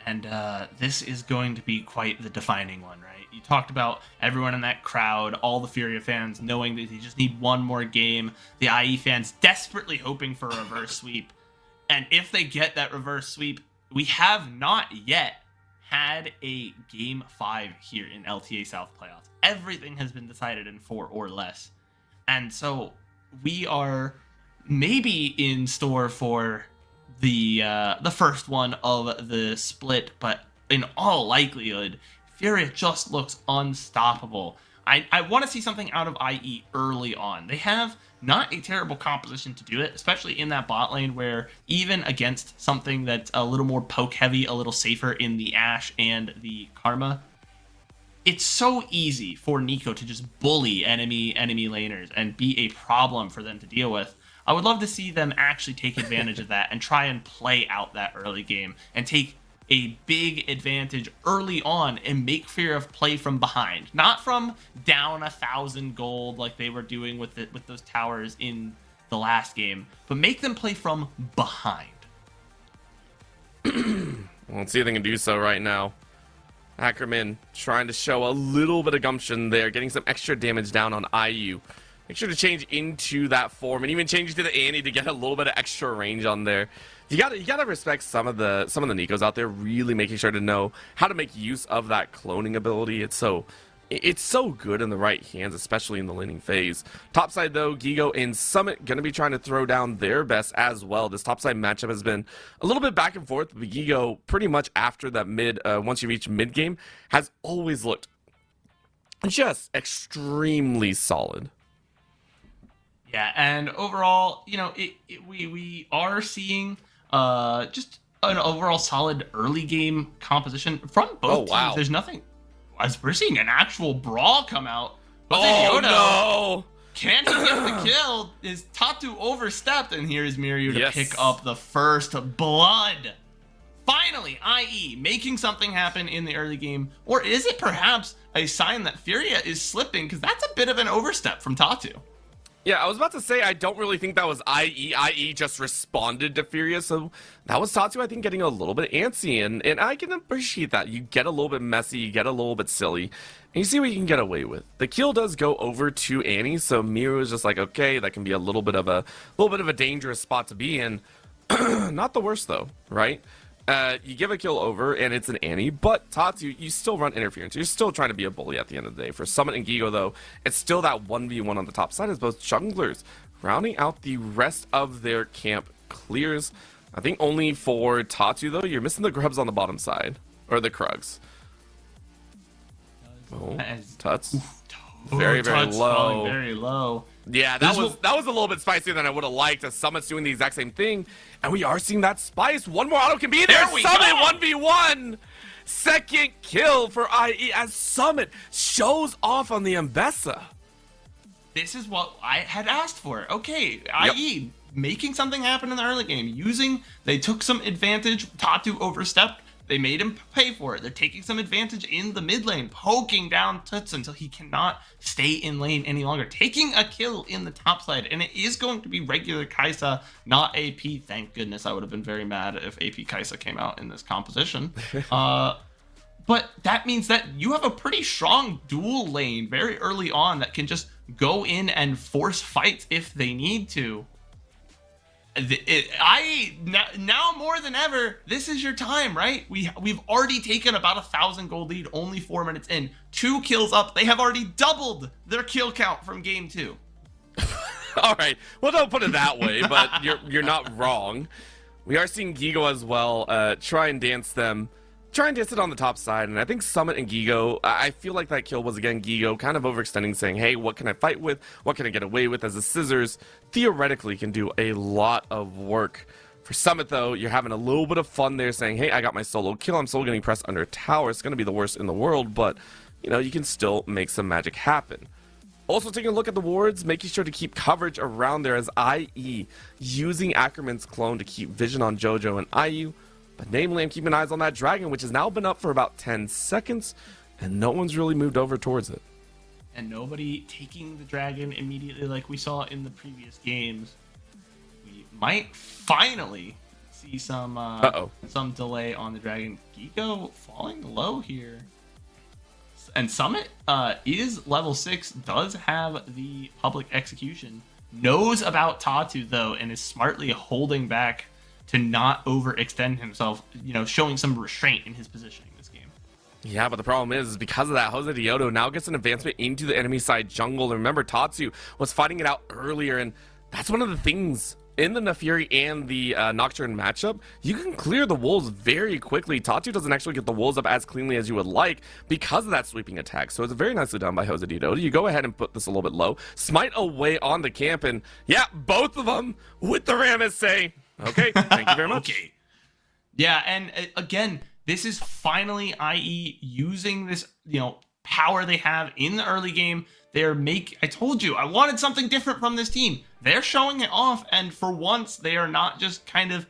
B: And this is going to be quite the defining one, right? You talked about everyone in that crowd, all the Furia fans knowing that they just need one more game. The IE fans desperately hoping for a reverse sweep. And if they get that reverse sweep, we have not yet had a game 5 here in LTA South playoffs. Everything has been decided in 4 or less. And so we are maybe in store for the first one of the split, but in all likelihood, Furia just looks unstoppable. I want to see something out of IE early on. They have not a terrible composition to do it, especially in that bot lane where even against something that's a little more poke heavy, a little safer in the Ashe and the Karma, it's so easy for Nico to just bully enemy laners and be a problem for them to deal with. I would love to see them actually take advantage of that and try and play out that early game and take a big advantage early on and make Fear of play from behind, not from down 1,000 gold like they were doing with those towers in the last game, but make them play from behind.
A: Well, let's see if they can do so right now. Ackerman trying to show a little bit of gumption there, getting some extra damage down on IU. Make sure to change into that form and even change to the Annie to get a little bit of extra range on there. You gotta respect some of the Nikos out there, really making sure to know how to make use of that cloning ability. It's so good in the right hands, especially in the laning phase. Topside though, Gigo and Summit gonna be trying to throw down their best as well. This topside matchup has been a little bit back and forth, but Gigo pretty much after that once you reach mid game, has always looked just extremely solid.
B: Yeah, and overall, you know, we are seeing just an overall solid early game composition from both teams. There's nothing. As we're seeing an actual brawl come out.
A: No!
B: Can't he get the kill? Is Tatu overstepped? And here's Miryu to pick up the first blood. Finally, IE making something happen in the early game. Or is it perhaps a sign that Furia is slipping? Because that's a bit of an overstep from Tatu.
A: Yeah, I was about to say, I don't really think that was IE. IE just responded to Furia, so that was Tatu, I think, getting a little bit antsy, and I can appreciate that. You get a little bit messy, you get a little bit silly, and you see what you can get away with. The kill does go over to Annie, so Miru is just like, okay, that can be a little bit of a dangerous spot to be in. Not the worst, though, right? You give a kill over, and it's an Annie, but Tatu, you still run interference. You're still trying to be a bully at the end of the day. For Summit and Gigo, though, it's still that 1v1 on the top side as both junglers rounding out the rest of their camp clears. I think only for Tatu, though, you're missing the grubs on the bottom side, or the Krugs. Oh, Tuts. Very low.
B: Very low.
A: Yeah, that was a little bit spicier than I would have liked, as Summit's doing the exact same thing. And we are seeing that spice. One more auto can be there. Summit 1v1. Second kill for IE as Summit shows off on the Mbessa.
B: This is what I had asked for. Okay, IE making something happen in the early game. They took some advantage. Tatu overstepped. They made him pay for it. They're taking some advantage in the mid lane, poking down Tuts until he cannot stay in lane any longer. Taking a kill in the top side, and it is going to be regular Kai'Sa, not AP. Thank goodness. I would have been very mad if AP Kai'Sa came out in this composition. But that means that you have a pretty strong dual lane very early on that can just go in and force fights if they need to. Now more than ever, this is your time, right? We've already taken about 1,000 gold lead, only 4 minutes in. 2 kills up. They have already doubled their kill count from game 2.
A: All right. Well, don't put it that way, but you're not wrong. We are seeing Gigo as well try and dance it on the top side, and I think Summit and Gigo, I feel like that kill was, again, Gigo kind of overextending, saying, hey, what can I fight with? What can I get away with? As the scissors theoretically can do a lot of work. For Summit, though, you're having a little bit of fun there, saying, hey, I got my solo kill. I'm still getting pressed under tower. It's going to be the worst in the world, but, you know, you can still make some magic happen. Also taking a look at the wards, making sure to keep coverage around there as IE using Ackerman's clone to keep vision on JoJo and IU. But namely, I'm keeping eyes on that dragon, which has now been up for about 10 seconds, and no one's really moved over towards it.
B: And nobody taking the dragon immediately like we saw in the previous games. We might finally see some delay on the dragon. Gigo falling low here. And Summit is level 6, does have the public execution, knows about Tatu though, and is smartly holding back to not overextend himself, you know, showing some restraint in his positioning this game.
A: Yeah, but the problem is because of that, Jose Diodo now gets an advancement into the enemy side jungle. And remember, Tatsu was fighting it out earlier, and that's one of the things in the Nafiri and the Nocturne matchup. You can clear the wolves very quickly. Tatsu doesn't actually get the wolves up as cleanly as you would like because of that sweeping attack. So it's very nicely done by Jose Diodo. You go ahead and put this a little bit low, smite away on the camp, and yeah, both of them with the Rammus say, okay, thank you very much.
B: Okay. Yeah, and again, this is finally IE using this, you know, power they have in the early game. I told you, I wanted something different from this team. They're showing it off, and for once, they are not just kind of...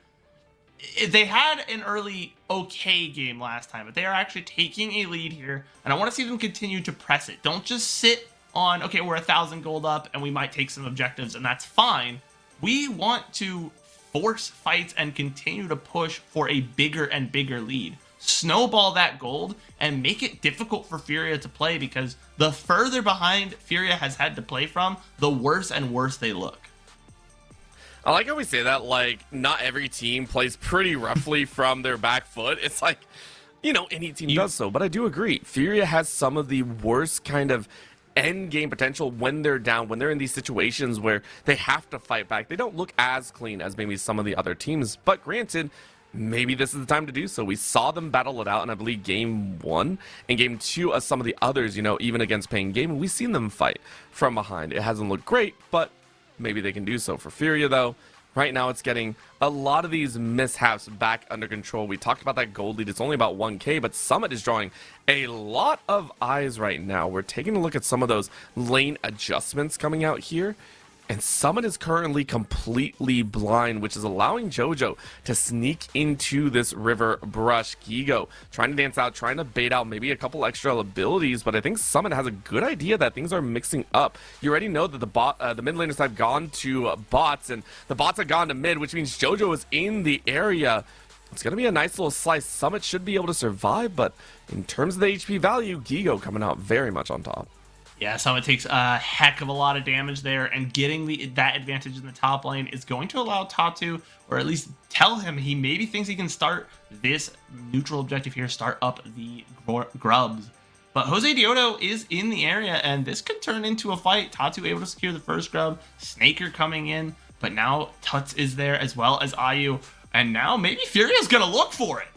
B: They had an early okay game last time, but they are actually taking a lead here, and I want to see them continue to press it. Don't just sit on, okay, we're 1,000 gold up, and we might take some objectives, and that's fine. We want to force fights and continue to push for a bigger and bigger lead. Snowball that gold and make it difficult for Furia to play, because the further behind Furia has had to play from, the worse and worse they look.
A: I like how we say that, like, not every team plays pretty roughly from their back foot. It's like, you know, any team does so, but I do agree. Furia has some of the worst kind of end game potential when they're down, when they're in these situations where they have to fight back. They don't look as clean as maybe some of the other teams, but granted, maybe this is the time to do so. We saw them battle it out in, I believe, game 1 and game 2 of some of the others, you know, even against Pain Game. We've seen them fight from behind. It hasn't looked great, but maybe they can do so. For Furia, though, right now it's getting a lot of these mishaps back under control. We talked about that gold lead. It's only about 1K, but Summit is drawing a lot of eyes right now. We're taking a look at some of those lane adjustments coming out here. And Summit is currently completely blind, which is allowing JoJo to sneak into this river brush. Gigo trying to dance out, trying to bait out maybe a couple extra abilities, but I think Summit has a good idea that things are mixing up. You already know that the mid laners have gone to bots, and the bots have gone to mid, which means JoJo is in the area. It's going to be a nice little slice. Summit should be able to survive, but in terms of the HP value, Gigo coming out very much on top.
B: Yeah, Summit takes a heck of a lot of damage there, and getting that advantage in the top lane is going to allow Tatu, or at least tell him he maybe thinks he can start this neutral objective here, start up the grubs. But Jose Diodo is in the area, and this could turn into a fight. Tatu able to secure the first grub, Snaker coming in, but now Tuts is there as well as IU, and now maybe Furia's gonna look for it.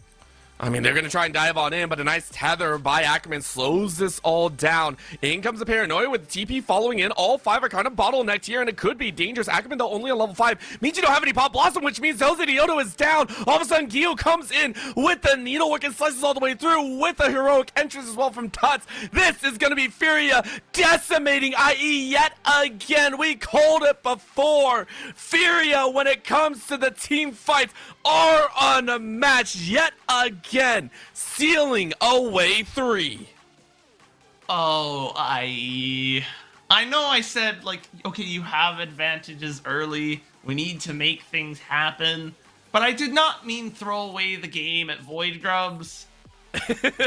A: I mean, they're going to try and dive on in, but a nice tether by Ackerman slows this all down. In comes the Paranoia with the TP following in. All 5 are kind of bottlenecked here, and it could be dangerous. Ackerman, though, only on level 5, means you don't have any Pop Blossom, which means Jose Diodo is down. All of a sudden, Gio comes in with the needlework and slices all the way through with a heroic entrance as well from Tuts. This is going to be Furia decimating IE yet again. We called it before. Furia, when it comes to the team fights, are unmatched yet again, sealing away 3.
B: Oh, I know I said, like, okay, you have advantages early. We need to make things happen. But I did not mean throw away the game at Void Grubs.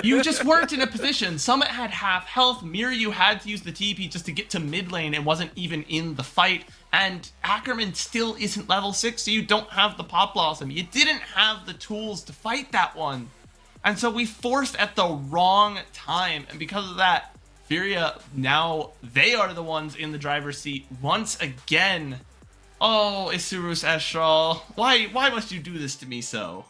B: You just weren't in a position. Summit had half health. Mirror had to use the TP just to get to mid lane and wasn't even in the fight. And Ackerman still isn't level 6, so you don't have the Pop Blossom. You didn't have the tools to fight that one. And so we forced at the wrong time. And because of that, Furia, now they are the ones in the driver's seat once again. Oh, Isurus Estral, why must you do this to me so?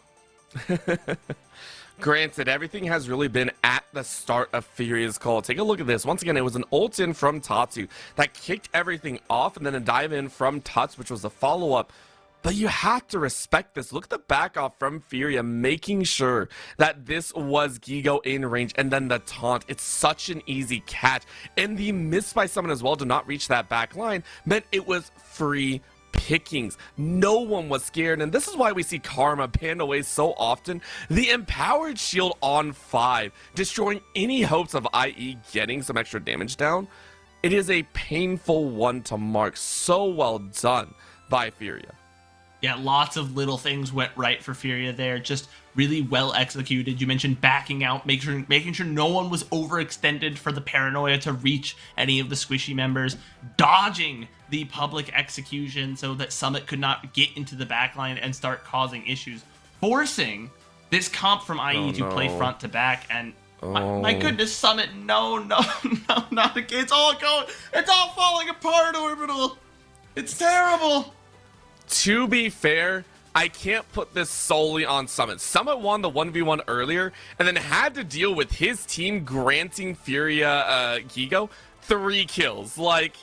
A: Granted, everything has really been at the start of Furia's call. Take a look at this. Once again, it was an ult in from Tatsu that kicked everything off, and then a dive in from Tuts, which was a follow-up. But you have to respect this. Look at the back off from Furia, making sure that this was Gigo in range, and then the taunt. It's such an easy catch. And the miss by Summon as well to not reach that back line meant it was free pickings. No one was scared, and this is why we see Karma banned away so often. The empowered shield on 5, destroying any hopes of IE getting some extra damage down. It is a painful one to mark. So well done by Furia.
B: Yeah, lots of little things went right for Furia there. Just really well executed. You mentioned backing out, making sure no one was overextended for the paranoia to reach any of the squishy members, dodging the public execution so that Summit could not get into the backline and start causing issues, forcing this comp from IE to play front to back. And my goodness, Summit, no, not again. It's all falling apart, Orbital. It's terrible.
A: To be fair, I can't put this solely on Summit. Summit won the 1v1 earlier and then had to deal with his team granting Furia Gigo 3 kills. Like,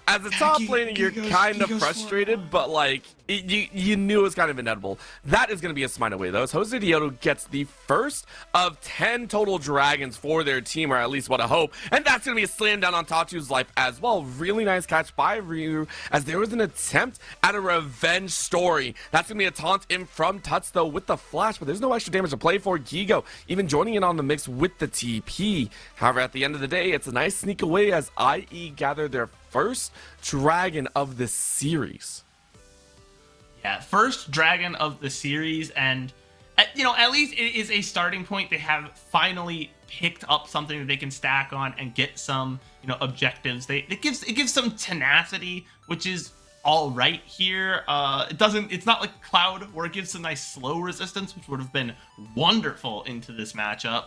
A: as a top laner, you're kind of frustrated, but like, you knew it was kind of inevitable. That is going to be a smite away, though, as Jose Dioto gets the first of 10 total dragons for their team, or at least what I hope, and that's going to be a slam down on Tatsu's life as well. Really nice catch by Ryu, as there was an attempt at a revenge story. That's going to be a taunt in from Tuts, though, with the flash, but there's no extra damage to play for. Gigo even joining in on the mix with the TP. However, at the end of the day, it's a nice sneak away as IE gather their first dragon of the series.
B: Yeah, first dragon of the series, and at least it is a starting point. They have finally picked up something that they can stack on and get some objectives. It gives some tenacity, which is all right here. It's not like Cloud where it gives some nice slow resistance, which would have been wonderful into this matchup.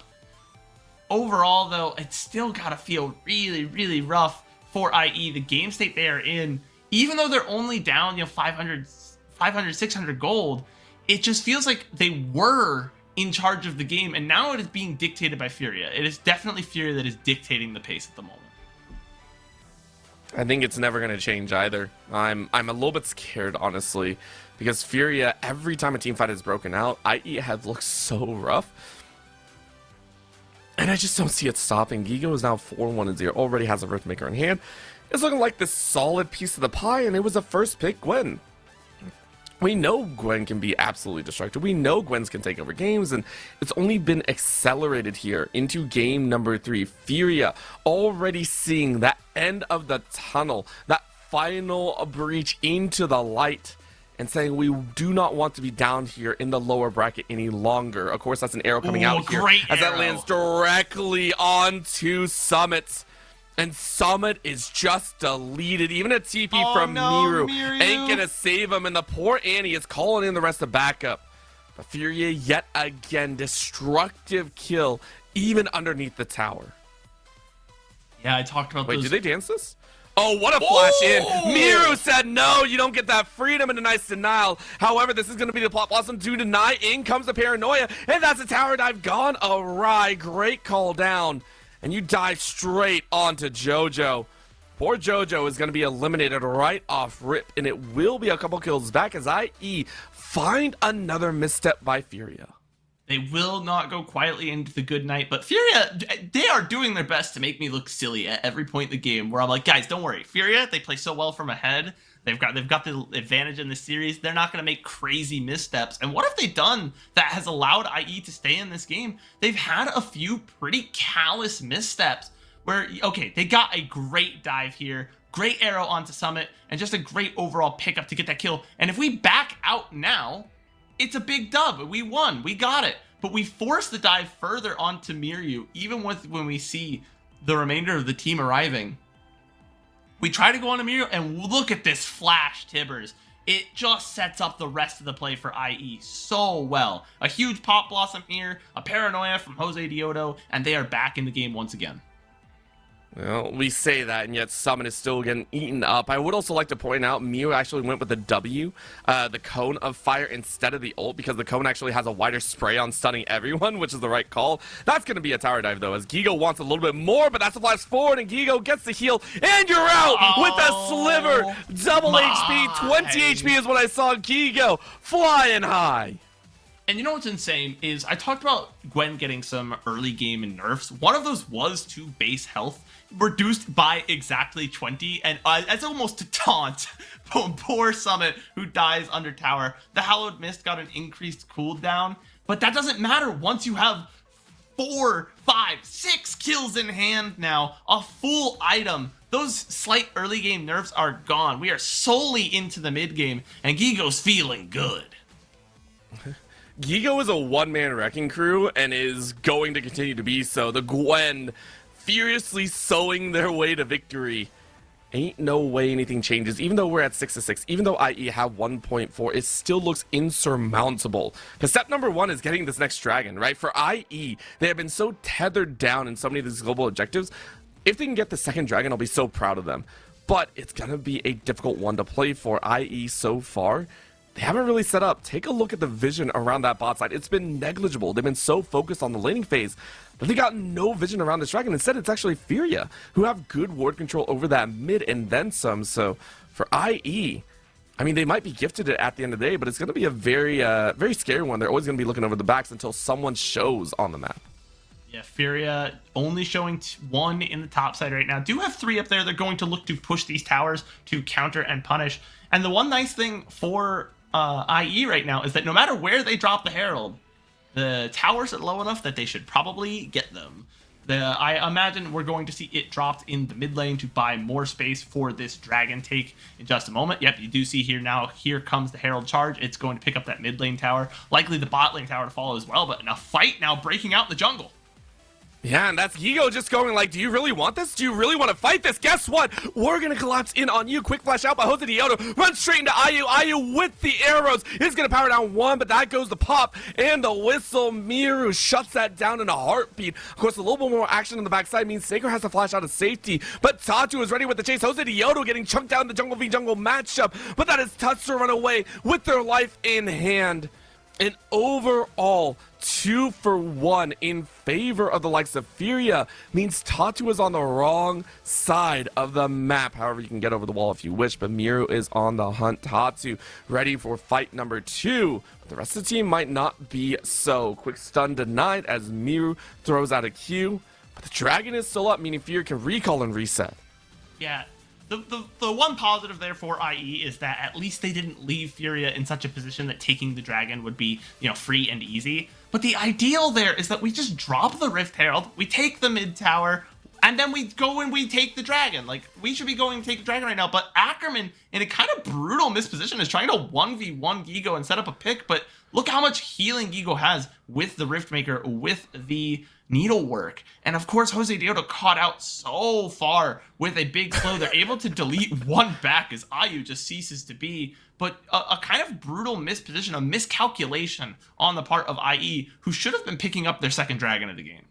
B: Overall, though, it's still gotta feel really, really rough for IE. The game state they are in, even though they're only down 500, 600 gold, it just feels like they were in charge of the game, and now it is being dictated by Furia. It is definitely Furia that is dictating the pace at the moment.
A: I think it's never going to change either. I'm a little bit scared, honestly, because Furia, every time a team fight is broken out, IE has looked so rough. And I just don't see it stopping. Gigo is now 4-1-0, already has a Riftmaker in hand. It's looking like this solid piece of the pie, and it was a first pick Gwen. We know Gwen can be absolutely destructive. We know Gwens can take over games, and it's only been accelerated here into game number 3. Furia already seeing that end of the tunnel, that final breach into the light, and saying we do not want to be down here in the lower bracket any longer. Of course, that's an arrow coming out here as that lands directly onto Summit. And Summit is just deleted. Even a TP from Miru ain't gonna save him, and the poor Annie is calling in the rest of backup. But Furia yet again, destructive kill even underneath the tower.
B: Yeah, I talked about
A: Wait, did they dance this? Oh, what a flash in. Miru said, no, you don't get that freedom, and a nice denial. However, this is going to be the Plot Blossom to deny. In comes the Paranoia, and that's a tower dive gone awry. Great call down, and you dive straight onto JoJo. Poor JoJo is going to be eliminated right off rip, and it will be a couple kills back as IE find another misstep by Furia.
B: They will not go quietly into the good night, but Furia, they are doing their best to make me look silly at every point in the game, where I'm like, guys, don't worry. Furia, they play so well from ahead. They've got the advantage in the series. They're not going to make crazy missteps. And what have they done that has allowed IE to stay in this game? They've had a few pretty callous missteps where, okay, they got a great dive here, great arrow onto Summit, and just a great overall pickup to get that kill. And if we back out now, it's a big dub. We won. We got it. But we forced the dive further onto Miryu, even when we see the remainder of the team arriving. We try to go on to Miryu, and look at this flash, Tibbers. It just sets up the rest of the play for IE so well. A huge Pop Blossom here, a Paranoia from Jose Dioto, and they are back in the game once again.
A: Well, we say that, and yet Summon is still getting eaten up. I would also like to point out, Mew actually went with the W, the Cone of Fire, instead of the ult, because the Cone actually has a wider spray on stunning everyone, which is the right call. That's going to be a tower dive, though, as Gigo wants a little bit more, but that's a flash forward, and Gigo gets the heal, and you're out with a sliver! Double HP, 20 HP is what I saw Gigo flying high.
B: And you know what's insane is I talked about Gwen getting some early game nerfs. One of those was to base health, reduced by exactly 20, and that's almost to taunt poor Summit, who dies under tower. The Hallowed Mist got an increased cooldown, but that doesn't matter once you have 4, 5, 6 kills in hand now, a full item. Those slight early game nerfs are gone. We are solely into the mid game, and Gigo's feeling good.
A: Gigo is a one-man wrecking crew and is going to continue to be so. The Gwen furiously sowing their way to victory. Ain't no way anything changes. Even though we're at 6-6, even though IE have 1.4, it still looks insurmountable. Because step number 1 is getting this next dragon, right? For IE, they have been so tethered down in so many of these global objectives. If they can get the second dragon, I'll be so proud of them. But it's going to be a difficult one to play for IE so far. They haven't really set up. Take a look at the vision around that bot side. It's been negligible. They've been so focused on the laning phase that they got no vision around this dragon. Instead, it's actually Furia, who have good ward control over that mid and then some. So for IE, I mean, they might be gifted it at the end of the day, but it's going to be a very, very scary one. They're always going to be looking over the backs until someone shows on the map.
B: Yeah, Furia only showing 1 in the top side right now. Do have 3 up there. They're going to look to push these towers to counter and punish. And the one nice thing for IE right now is that no matter where they drop the Herald, the towers are low enough that they should probably get them. I imagine we're going to see it dropped in the mid lane to buy more space for this dragon take in just a moment. Yep, you do see here now, here comes the Herald charge. It's going to pick up that mid lane tower, likely the bot lane tower to follow as well, but in a fight now breaking out in the jungle.
A: Yeah, and that's Gigo just going like, do you really want this? Do you really want to fight this? Guess what? We're going to collapse in on you. Quick flash out by Jose Dioto. Runs straight into IU. IU with the arrows is going to power down 1, but that goes the pop and the whistle. Miru shuts that down in a heartbeat. Of course, a little bit more action on the backside means Saker has to flash out of safety, but Tatu is ready with the chase. Jose Dioto getting chunked down in the jungle v jungle matchup, but that is Tuts to run away with their life in hand. And overall, 2 for 1 in favor of the likes of Furia means Tatu is on the wrong side of the map. However, you can get over the wall if you wish, but Miru is on the hunt. Tatu ready for fight number 2. But the rest of the team might not be so. Quick stun denied as Miru throws out a Q. But the dragon is still up, meaning Furia can recall and reset.
B: Yeah. The one positive there for IE is that at least they didn't leave Furia in such a position that taking the dragon would be, free and easy. But the ideal there is that we just drop the Rift Herald, we take the mid tower, and then we go and we take the dragon. Like, we should be going to take the dragon right now, but Ackerman, in a kind of brutal misposition, is trying to 1v1 Gigo and set up a pick, but look how much healing Gigo has with the Riftmaker, with the needlework. And of course, Jose Dioto caught out so far with a big slow. They're able to delete 1 back as IU just ceases to be. But a kind of brutal misposition, a miscalculation on the part of IE, who should have been picking up their second dragon of the game.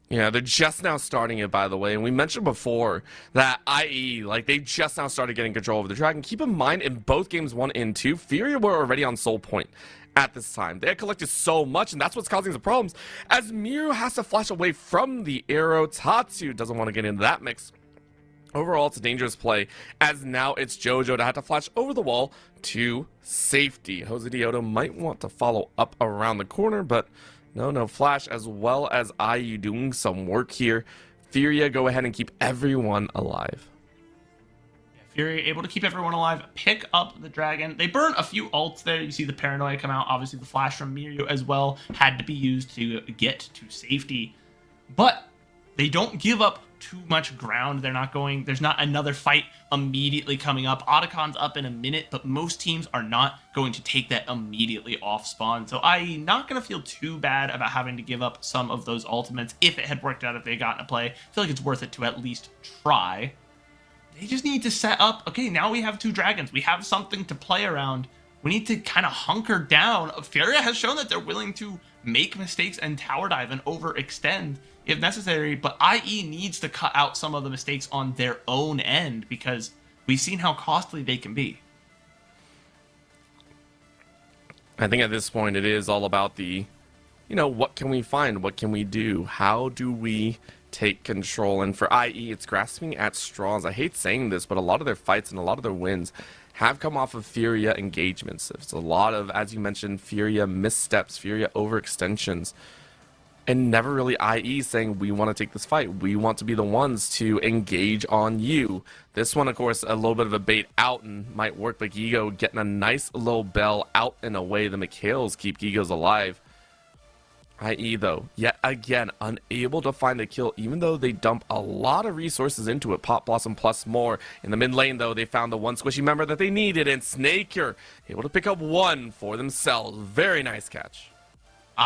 A: Yeah, they're just now starting it, by the way. And we mentioned before that IE, they just now started getting control over the dragon. Keep in mind, in both games 1 and 2, Furia were already on Soul Point at this time. They had collected so much, and that's what's causing the problems. As Miru has to flash away from the arrow, Tatsu doesn't want to get into that mix. Overall, it's a dangerous play, as now it's Jojo to have to flash over the wall to safety. Jose Dioto might want to follow up around the corner, but no flash, as well as IU doing some work here. Furia go ahead and keep everyone alive.
B: Furia able to keep everyone alive, pick up the dragon. They burn a few ults there. You see the paranoia come out. Obviously, the flash from Miru as well had to be used to get to safety. But they don't give up too much ground. They're not going, there's not another fight immediately coming up. Otacon's up in a minute, but most teams are not going to take that immediately off spawn. So I'm not going to feel too bad about having to give up some of those ultimates if it had worked out, if they got into play. I feel like it's worth it to at least try. They just need to set up, okay, now we have 2 dragons. We have something to play around. We need to kind of hunker down. Furia has shown that they're willing to make mistakes and tower dive and overextend if necessary, but IE needs to cut out some of the mistakes on their own end because we've seen how costly they can be.
A: I think at this point it is all about the, what can we find? What can we do? How do we take control? And for IE, it's grasping at straws. I hate saying this, but a lot of their fights and a lot of their wins have come off of Furia engagements. It's a lot of, as you mentioned, Furia missteps, Furia overextensions, and never really IE saying, we want to take this fight. We want to be the ones to engage on you. This one, of course, a little bit of a bait out and might work, but Gigo getting a nice little bell out and away. The Mikhails keep Gigos alive. IE, though, yet again, unable to find a kill, even though they dump a lot of resources into it. Pop Blossom plus more. In the mid lane, though, they found the one squishy member that they needed, and Snaker able to pick up one for themselves. Very nice catch.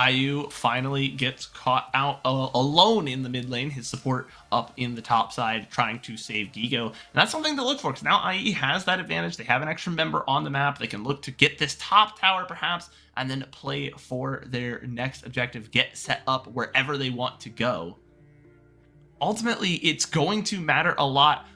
B: IU finally gets caught out alone in the mid lane, his support up in the top side trying to save Gigo. And that's something to look for because now IE has that advantage. They have an extra member on the map. They can look to get this top tower perhaps and then play for their next objective, get set up wherever they want to go. Ultimately, it's going to matter a lot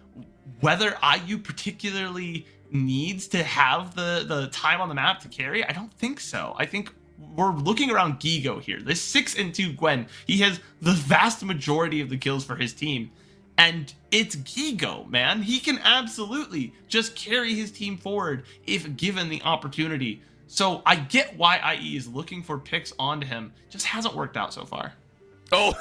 B: whether IU particularly needs to have the time on the map to carry. I don't think so. I think we're looking around Gigo here. This 6-2 Gwen, he has the vast majority of the kills for his team. And it's Gigo, man. He can absolutely just carry his team forward if given the opportunity. So I get why IE is looking for picks onto him. Just hasn't worked out so far.
A: Oh.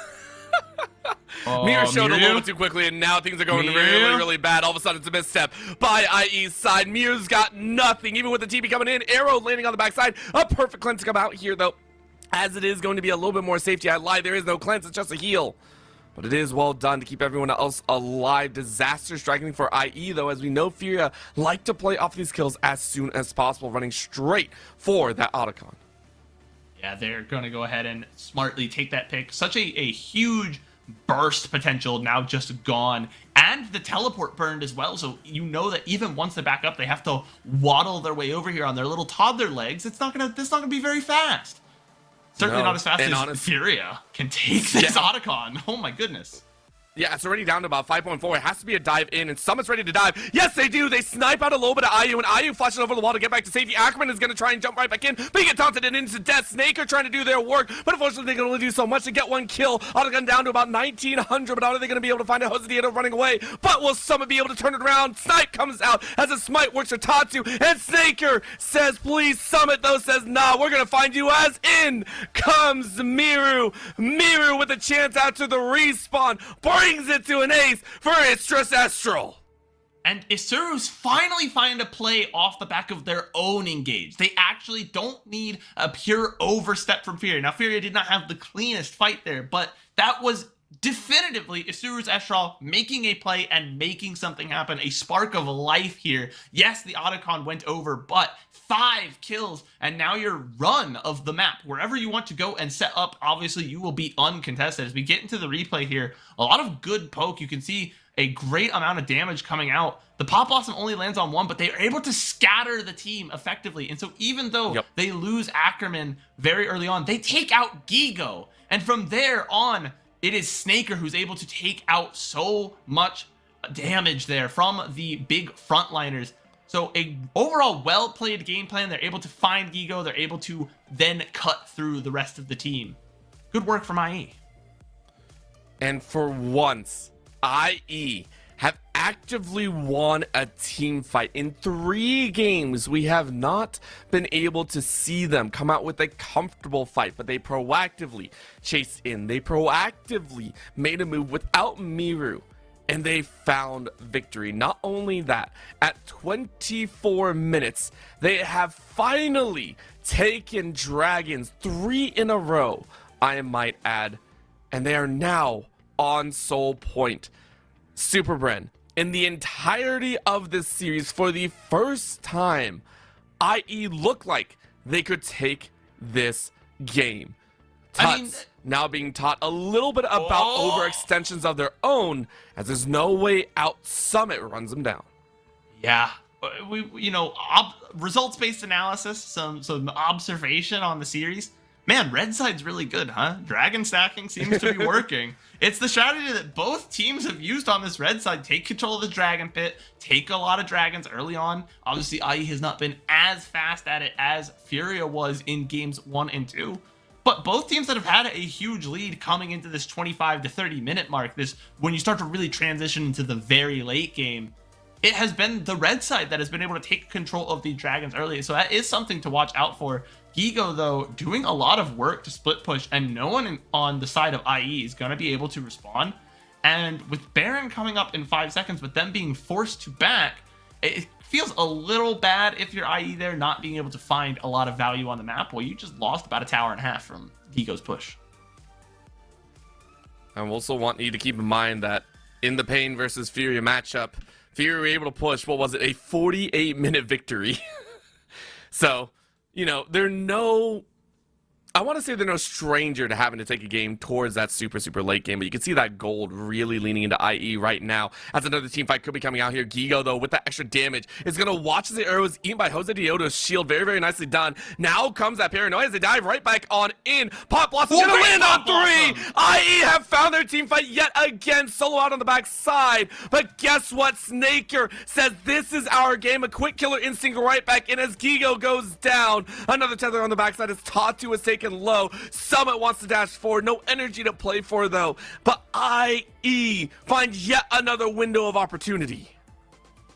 A: Mirror showed a little bit too quickly, and now things are going really, really bad. All of a sudden, it's a misstep by IE's side. Mirror's got nothing, even with the TP coming in. Arrow landing on the backside. A perfect cleanse to come out here, though. As it is going to be a little bit more safety. I lied, there is no cleanse, it's just a heal. But it is well done to keep everyone else alive. Disaster striking for IE, though, as we know Furia like to play off these kills as soon as possible, running straight for that Otacon.
B: Yeah, they're going to go ahead and smartly take that pick. Such a huge burst potential now just gone. And the teleport burned as well, so you know that even once they back up, they have to waddle their way over here on their little toddler legs. It's not gonna be very fast. Certainly not as fast as Furia can take this Otacon. Oh my goodness.
A: Yeah, it's already down to about 5.4. It has to be a dive in, and Summit's ready to dive. Yes, they do. They snipe out a little bit of IU, and IU flashes over the wall to get back to safety. Ackerman is going to try and jump right back in, but he gets taunted and into death. Snake are trying to do their work, but unfortunately, they can only do so much to get one kill. Otacon down to about 1,900, but are they going to be able to find a Hosadiano running away? But will Summit be able to turn it around? Snipe comes out as a smite works for Tatsu, and Snaker says, please. Summit, though, says, nah, we're going to find you. As in comes Miru. Miru with a chance out to the respawn, brings it to an ace for Istrus Estral.
B: And Isuru's finally find a play off the back of their own engage. They actually don't need a pure overstep from Furia. Now, Furia did not have the cleanest fight there, but that was definitively Isuru's Estral making a play and making something happen. A spark of life here. Yes, the Otacon went over, but 5 kills, and now your run of the map, wherever you want to go and set up, obviously you will be uncontested. As we get into the replay here, a lot of good poke. You can see a great amount of damage coming out. The Pop Blossom only lands on one, but they are able to scatter the team effectively. And so even though they lose Ackerman very early on, they take out Gigo. And from there on, it is Snaker who's able to take out so much damage there from the big frontliners. So a overall well-played game plan. They're able to find Gigo. They're able to then cut through the rest of the team. Good work from IE.
A: And for once, IE have actively won a team fight. In 3 games, we have not been able to see them come out with a comfortable fight, but they proactively chased in. They proactively made a move without Miru, and they found victory. Not only that, at 24 minutes, they have finally taken Dragons 3 in a row, I might add, and they are now on Soul Point. SuperBren, in the entirety of this series, for the first time, IE looked like they could take this game. Tuts now being taught a little bit about overextensions of their own, as there's no way out. Summit runs them down.
B: Yeah, results-based analysis, some observation on the series. Man, red side's really good, huh? Dragon stacking seems to be working. It's the strategy that both teams have used on this red side. Take control of the dragon pit, take a lot of dragons early on. Obviously, IE has not been as fast at it as Furia was in games 1 and 2. But both teams that have had a huge lead coming into this 25 to 30 minute mark, this when you start to really transition into the very late game, it has been the red side that has been able to take control of the dragons early. So that is something to watch out for. Gigo, though, doing a lot of work to split push, and no one on the side of IE is going to be able to respond. And with Baron coming up in 5 seconds, but them being forced to back, it feels a little bad if you're IE there not being able to find a lot of value on the map. Well, you just lost about a tower and a half from Gigo's push.
A: I also want you to keep in mind that in the Pain versus Furia matchup, Furia were able to push, what was it, a 48-minute victory. So, you know, I want to say they're no stranger to having to take a game towards that super late game, but you can see that gold really leaning into IE right now as another team fight could be coming out here. Gigo, though, with that extra damage, is going to watch as the arrow is eaten by Jose Dioto's shield. Very nicely done. Now comes that paranoia as they dive right back on in. Pop Blossom's going to land on 3. IE have found their team fight yet again. Solo out on the back side. But guess what? Snaker says this is our game. A quick killer instinct right back in as Gigo goes down. Another tether on the backside as Tatu is taken low. Summit wants to dash forward. No energy to play for, though. But IE find yet another window of opportunity.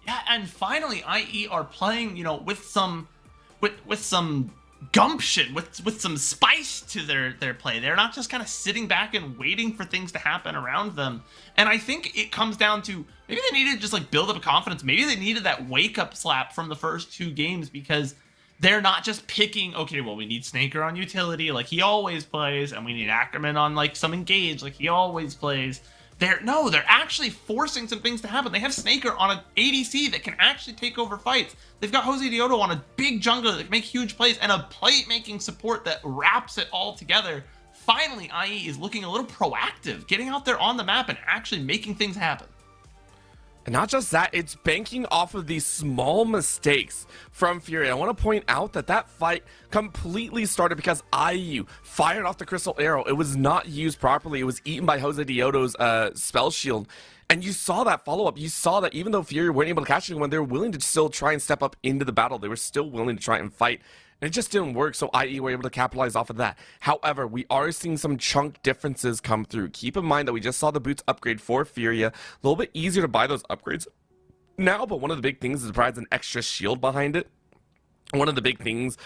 B: Yeah, and finally, IE are playing, you know, with some gumption, with some spice to their play. They're not just kind of sitting back and waiting for things to happen around them. And I think it comes down to maybe they needed to just like build up a confidence. Maybe they needed that wake up slap from the first 2 games, because they're not just picking, okay, well, we need Snaker on utility like he always plays, and we need Ackerman on like some engage like he always plays. They're actually forcing some things to happen. They have Snaker on an ADC that can actually take over fights. They've got Jose Dioto on a big jungler that can make huge plays, and a plate-making support that wraps it all together. Finally, IE is looking a little proactive, getting out there on the map and actually making things happen.
A: And not just that, it's banking off of these small mistakes from Fury. I want to point out that fight completely started because IU fired off the crystal arrow. It was not used properly. It was eaten by Jose Dioto's spell shield. And you saw that follow-up. You saw that even though Fury weren't able to catch anyone, they were willing to still try and step up into the battle. They were still willing to try and fight. And it just didn't work, so IE were able to capitalize off of that. However, we are seeing some chunk differences come through. Keep in mind that we just saw the boots upgrade for Furia. A little bit easier to buy those upgrades now, but one of the big things is it provides an extra shield behind it. One of the big things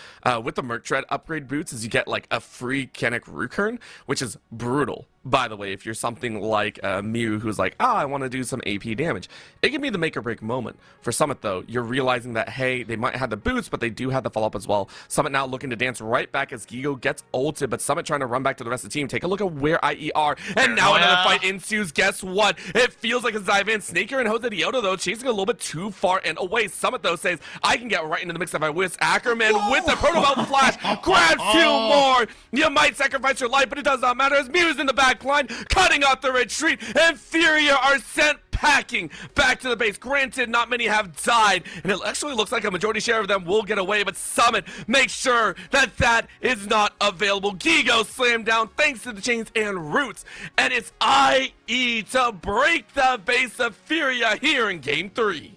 A: with the Merc Tread upgrade boots is you get like a free Kennick Rukern, which is brutal. By the way, if you're something like Mew, who's like, I want to do some AP damage, it can be the make or break moment. For Summit, though, you're realizing that, hey, they might have the boots, but they do have the follow-up as well. Summit now looking to dance right back as Gigo gets ulted, but Summit trying to run back to the rest of the team. Take a look at where IE are, and now another fight ensues. Guess what? It feels like a dive in. Snaker and Jose Dioto, though, chasing a little bit too far and away. Summit, though, says, I can get right into the mix if I wish. Ackerman with the Protobelt flash grabs 2 more. You might sacrifice your life, but it does not matter as Mew's in the back line, cutting out the retreat, and Furia are sent packing back to the base. Granted, not many have died, and it actually looks like a majority share of them will get away, but Summit makes sure that is not available. Gigo slammed down thanks to the chains and roots, and it's IE to break the base of Furia here in Game 3.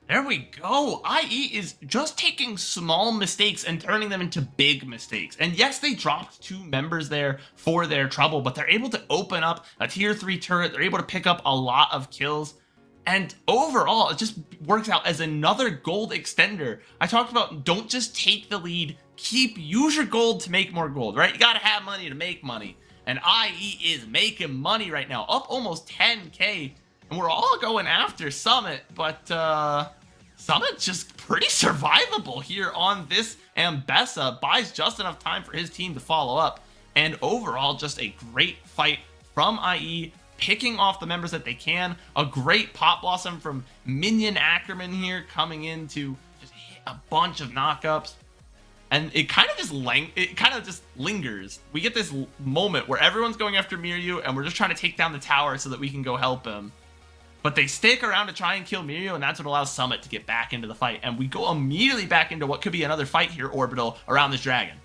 B: There we go. IE is just taking small mistakes and turning them into big mistakes. And yes, they dropped 2 members there for their trouble, but they're able to open up a tier 3 turret. They're able to pick up a lot of kills. And overall, it just works out as another gold extender. I talked about don't just take the lead, use your gold to make more gold, right? You gotta have money to make money. And IE is making money right now, up almost 10K. And we're all going after Summit, but Summit's just pretty survivable here on this Ambessa. Buys just enough time for his team to follow up. And overall, just a great fight from IE, picking off the members that they can. A great Pop Blossom from Minion Ackerman here, coming in to just hit a bunch of knockups. And it kind of just lingers. We get this moment where everyone's going after Miryu, and we're just trying to take down the tower so that we can go help him. But they stick around to try and kill Miryu, and that's what allows Summit to get back into the fight. And we go immediately back into what could be another fight here, Orbital, around this dragon.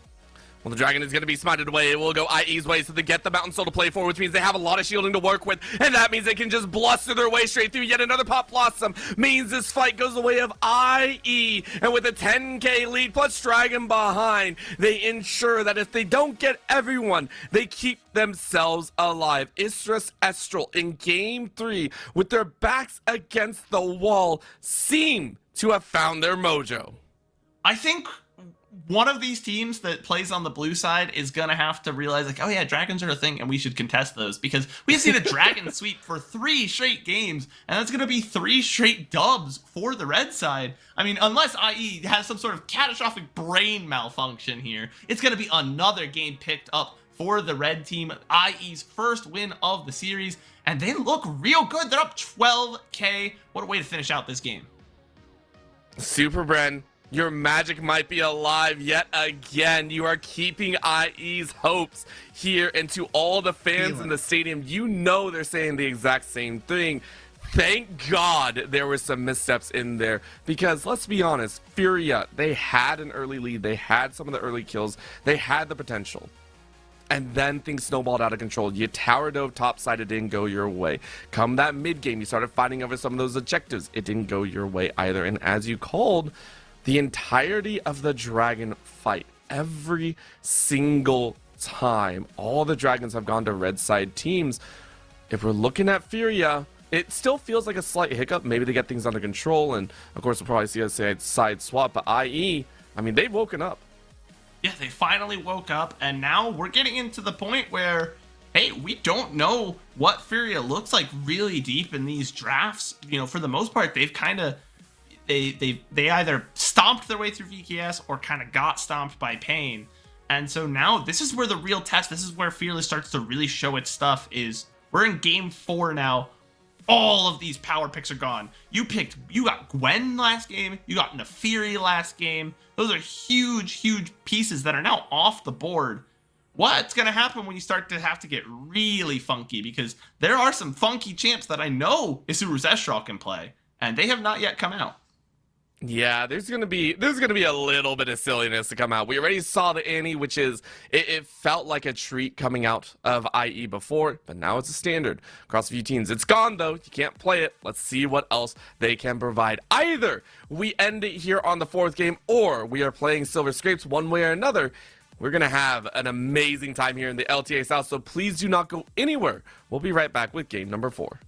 A: Well, the Dragon is going to be smited away. It will go IE's way, so they get the Mountain Soul to play for, which means they have a lot of shielding to work with, and that means they can just bluster their way straight through. Yet another Pop Blossom means this fight goes the way of IE, and with a 10k lead plus Dragon behind, they ensure that if they don't get everyone, they keep themselves alive. Istris Estral in Game 3, with their backs against the wall, seem to have found their mojo.
B: I think one of these teams that plays on the blue side is going to have to realize, like, oh yeah, dragons are a thing and we should contest those, because we've seen a dragon sweep for 3 straight games, and that's going to be 3 straight dubs for the red side. I mean, unless IE has some sort of catastrophic brain malfunction here, it's going to be another game picked up for the red team. IE's first win of the series, and they look real good. They're up 12k. What a way to finish out this game.
A: SuperBren, your magic might be alive yet again. You are keeping IE's hopes here, and to all the fans in the stadium, you know they're saying the exact same thing. Thank God there were some missteps in there, because let's be honest, Furia, they had an early lead, they had some of the early kills, they had the potential. And then things snowballed out of control. You tower dove topside, it didn't go your way. Come that mid game, you started fighting over some of those objectives, it didn't go your way either. And as you called, the entirety of the dragon fight, every single time, all the dragons have gone to red side teams. If we're looking at Furia, it still feels like a slight hiccup. Maybe they get things under control, and of course we'll probably see a side swap. But IE, I mean, they've woken up.
B: Yeah, they finally woke up, and now we're getting into the point where, hey, we don't know what Furia looks like really deep in these drafts. You know, for the most part, they've kind of they either stomped their way through VKS or kind of got stomped by Pain. And so now this is where the real test, this is where Fearless starts to really show its stuff. Is we're in game 4 now. All of these power picks are gone. You got Gwen last game, you got Nefiri last game. Those are huge pieces that are now off the board. What's going to happen when you start to have to get really funky? Because there are some funky champs that I know Isuru Zestral can play, and they have not yet come out.
A: Yeah, there's gonna be a little bit of silliness to come out. We already saw the Annie, which is it felt like a treat coming out of IE before, but now it's a standard across a few teams. It's gone though. You can't play it. Let's see what else they can provide. Either we end it here on the 4th game, or we are playing Silver Scrapes. One way or another, we're gonna have an amazing time here in the LTA South. So please do not go anywhere. We'll be right back with game number 4.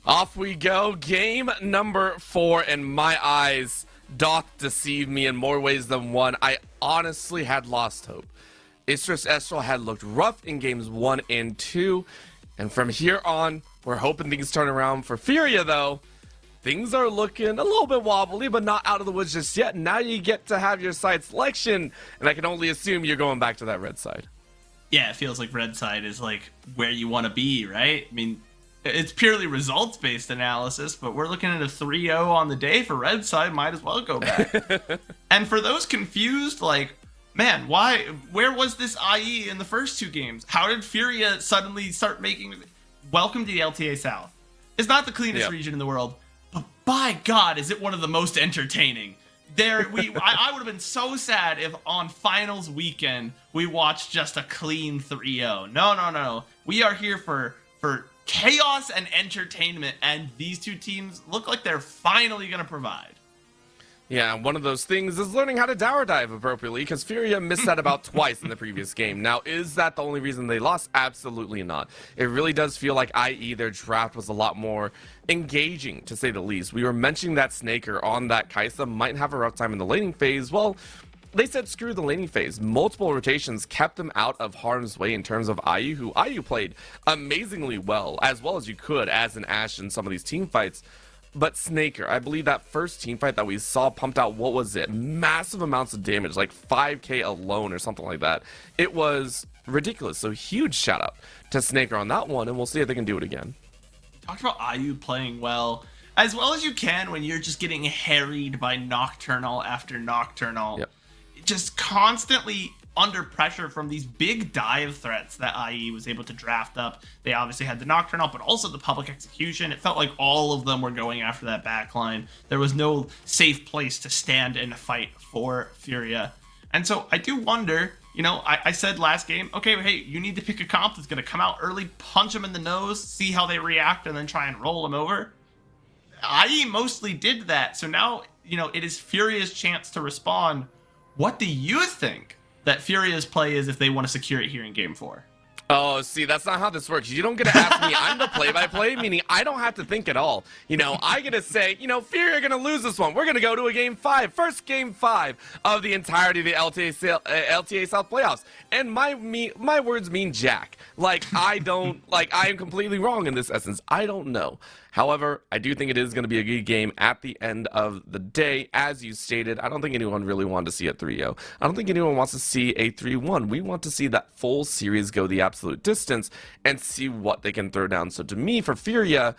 A: Off we go. Game number 4, and my eyes doth deceive me in more ways than one. I honestly had lost hope. Istris Estral had looked rough in games 1 and 2, and from here on, we're hoping things turn around for Furia, though. Things are looking a little bit wobbly, but not out of the woods just yet. Now you get to have your side selection, and I can only assume you're going back to that red side.
B: Yeah, it feels like red side is like where you want to be, right? I mean, it's purely results-based analysis, but we're looking at a 3-0 on the day for red side. Might as well go back. And for those confused, like, man, why? Where was this IE in the first 2 games? How did Furia suddenly start making? Welcome to the LTA South. It's not the cleanest region in the world, but by God, is it one of the most entertaining. I would have been so sad if on finals weekend we watched just a clean 3-0. No. We are here for chaos and entertainment, and these 2 teams look like they're finally going to provide.
A: Yeah, one of those things is learning how to tower dive appropriately, because Furia missed that about twice in the previous game. Now, is that the only reason they lost? Absolutely not. It really does feel like, i.e., their draft was a lot more engaging, to say the least. We were mentioning that Snaker on that Kaisa might have a rough time in the laning phase. Well, they said screw the laning phase. Multiple rotations kept them out of harm's way in terms of IU, who IU played amazingly well as you could as an Ashe in some of these team fights. But Snaker, I believe that first team fight that we saw pumped out, what was it? Massive amounts of damage, like 5k alone or something like that. It was ridiculous. So huge shout out to Snaker on that one, and we'll see if they can do it again.
B: Talked about IU playing well as you can when you're just getting harried by Nocturnal after Nocturnal.
A: Yep.
B: Just constantly under pressure from these big dive threats that IE was able to draft up. They obviously had the Nocturnal, but also the public execution. It felt like all of them were going after that backline. There was no safe place to stand and fight for Furia. And so I do wonder, You know, I said last game, okay, hey, you need to pick a comp that's going to come out early, punch them in the nose, see how they react, and then try and roll them over. IE mostly did that. So now, you know, it is Furia's chance to respond. What do you think that Furia's play is if they want to secure it here in game 4?
A: Oh, see, that's not how this works. You don't get to ask me. I'm the play-by-play, meaning I don't have to think at all. You know, I get to say, you know, Fury are going to lose this one. We're going to go to a game 5, first game 5 of the entirety of the LTA South playoffs. And my words mean jack. Like, I am completely wrong in this essence. I don't know. However, I do think it is going to be a good game at the end of the day. As you stated, I don't think anyone really wanted to see a 3-0. I don't think anyone wants to see a 3-1. We want to see that full series go the absolute distance and see what they can throw down. So to me, for Furia,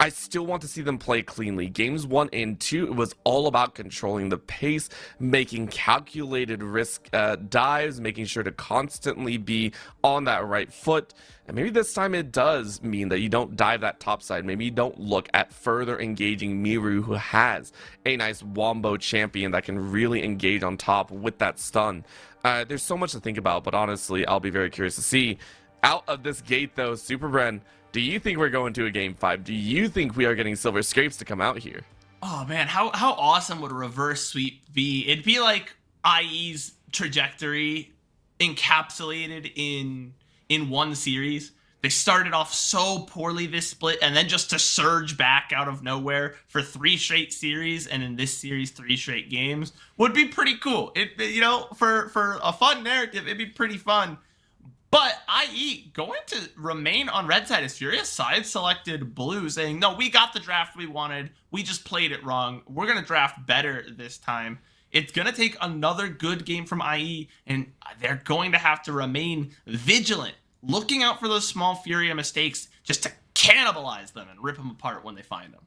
A: I still want to see them play cleanly. Games 1 and 2, it was all about controlling the pace, making calculated risk dives, making sure to constantly be on that right foot. And maybe this time it does mean that you don't dive that top side. Maybe you don't look at further engaging Miru, who has a nice wombo champion that can really engage on top with that stun. There's so much to think about, but honestly, I'll be very curious to see. Out of this gate, though, SuperBren, do you think we're going to a game 5? Do you think we are getting Silver Scrapes to come out here?
B: Oh man, how awesome would a reverse sweep be? It'd be like IE's trajectory encapsulated in one series. They started off so poorly this split, and then just to surge back out of nowhere for 3 straight series, and in this series 3 straight games would be pretty cool. You know, for a fun narrative, it'd be pretty fun. But IE going to remain on red side as Furia side selected blue, saying, no, we got the draft we wanted. We just played it wrong. We're going to draft better this time. It's going to take another good game from IE, and they're going to have to remain vigilant, looking out for those small Furia mistakes just to cannibalize them and rip them apart when they find them.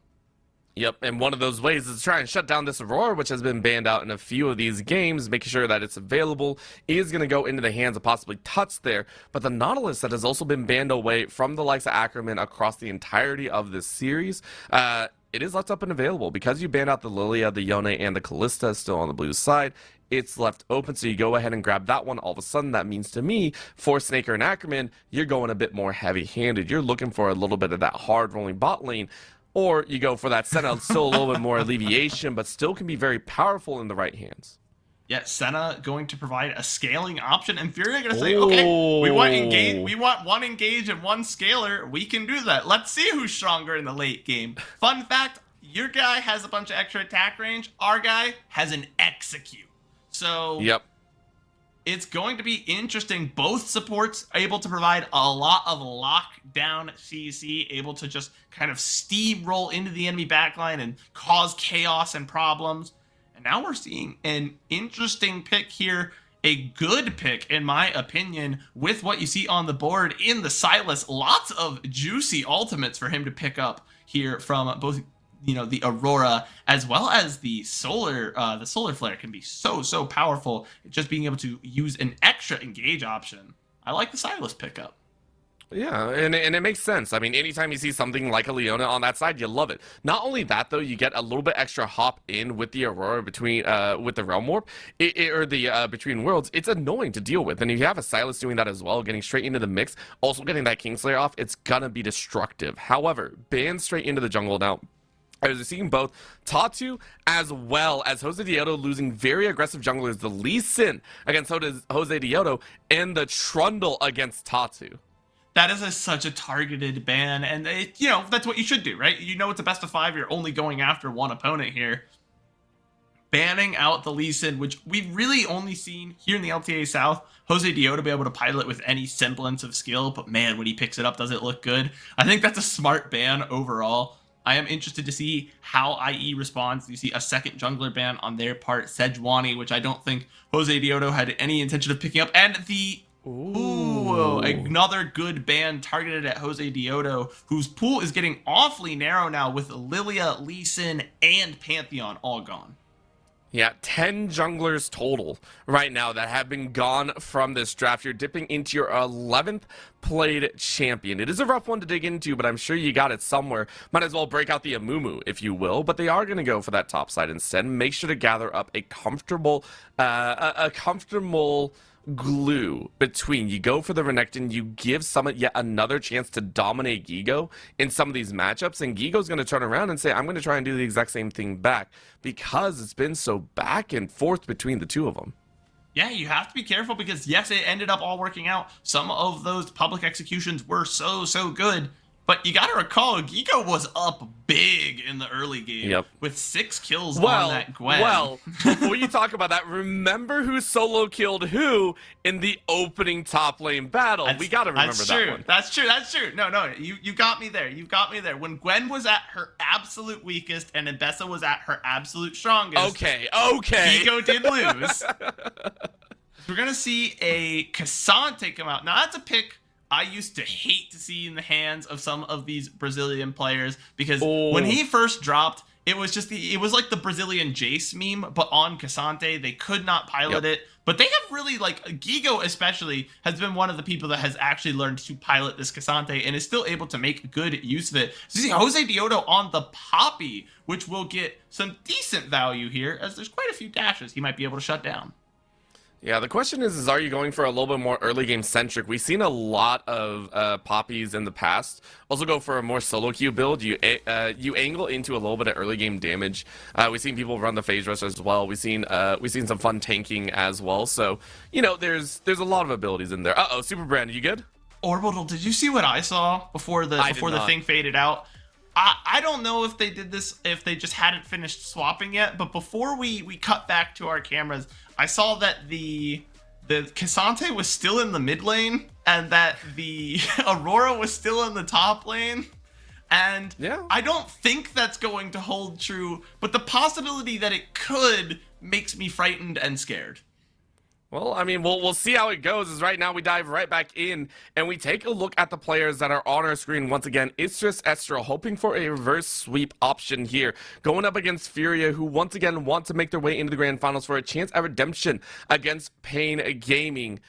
A: Yep, and one of those ways is to try and shut down this Aurora, which has been banned out in a few of these games, making sure that it's available, is going to go into the hands of possibly Tuts there. But the Nautilus that has also been banned away from the likes of Ackerman across the entirety of this series, it is left up and available. Because you banned out the Lilia, the Yone, and the Callista still on the blue side, it's left open, so you go ahead and grab that one. All of a sudden, that means to me, for Snaker and Ackerman, you're going a bit more heavy-handed. You're looking for a little bit of that hard-rolling bot lane. Or you go for that Senna, still a little bit more alleviation, but still can be very powerful in the right hands.
B: Yeah, Senna going to provide a scaling option, and Fury going to say, okay, we want one engage and one scaler. We can do that. Let's see who's stronger in the late game. Fun fact, your guy has a bunch of extra attack range. Our guy has an execute. So
A: yep.
B: It's going to be interesting. Both supports able to provide a lot of lockdown CC, able to just kind of steamroll into the enemy backline and cause chaos and problems. And now we're seeing an interesting pick here, a good pick, in my opinion, with what you see on the board in the Silas. Lots of juicy ultimates for him to pick up here from both, you know, the Aurora as well as the solar flare can be so powerful. Just being able to use an extra engage option. I like the Silas pickup.
A: Yeah, and it makes sense. I mean, anytime you see something like a Leona on that side, you love it. Not only that, though, you get a little bit extra hop in with the Aurora between with the Realm Warp or the Between Worlds. It's annoying to deal with, and if you have a Silas doing that as well, getting straight into the mix, also getting that Kingslayer off, it's gonna be destructive. However, ban straight into the jungle now. I was seeing both Tatu as well as Jose Diodo losing very aggressive junglers, the Lee Sin against Jose Diodo, and the Trundle against Tatu.
B: That is such a targeted ban, and you know, that's what you should do, right? You know it's a best of 5, you're only going after one opponent here. Banning out the Lee Sin, which we've really only seen here in the LTA South, Jose Diodo be able to pilot with any semblance of skill, but man, when he picks it up, does it look good? I think that's a smart ban overall. I am interested to see how IE responds. You see a second jungler ban on their part, Sejuani, which I don't think Jose Diodo had any intention of picking up. And the another good ban targeted at Jose Diodo, whose pool is getting awfully narrow now with Lilia, Lee Sin, and Pantheon all gone.
A: Yeah, 10 junglers total right now that have been gone from this draft. You're dipping into your 11th played champion. It is a rough one to dig into, but I'm sure you got it somewhere. Might as well break out the Amumu, if you will, but they are going to go for that top side instead. Make sure to gather up a comfortable glue between you go for the Renekton, you give Summit yet another chance to dominate Gigo in some of these matchups, and Gigo's going to turn around and say, I'm going to try and do the exact same thing back, because it's been so back and forth between the two of them.
B: Yeah, you have to be careful because, yes, it ended up all working out. Some of those public executions were so good. But you got to recall, Gigo was up big in the early game with 6 kills on that Gwen.
A: Well, before you talk about that, remember who solo killed who in the opening top lane battle. We got to remember that one.
B: That's true. No, you got me there. You got me there. When Gwen was at her absolute weakest and Ibessa was at her absolute strongest.
A: Okay.
B: Gigo did lose. We're going to see a Cassante come out. Now, that's a pick I used to hate to see in the hands of some of these Brazilian players, because when he first dropped, it was like the Brazilian Jace meme, but on Cassante. They could not pilot it, but they have really, like, Gigo especially has been one of the people that has actually learned to pilot this Cassante and is still able to make good use of it. So you see Jose Diodo on the Poppy, which will get some decent value here, as there's quite a few dashes he might be able to shut down.
A: Yeah, the question is are you going for a little bit more early game centric? We've seen a lot of poppies in the past also go for a more solo queue build. You angle into a little bit of early game damage. We've seen people run the phase rush as well. We've seen some fun tanking as well. So, you know, there's a lot of abilities in there. SuperBren, you good?
B: Orbital, did you see what I saw before the thing faded out? I don't know if they did this, if they just hadn't finished swapping yet, but before we cut back to our cameras, I saw that the Cassante was still in the mid lane and that the Aurora was still in the top lane. And I don't think that's going to hold true, but the possibility that it could makes me frightened and scared.
A: Well, I mean, we'll see how it goes. As right now we dive right back in and we take a look at the players that are on our screen once again. It's just Estro hoping for a reverse sweep option here, going up against Furia, who once again want to make their way into the grand finals for a chance at redemption against Pain Gaming.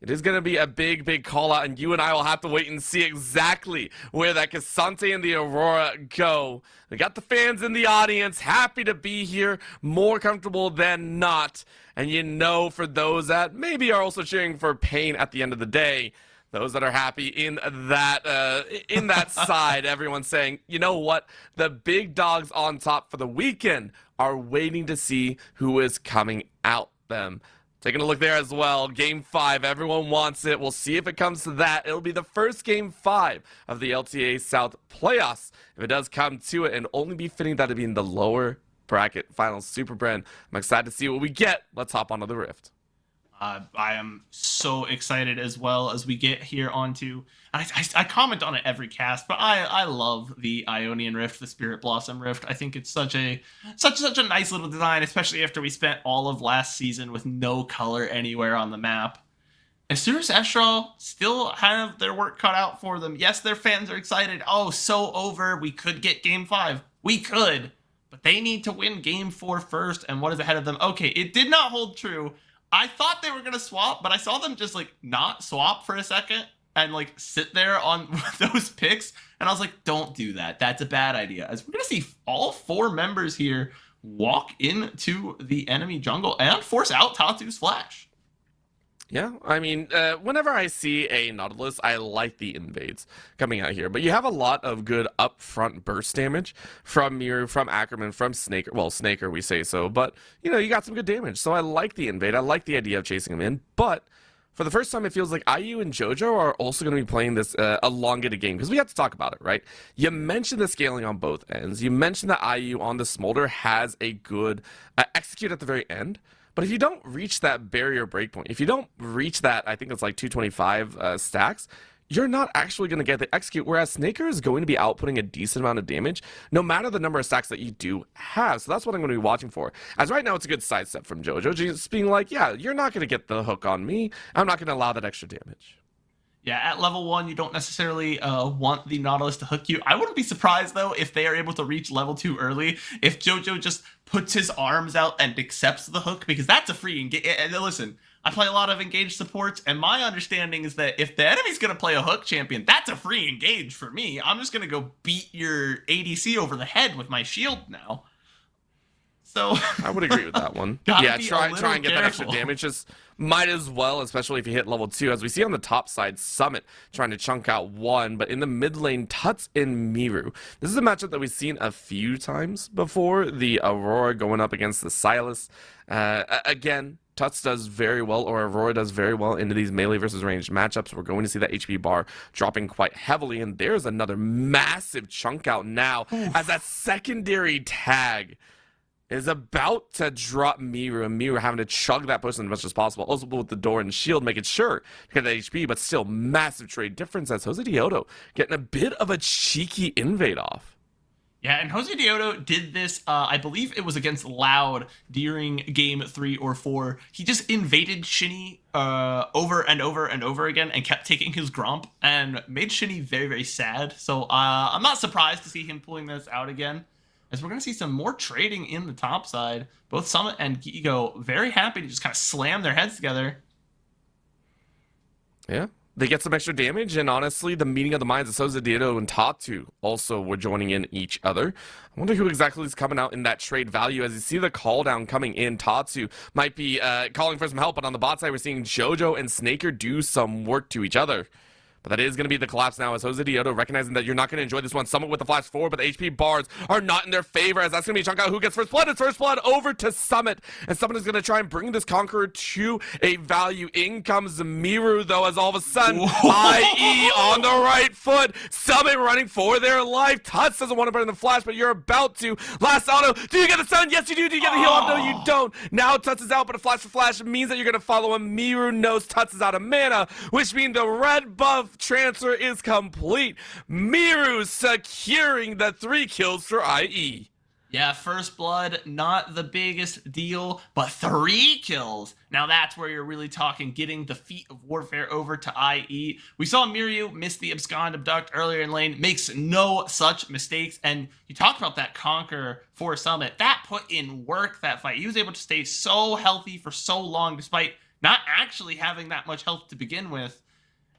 A: It is going to be a big call out, and you and I will have to wait and see exactly where that Cassante and the Aurora go. We got the fans in the audience, happy to be here, more comfortable than not. And you know, for those that maybe are also cheering for Pain at the end of the day, those that are happy in that side, everyone's saying, you know what? The big dogs on top for the weekend are waiting to see who is coming out them. Taking a look there as well. Game 5, everyone wants it. We'll see if it comes to that. It'll be the first Game 5 of the LTA South playoffs. If it does come to it, and only be fitting that it'd be in the lower bracket finals. SuperBren, I'm excited to see what we get. Let's hop onto the Rift.
B: I am so excited as well as we get here onto. I comment on it every cast, but I love the Ionian Rift, the Spirit Blossom Rift. I think it's such a nice little design, especially after we spent all of last season with no color anywhere on the map. As soon as Estral still have their work cut out for them. Yes, their fans are excited. Oh, so over. We could get Game 5. We could, but they need to win Game 4 first. And what is ahead of them? Okay, it did not hold true. I thought they were going to swap, but I saw them just, like, not swap for a second and, like, sit there on those picks. And I was like, don't do that. That's a bad idea. As we're going to see all 4 members here walk into the enemy jungle and force out Tatu's flash.
A: Yeah, I mean, whenever I see a Nautilus, I like the invades coming out here. But you have a lot of good upfront burst damage from Miru, from Ackerman, from Snaker. Well, Snaker, we say so. But, you know, you got some good damage. So I like the invade. I like the idea of chasing him in. But for the first time, it feels like IU and JoJo are also going to be playing this elongated game. Because we have to talk about it, right? You mentioned the scaling on both ends. You mentioned that IU on the Smolder has a good execute at the very end. But if you don't reach that barrier breakpoint, if you don't reach that, I think it's like 225 stacks, you're not actually going to get the execute, whereas Snaker is going to be outputting a decent amount of damage, no matter the number of stacks that you do have. So that's what I'm going to be watching for. As right now, it's a good sidestep from JoJo, just being like, yeah, you're not going to get the hook on me. I'm not going to allow that extra damage.
B: Yeah, at level 1, you don't necessarily want the Nautilus to hook you. I wouldn't be surprised, though, if they are able to reach level 2 early, if JoJo just puts his arms out and accepts the hook, because that's a free engage. Listen, I play a lot of engaged supports, and my understanding is that if the enemy's going to play a hook champion, that's a free engage for me. I'm just going to go beat your ADC over the head with my shield now. So
A: I would agree with that one.
B: Gotta
A: Yeah,
B: be a
A: try
B: little
A: and get that extra
B: careful.
A: damage. Just might as well, especially if you hit level 2. As we see on the top side, Summit trying to chunk out 1, but in the mid lane, Tuts and Miru. This is a matchup that we've seen a few times before. The Aurora going up against the Silas. Again, Tuts does very well, or Aurora does very well into these melee versus ranged matchups. We're going to see that HP bar dropping quite heavily, and there's another massive chunk out now as that secondary tag is about to drop Miru, and Miru having to chug that person as much as possible. Also with the door and shield, making sure to get that HP, but still massive trade difference as Jose Diodo getting a bit of a cheeky invade off.
B: Yeah, and Jose Diodo did this, I believe it was against Loud during game 3 or 4. He just invaded Shinny over and over and over again and kept taking his Gromp and made Shinny very, very sad. So I'm not surprised to see him pulling this out again, as we're going to see some more trading in the top side. Both Summit and Gigo very happy to just kind of slam their heads together.
A: Yeah. They get some extra damage, and honestly, the meeting of the minds of Jose Diodo and Tatu also were joining in each other. I wonder who exactly is coming out in that trade value. As you see the call down coming in, Tatu might be calling for some help, but on the bot side, we're seeing Jojo and Snaker do some work to each other. But that is going to be the collapse now, as Jose Diodo recognizing that you're not going to enjoy this one. Summit with the flash forward, but the HP bars are not in their favor, as that's going to be a chunk out. Who gets first blood? It's first blood over to Summit, and Summit is going to try and bring this Conqueror to a value. In comes Miru, though, as all of a sudden, IE on the right foot. Summit running for their life. Tuts doesn't want to burn the flash, but you're about to. Last auto. Do you get the stun? Yes, you do. Do you get the heal off? No, you don't. Now Tuts is out, but a flash for flash means that you're going to follow him. Miru knows Tuts is out of mana, which means the red buff transfer is complete. Miru securing the 3 kills for IE.
B: Yeah, first blood, not the biggest deal, but 3 kills. Now that's where you're really talking getting the feat of warfare over to IE. We saw Miru miss the abscond abduct earlier in lane, makes no such mistakes, and you talked about that conquer for Summit. That put in work, that fight. He was able to stay so healthy for so long despite not actually having that much health to begin with.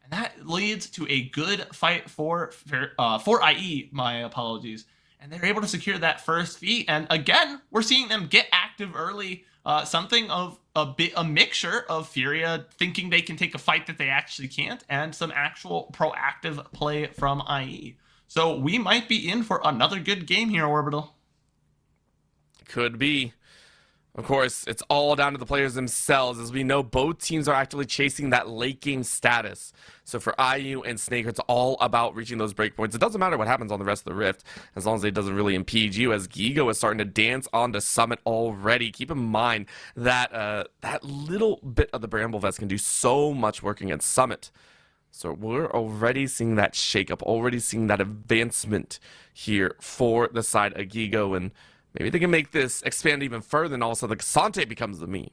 B: And that leads to a good fight for IE, my apologies. And they're able to secure that first feat. And again, we're seeing them get active early. Something of a mixture of Furia thinking they can take a fight that they actually can't, and some actual proactive play from IE. So we might be in for another good game here, Orbital.
A: Could be. Of course, it's all down to the players themselves. As we know, both teams are actually chasing that late game status. So for IU and Snaker, it's all about reaching those breakpoints. It doesn't matter what happens on the rest of the Rift, as long as it doesn't really impede you, as Gigo is starting to dance on to Summit already. Keep in mind that that little bit of the Bramble Vest can do so much work against Summit. So we're already seeing that shakeup, already seeing that advancement here for the side of Gigo, and maybe they can make this expand even further, and also the Kasante becomes the meme.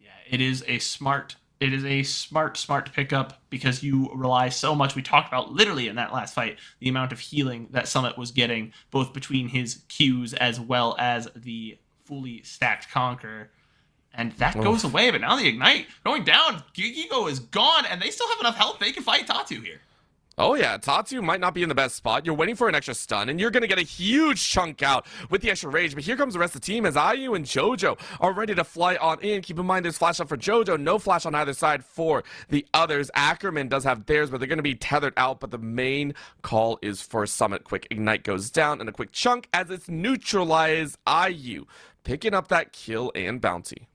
B: Yeah, it is a smart pickup, because you rely so much. We talked about literally in that last fight the amount of healing that Summit was getting, both between his Qs as well as the fully stacked Conqueror. And that goes away, but now the Ignite going down. Gigo is gone, and they still have enough health. They can fight Tatu here.
A: Oh yeah, Tatu might not be in the best spot. You're waiting for an extra stun, and you're going to get a huge chunk out with the extra rage. But here comes the rest of the team, as IU and Jojo are ready to fly on in. Keep in mind, there's flash up for Jojo, no flash on either side for the others. Ackerman does have theirs, but they're going to be tethered out. But the main call is for Summit. Quick Ignite goes down, and a quick chunk as it's neutralized. IU picking up that kill and bounty.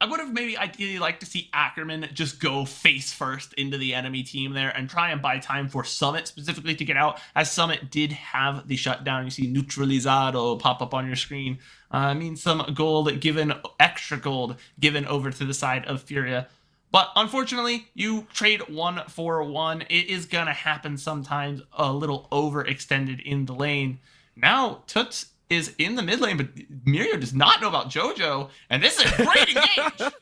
B: I would have maybe ideally liked to see Ackerman just go face first into the enemy team there and try and buy time for Summit specifically to get out, as Summit did have the shutdown. You see Neutralizado pop up on your screen. Means some gold given, extra gold given over to the side of Furia. But unfortunately, you trade 1 for 1. It is going to happen sometimes, a little overextended in the lane. Now, Toots is in the mid lane, but Mirio does not know about Jojo, and this is a great engage.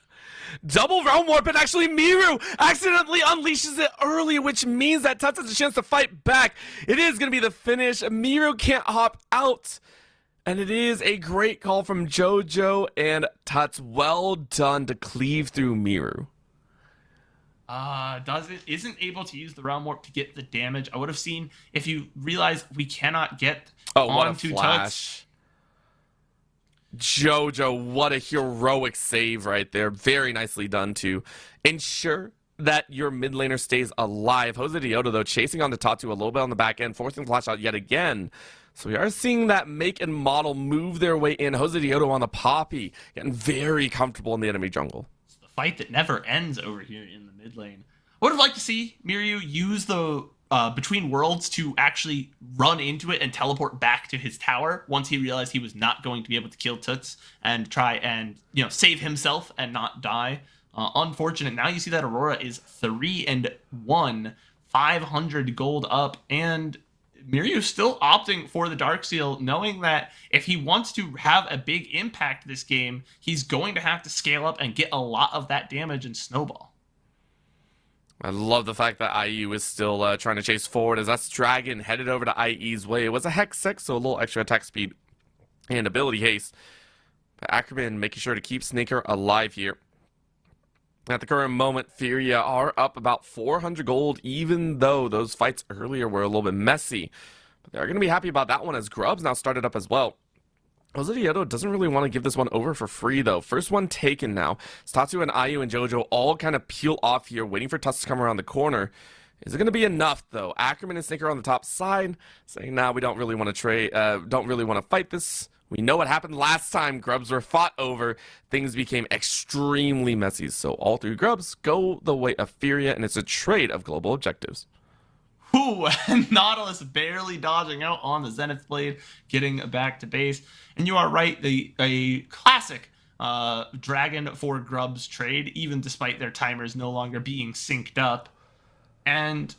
A: Double round warp, and actually Miru accidentally unleashes it early, which means that Tuts has a chance to fight back. It is going to be the finish. Miru can't hop out, and it is a great call from Jojo and Tuts. Well done to cleave through Miru.
B: Isn't able to use the round warp to get the damage. I would have seen, if you realize we cannot get onto Tuts.
A: Jojo, what a heroic save right there. Very nicely done to ensure that your mid laner stays alive. Jose Dioto, though, chasing on the Tatu a little bit on the back end, forcing the flash out yet again. So we are seeing that make and model move their way in. Jose Dioto on the Poppy, getting very comfortable in the enemy jungle.
B: It's the fight that never ends over here in the mid lane. I would have liked to see Miryu use the Between Worlds to actually run into it and teleport back to his tower once he realized he was not going to be able to kill Toots and try and, you know, save himself and not die. Unfortunate. Now you see that Aurora is 3-1, 500 gold up, and Miryu still opting for the Darksteel, knowing that if he wants to have a big impact this game, he's going to have to scale up and get a lot of that damage and snowball.
A: I love the fact that IU is still trying to chase forward as that's Dragon headed over to IE's way. It was a Hex 6, so a little extra attack speed and ability haste. But Ackerman making sure to keep Snaker alive here. At the current moment, Furia are up about 400 gold, even though those fights earlier were a little bit messy. But they're going to be happy about that one as Grubs now started up as well. Jose Dioto doesn't really want to give this one over for free, though. First one taken now. Tatu and IU and Jojo all kind of peel off here, waiting for Tuss to come around the corner. Is it going to be enough, though? Ackerman and Snaker on the top side, saying, nah, we don't really want to trade, don't really want to fight this. We know what happened last time Grubs were fought over. Things became extremely messy, so all three Grubs go the way of Furia, and it's a trade of global objectives.
B: Ooh, Nautilus barely dodging out on the Zenith Blade, getting back to base. And you are right, a classic Dragon for Grubs trade, even despite their timers no longer being synced up. And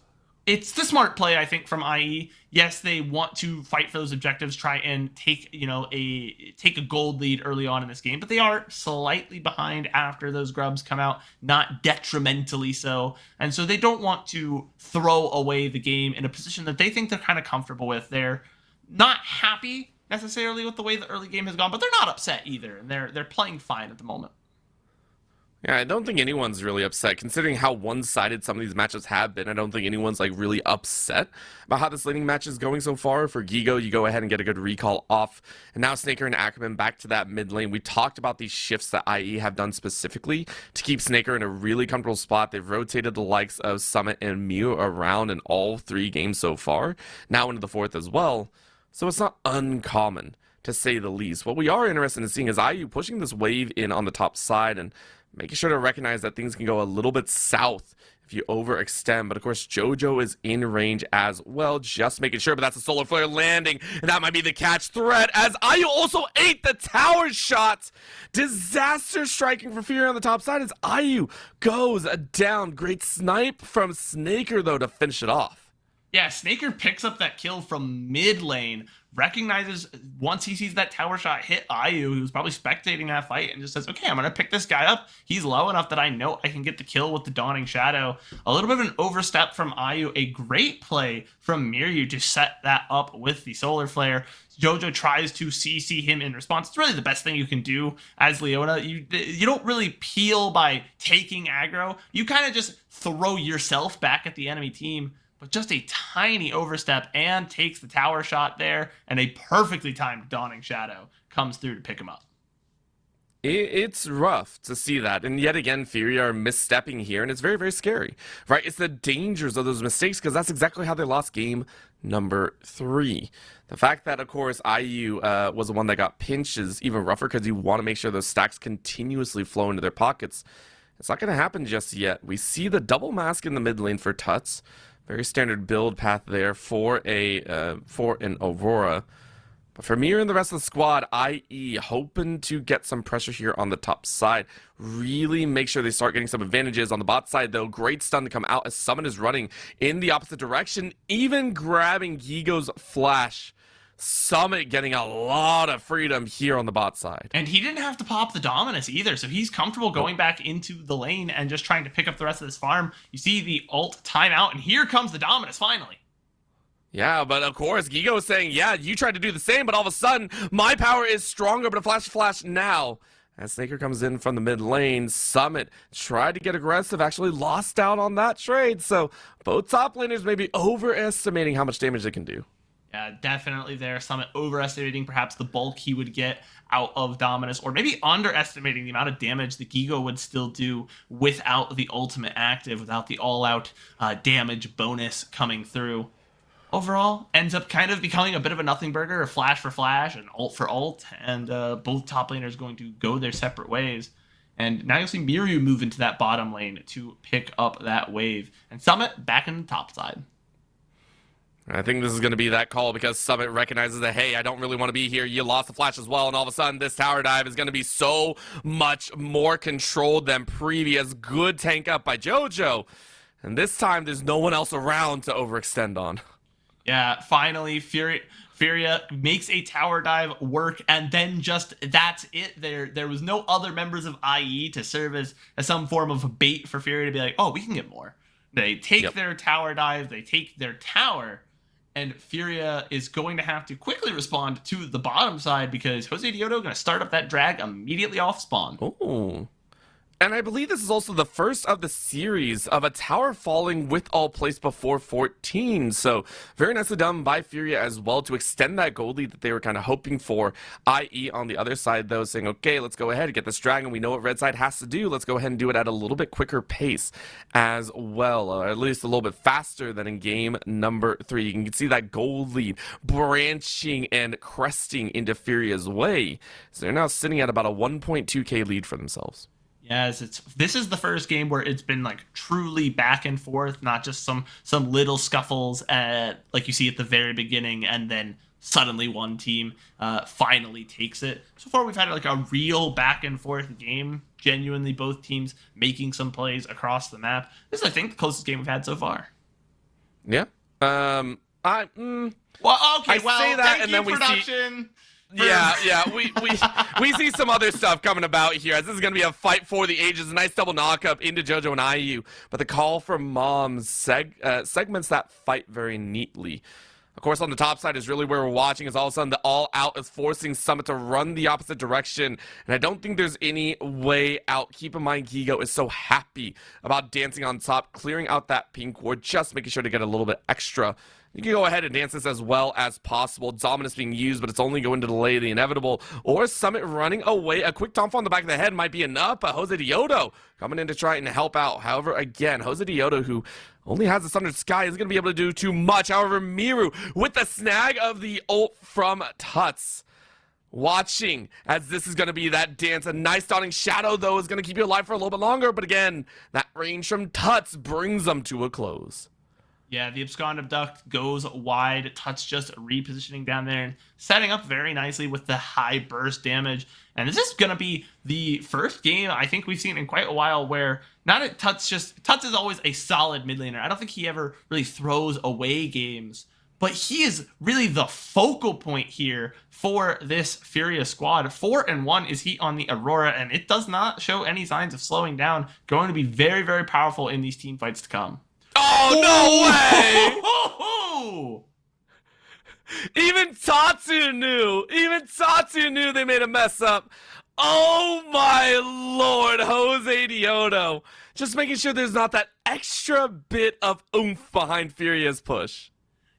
B: it's the smart play, I think, from IE. Yes, they want to fight for those objectives, try and take, you know, take a gold lead early on in this game, but they are slightly behind after those Grubs come out, not detrimentally so. And so they don't want to throw away the game in a position that they think they're kind of comfortable with. They're not happy necessarily with the way the early game has gone, but they're not upset either, and they're playing fine at the moment.
A: Yeah, I don't think anyone's really upset, considering how one-sided some of these matches have been. I don't think anyone's, like, really upset about how this laning match is going so far. For Gigo, you go ahead and get a good recall off. And now Snaker and Ackerman back to that mid lane. We talked about these shifts that IE have done specifically to keep Snaker in a really comfortable spot. They've rotated the likes of Summit and Mew around in all 3 games so far, now into the 4th as well. So it's not uncommon, to say the least. What we are interested in seeing is IU pushing this wave in on the top side and making sure to recognize that things can go a little bit south if you overextend. But of course, Jojo is in range as well, just making sure. But that's a solar flare landing, and that might be the catch threat as IU also ate the tower shot. Disaster striking for Fury on the top side as IU goes down. Great snipe from Snaker, though, to finish it off.
B: Yeah, Snaker picks up that kill from mid lane, recognizes once he sees that tower shot hit IU, who's probably spectating that fight, and just says, okay, I'm going to pick this guy up. He's low enough that I know I can get the kill with the Dawning Shadow. A little bit of an overstep from IU, a great play from Miryu to set that up with the Solar Flare. Jojo tries to CC him in response. It's really the best thing you can do as Leona. You don't really peel by taking aggro. You kind of just throw yourself back at the enemy team. But just a tiny overstep and takes the tower shot there, and a perfectly timed Dawning Shadow comes through to pick him up.
A: It's rough to see that, and yet again, Fury are misstepping here, and it's very, very scary, right? It's the dangers of those mistakes, because that's exactly how they lost game number 3. The fact that, of course, IU was the one that got pinched is even rougher, because you want to make sure those stacks continuously flow into their pockets. It's not going to happen just yet. We see the double mask in the mid lane for Tuts. Very standard build path there for an Aurora. But for Mir and the rest of the squad, IE hoping to get some pressure here on the top side. Really make sure they start getting some advantages. On the bot side, though, great stun to come out as Summon is running in the opposite direction, even grabbing Gigo's flash. Summit getting a lot of freedom here on the bot side.
B: And he didn't have to pop the Dominus either, so he's comfortable going back into the lane and just trying to pick up the rest of this farm. You see the ult timeout, and here comes the Dominus finally.
A: Yeah, but of course, Gigo is saying, yeah, you tried to do the same, but all of a sudden, my power is stronger, but a flash now. As Snaker comes in from the mid lane, Summit tried to get aggressive, actually lost out on that trade, so both top laners may be overestimating how much damage they can do.
B: Yeah, definitely there. Summit overestimating perhaps the bulk he would get out of Dominus, or maybe underestimating the amount of damage the Gigo would still do without the ultimate active, without the all-out damage bonus coming through. Overall, ends up kind of becoming a bit of a nothing burger, a flash for flash, and ult for ult, and both top laners going to go their separate ways. And now you'll see Miru move into that bottom lane to pick up that wave. And Summit back in the top side.
A: I think this is going to be that call because Summit recognizes that, hey, I don't really want to be here. You lost the flash as well, and all of a sudden this tower dive is going to be so much more controlled than previous. Good tank up by JoJo. And this time there's no one else around to overextend on.
B: Yeah, finally, Furia makes a tower dive work, and then just that's it. There was no other members of IE to serve as some form of bait for Furia to be like, oh, we can get more. They take their tower dive, they take their tower, and Furia is going to have to quickly respond to the bottom side because Jose Diodo going to start up that drag immediately off spawn.
A: Oh. And I believe this is also the first of the series of a tower falling with all placed before 14. So very nicely done by Furia as well to extend that gold lead that they were kind of hoping for. IE on the other side, though, saying, okay, let's go ahead and get this dragon. We know what red side has to do. Let's go ahead and do it at a little bit quicker pace as well, or at least a little bit faster than in game number 3. You can see that gold lead branching and cresting into Furia's way. So they're now sitting at about a 1.2k lead for themselves.
B: Yes, this is the first game where it's been like truly back and forth, not just some little scuffles like you see at the very beginning, and then suddenly one team finally takes it. So far, we've had like a real back and forth game. Genuinely, both teams making some plays across the map. This is, I think, the closest game we've had so far.
A: Yeah.
B: Well, okay.
A: I say that,
B: thank
A: and
B: you,
A: then we
B: production.
A: Yeah, we see some other stuff coming about here, as this is going to be a fight for the ages. A nice double knockup into JoJo and IU, but the call from Moms segments that fight very neatly. Of course, on the top side is really where we're watching, is all of a sudden the all-out is forcing Summit to run the opposite direction, and I don't think there's any way out. Keep in mind, Gigo is so happy about dancing on top, clearing out that pink ward, just making sure to get a little bit extra. You can go ahead and dance this as well as possible. Dominus being used, but it's only going to delay the inevitable. Or Summit running away. A quick tomfo on the back of the head might be enough, but Jose Diodo coming in to try and help out. However, again, Jose Diodo, who only has the Sundered Sky, isn't going to be able to do too much. However, Miru with the snag of the ult from Tuts. Watching as this is going to be that dance. A nice dawning shadow, though, is going to keep you alive for a little bit longer. But again, that range from Tuts brings them to a close.
B: Yeah, the Abscond Abduct goes wide. Tuts just repositioning down there and setting up very nicely with the high burst damage. And this is going to be the first game I think we've seen in quite a while where Tuts is always a solid mid laner. I don't think he ever really throws away games, but he is really the focal point here for this Furia squad. 4-1 is he on the Aurora, and it does not show any signs of slowing down. Going to be very, very powerful in these team fights to come.
A: Oh, no way! Even Tatsu knew they made a mess up. Oh my lord, Jose Diodo. Just making sure there's not that extra bit of oomph behind Furia's push.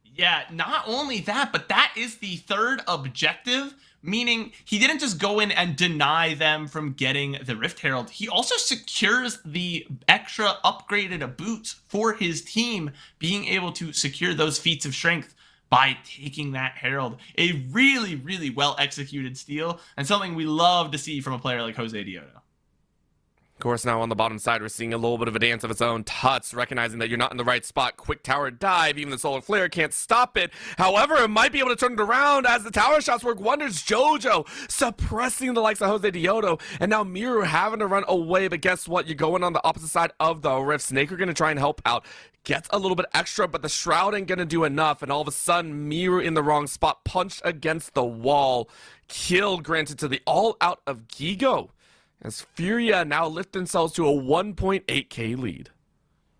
B: Yeah, not only that, but that is the third objective, meaning he didn't just go in and deny them from getting the Rift Herald. He also secures the extra upgraded boots for his team, being able to secure those feats of strength by taking that Herald. A really, really well executed steal, and something we love to see from a player like Jose Diodo.
A: Of course, now on the bottom side, we're seeing a little bit of a dance of its own. Tuts recognizing that you're not in the right spot. Quick tower dive. Even the solar flare can't stop it. However, it might be able to turn it around as the tower shots work wonders. JoJo suppressing the likes of Jose Diodo. And now Miru having to run away. But guess what? You're going on the opposite side of the rift. Snake are going to try and help out. Gets a little bit extra, but the Shroud ain't going to do enough. And all of a sudden, Miru in the wrong spot. Punched against the wall. Kill granted to the all-out of Gigo, as Furia now lift themselves to a 1.8k lead.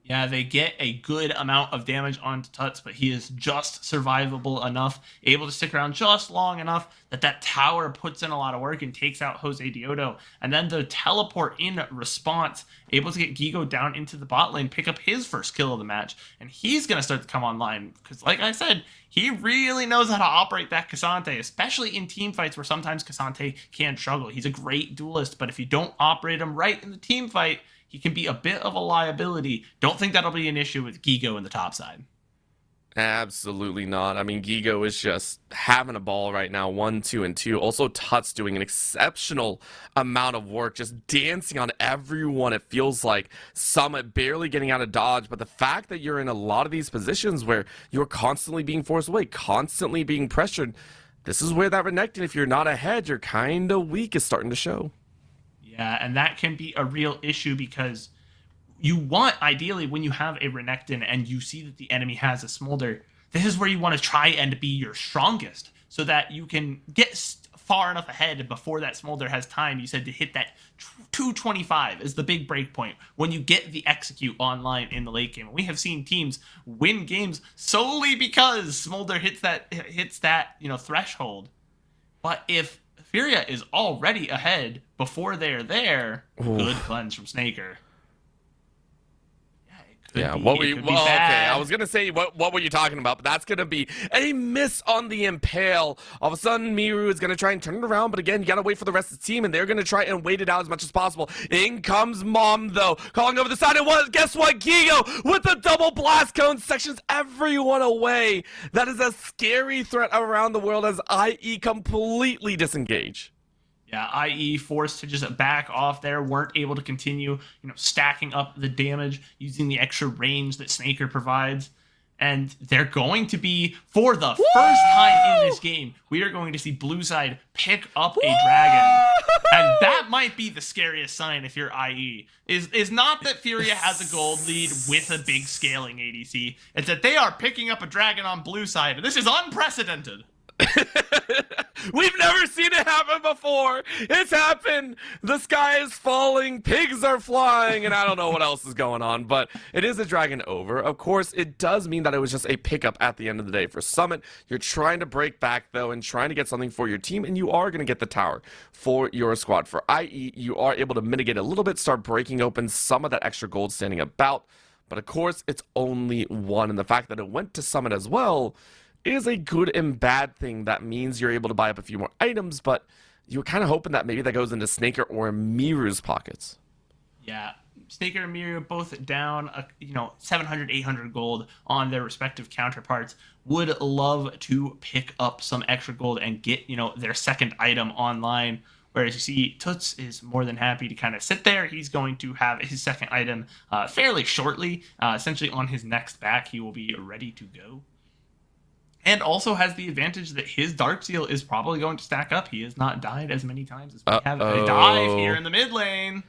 B: Yeah, they get a good amount of damage onto Tuts, but he is just survivable enough, able to stick around just long enough that that tower puts in a lot of work and takes out Jose Diodo. And then the teleport in response, able to get Gigo down into the bot lane, pick up his first kill of the match. And he's going to start to come online because, like I said, he really knows how to operate that Cassante, especially in team fights where sometimes Cassante can struggle. He's a great duelist, but if you don't operate him right in the team fight, he can be a bit of a liability. Don't think that'll be an issue with Gigo in the top side.
A: Absolutely not. I mean, Gigo is just having a ball right now, 1, 2, and 2. Also, Tut's doing an exceptional amount of work, just dancing on everyone. It feels like Summit barely getting out of dodge, but the fact that you're in a lot of these positions where you're constantly being forced away, constantly being pressured, this is where that Renekton, if you're not ahead, you're kind of weak, is starting to show.
B: Yeah, and that can be a real issue because you want, ideally, when you have a Renekton and you see that the enemy has a Smolder, this is where you want to try and be your strongest so that you can get far enough ahead before that Smolder has time, you said, to hit that 225 is the big break point when you get the execute online in the late game. We have seen teams win games solely because Smolder hits that threshold. But if Furia is already ahead before they're there. Ooh. Good cleanse from Snaker.
A: Yeah, what were you? Well, okay, I was gonna say what were you talking about? But that's gonna be a miss on the impale. All of a sudden, Miru is gonna try and turn it around, but again, you gotta wait for the rest of the team, and they're gonna try and wait it out as much as possible. In comes Mom, though, calling over the side. And what? Guess what? Gigo with the double blast cone sections everyone away. That is a scary threat around the world as IE completely disengage.
B: Yeah, IE forced to just back off there, weren't able to continue, stacking up the damage using the extra range that Snaker provides. And they're going to be, for the first time in this game, we are going to see Blue Side pick up a dragon. And that might be the scariest sign if you're IE. Is not that Furia has a gold lead with a big scaling ADC. It's that they are picking up a dragon on Blue Side. And this is unprecedented.
A: We've never seen it happen before. It's happened. The sky is falling, pigs are flying, and I don't know what else is going on, but it is a dragon over. Of course, it does mean that it was just a pickup at the end of the day. For Summit, you're trying to break back, though, and trying to get something for your team, and you are going to get the tower for your squad. For IE, you are able to mitigate a little bit, start breaking open some of that extra gold standing about, but of course, it's only one, and the fact that it went to Summit as well is a good and bad thing. That means you're able to buy up a few more items, but you're kind of hoping that maybe that goes into Snaker or Miru's pockets.
B: Yeah, Snaker and Miru both down, 700, 800 gold on their respective counterparts. Would love to pick up some extra gold and get, their second item online. Whereas you see, Toots is more than happy to kind of sit there. He's going to have his second item fairly shortly. Essentially on his next back, he will be ready to go. And also has the advantage that his Dark Seal is probably going to stack up. He has not died as many times as we have a dive here in the mid lane.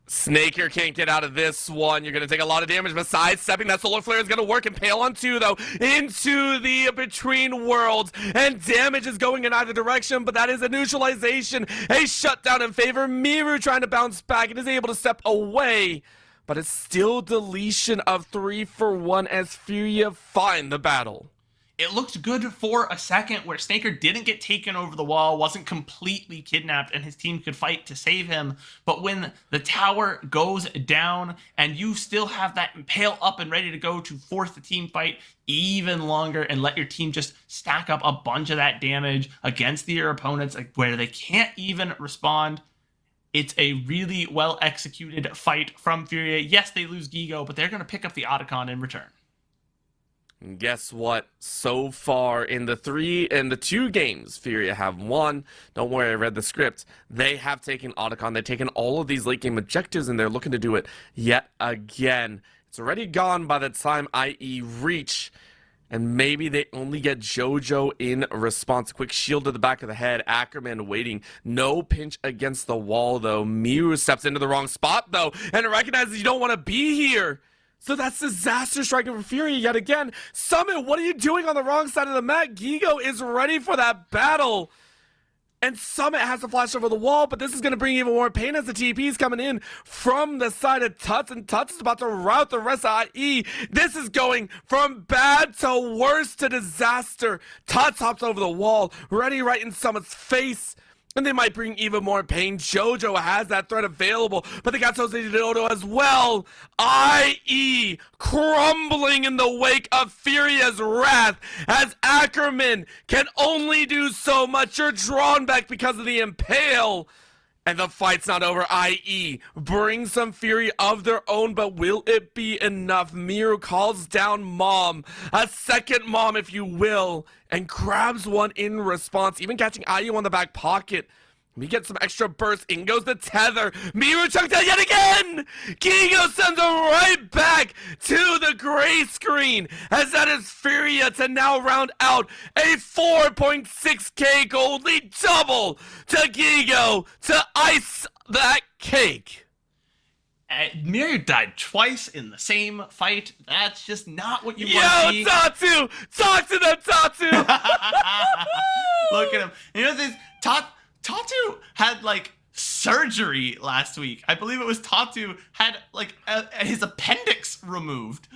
A: Snaker can't get out of this one. You're going to take a lot of damage, but sidestepping that Solar Flare is going to work. Impale on 2, though, into the Between Worlds. And damage is going in either direction, but that is a neutralization. A shutdown in favor. Miru trying to bounce back and is able to step away. But it's still deletion of 3 for 1 as Furia find the battle.
B: It looked good for a second where Snaker didn't get taken over the wall, wasn't completely kidnapped, and his team could fight to save him. But when the tower goes down and you still have that Impale up and ready to go to force the team fight even longer and let your team just stack up a bunch of that damage against your opponents where they can't even respond, it's a really well-executed fight from Furia. Yes, they lose Gigo, but they're going to pick up the Otacon in return.
A: And guess what? So far in the 2 games Furia have won. Don't worry, I read the script. They have taken Otacon. They've taken all of these late game objectives, and they're looking to do it yet again. It's already gone by the time IE reach. And maybe they only get JoJo in response. Quick shield to the back of the head. Ackerman waiting. No pinch against the wall, though. Miru steps into the wrong spot, though, and recognizes you don't want to be here. So that's disaster striking for Furia yet again. Summit, what are you doing on the wrong side of the map? Gigo is ready for that battle. And Summit has to flash over the wall, but this is going to bring even more pain as the TP is coming in from the side of Tuts, and Tuts is about to rout the rest of IE. This is going from bad to worse to disaster. Tuts hops over the wall, ready right in Summit's face. And they might bring even more pain. JoJo has that threat available, but they got Jose Dodo as well. IE crumbling in the wake of Furia's wrath as Ackerman can only do so much. You're drawn back because of the impale. And the fight's not over. IE brings some fury of their own, but will it be enough? Miru calls down Mom, a second Mom if you will, and grabs one in response, even catching IU on the back pocket. We get some extra burst. In goes the tether. Miru chucked out yet again. Gigo sends him right back to the gray screen as that is Furia to now round out a 4.6k gold lead double to Gigo to ice that cake.
B: Miru died twice in the same fight. That's just not what you want to see.
A: Yo, Tatsu! Talk to them, Tatsu!
B: Look at him. And you know this, Tatu had like surgery last week. I believe it was Tatu had like his appendix removed.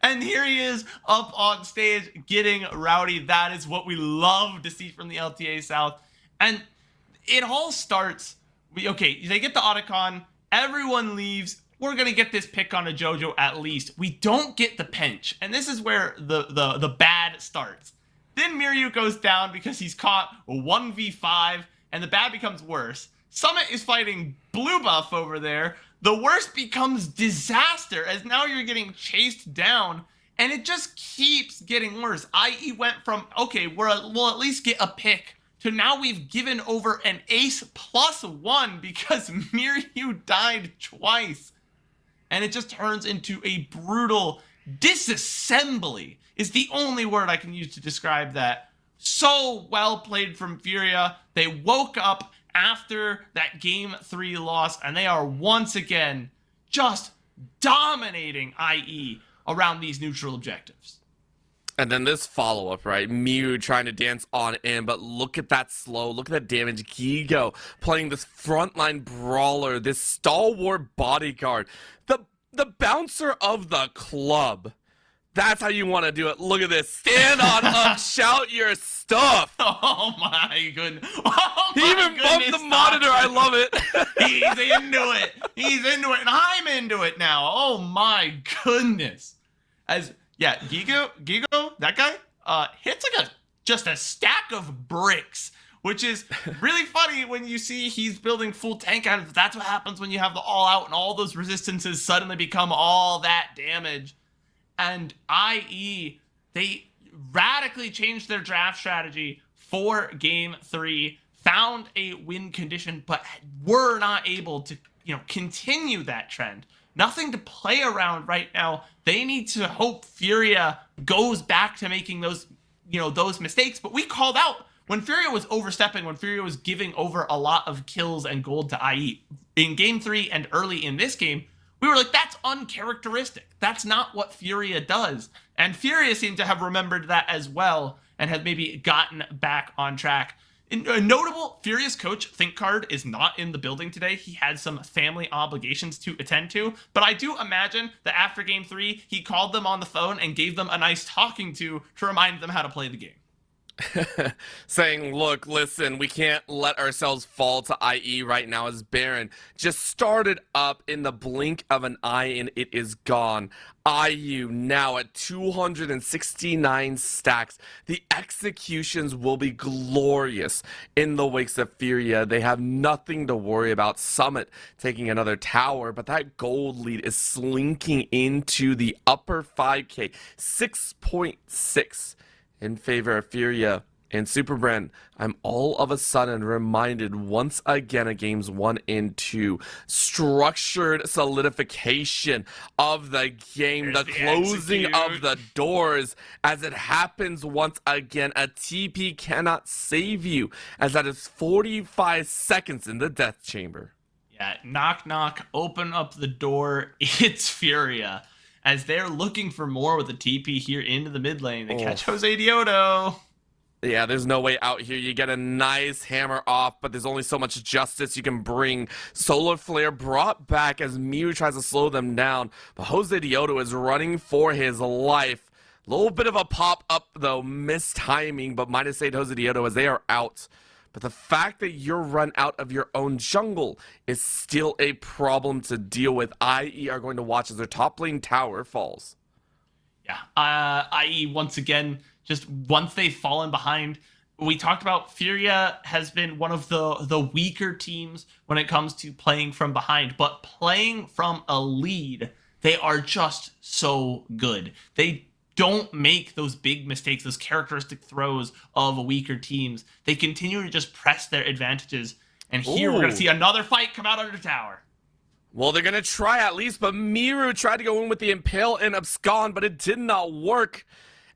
B: And here he is up on stage getting rowdy. That is what we love to see from the LTA South. And it all starts, okay, they get the Otacon, everyone leaves. We're going to get this pick on a JoJo at least. We don't get the pinch. And this is where the bad starts. Then Miru goes down because he's caught 1v5, and the bad becomes worse. Summit is fighting Blue Buff over there. The worst becomes disaster, as now you're getting chased down, and it just keeps getting worse. IE went from, okay, we'll at least get a pick, to now we've given over an ace +1 because Miru died twice. And it just turns into a brutal disassembly. Is the only word I can use to describe that. So well played from Furia. They woke up after that Game 3 loss, and they are once again just dominating IE around these neutral objectives.
A: And then this follow-up, right? Miru trying to dance on in, but look at that slow, look at that damage. Gigo playing this frontline brawler, this stalwart bodyguard, the bouncer of the club. That's how you want to do it. Look at this. Stand on up, shout your stuff.
B: Oh my goodness. Oh my
A: he even bumped the monitor. I love it.
B: He's into it. He's into it. And I'm into it now. Oh my goodness. Gigo, that guy, hits like just a stack of bricks, which is really funny when you see he's building full tank out of. That's what happens when you have the all out and all those resistances suddenly become all that damage. And IE, they radically changed their draft strategy for Game 3, found a win condition, but were not able to, continue that trend. Nothing to play around right now. They need to hope Furia goes back to making those, those mistakes. But we called out when Furia was overstepping, when Furia was giving over a lot of kills and gold to IE in Game 3 and early in this game. We were like, that's uncharacteristic. That's not what Furia does. And Furia seemed to have remembered that as well and have maybe gotten back on track. Notable, Furia's coach, ThinkCard, is not in the building today. He had some family obligations to attend to. But I do imagine that after Game 3, he called them on the phone and gave them a nice talking to remind them how to play the game.
A: Saying, look, listen, we can't let ourselves fall to IE right now as Baron just started up in the blink of an eye and it is gone. IU now at 269 stacks. The executions will be glorious in the wakes of Furia. They have nothing to worry about. Summit taking another tower, but that gold lead is slinking into the upper 5k, 6.6. in favor of Furia and SuperBren. I'm all of a sudden reminded once again of games 1 and 2. Structured solidification of the game, the closing of the doors as it happens once again. A TP cannot save you as that is 45 seconds in the death chamber.
B: Yeah, knock knock, open up the door. It's Furia. As they're looking for more with the TP here into the mid lane. They catch Jose Diodo.
A: Yeah, there's no way out here. You get a nice hammer off, but there's only so much justice you can bring. Solar Flare brought back as Miru tries to slow them down, but Jose Dioto is running for his life. A little bit of a pop-up, though, missed timing, but minus 8 Jose Dioto as they are out. But the fact that you're run out of your own jungle is still a problem to deal with. IE are going to watch as their top lane tower falls.
B: Yeah, IE once again, just once they've fallen behind, we talked about Furia has been one of the weaker teams when it comes to playing from behind, but playing from a lead, they are just so good. They don't make those big mistakes, those characteristic throws of weaker teams. They continue to just press their advantages, and here we're going to see another fight come out under tower.
A: Well, they're going to try at least, but Miru tried to go in with the Impale and Abscond, but it did not work.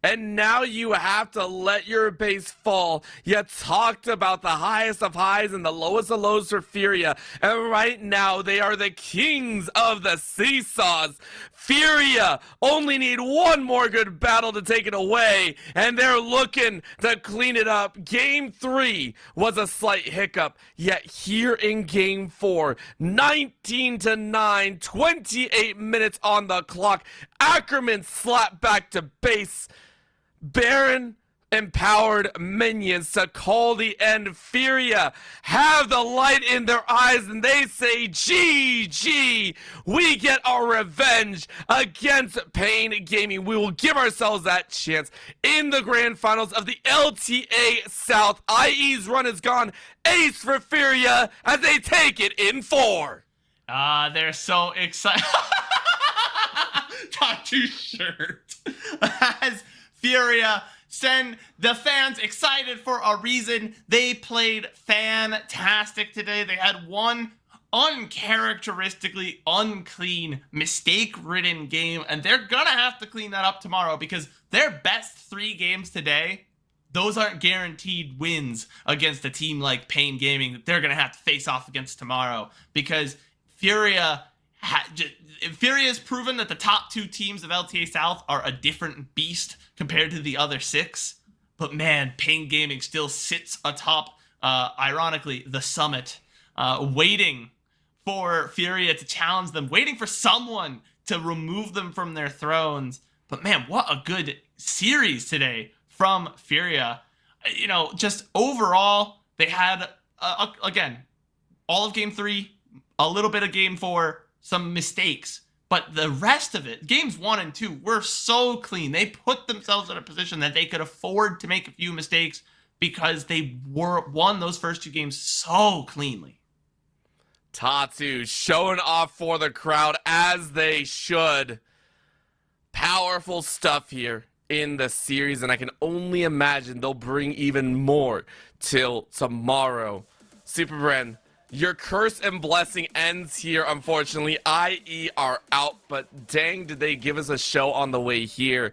A: And now you have to let your base fall. You talked about the highest of highs and the lowest of lows for Furia. And right now, they are the kings of the seesaws. Furia only need one more good battle to take it away. And they're looking to clean it up. Game 3 was a slight hiccup. Yet here in Game 4, 19-9, 28 minutes on the clock. Ackerman slapped back to base. Baron empowered minions to call the end. Furia have the light in their eyes and they say GG. We get our revenge against Pain Gaming. We will give ourselves that chance in the grand finals of the LTA South. IE's run is gone. Ace for Furia as they take it in 4.
B: They're so excited. Tattoo shirt. As Furia send the fans excited for a reason. They played fantastic today. They had one uncharacteristically unclean, mistake-ridden game, and they're gonna have to clean that up tomorrow because their best 3 games today, those aren't guaranteed wins against a team like Pain Gaming that they're gonna have to face off against tomorrow because Furia has proven that the top 2 teams of LTA South are a different beast compared to the other 6. But man, Pain Gaming still sits atop, ironically, the summit, waiting for Furia to challenge them, waiting for someone to remove them from their thrones. But man, what a good series today from Furia. You know, just overall, they had, again, all of Game 3, a little bit of Game 4, some mistakes, but the rest of it, games 1 and 2, were so clean. They put themselves in a position that they could afford to make a few mistakes because they won those first 2 games so cleanly.
A: Tatsu showing off for the crowd as they should. Powerful stuff here in the series, and I can only imagine they'll bring even more till tomorrow. SuperBren, your curse and blessing ends here, unfortunately. IE are out, but dang, did they give us a show on the way here.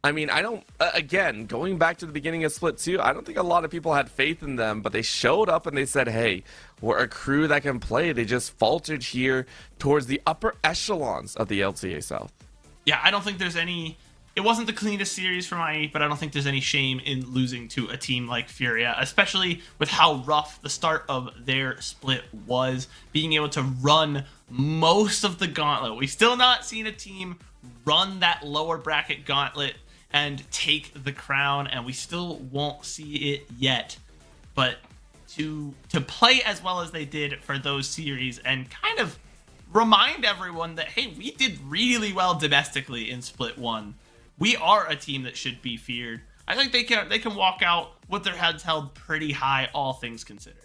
A: I mean, I don't, again, going back to the beginning of Split 2, I don't think a lot of people had faith in them, but they showed up and they said, hey, we're a crew that can play. They just faltered here towards the upper echelons of the LTA South.
B: Yeah, I don't think there's any... It wasn't the cleanest series from IE, but I don't think there's any shame in losing to a team like Furia, especially with how rough the start of their split was, being able to run most of the gauntlet. We've still not seen a team run that lower bracket gauntlet and take the crown, and we still won't see it yet. But to play as well as they did for those series and kind of remind everyone that, hey, we did really well domestically in Split 1. We are a team that should be feared. I think they can walk out with their heads held pretty high, all things considered.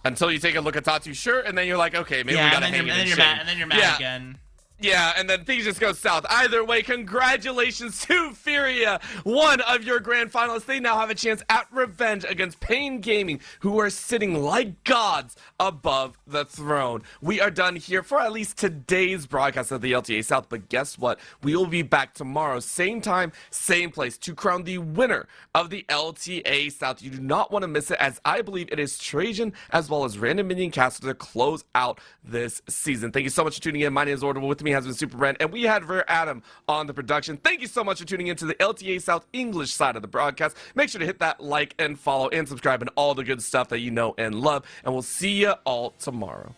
A: Until you take a look at Tatsu's shirt, and then you're like, okay, maybe we gotta hang it in shame.
B: And then you're mad again.
A: Yeah, and then things just go south. Either way, congratulations to Furia, one of your grand finalists. They now have a chance at revenge against Pain Gaming, who are sitting like gods above the throne. We are done here for at least today's broadcast of the LTA South, but guess what? We will be back tomorrow, same time, same place, to crown the winner of the LTA South. You do not want to miss it, as I believe it is Trajan as well as Random Minion Castle to close out this season. Thank you so much for tuning in. My name is Orbital. With me me has been SuperBren, and we had RareAdam on the production. Thank you so much for tuning into the LTA South English side of the broadcast. Make sure to hit that like and follow and subscribe and all the good stuff that you know and love, and we'll see you all tomorrow.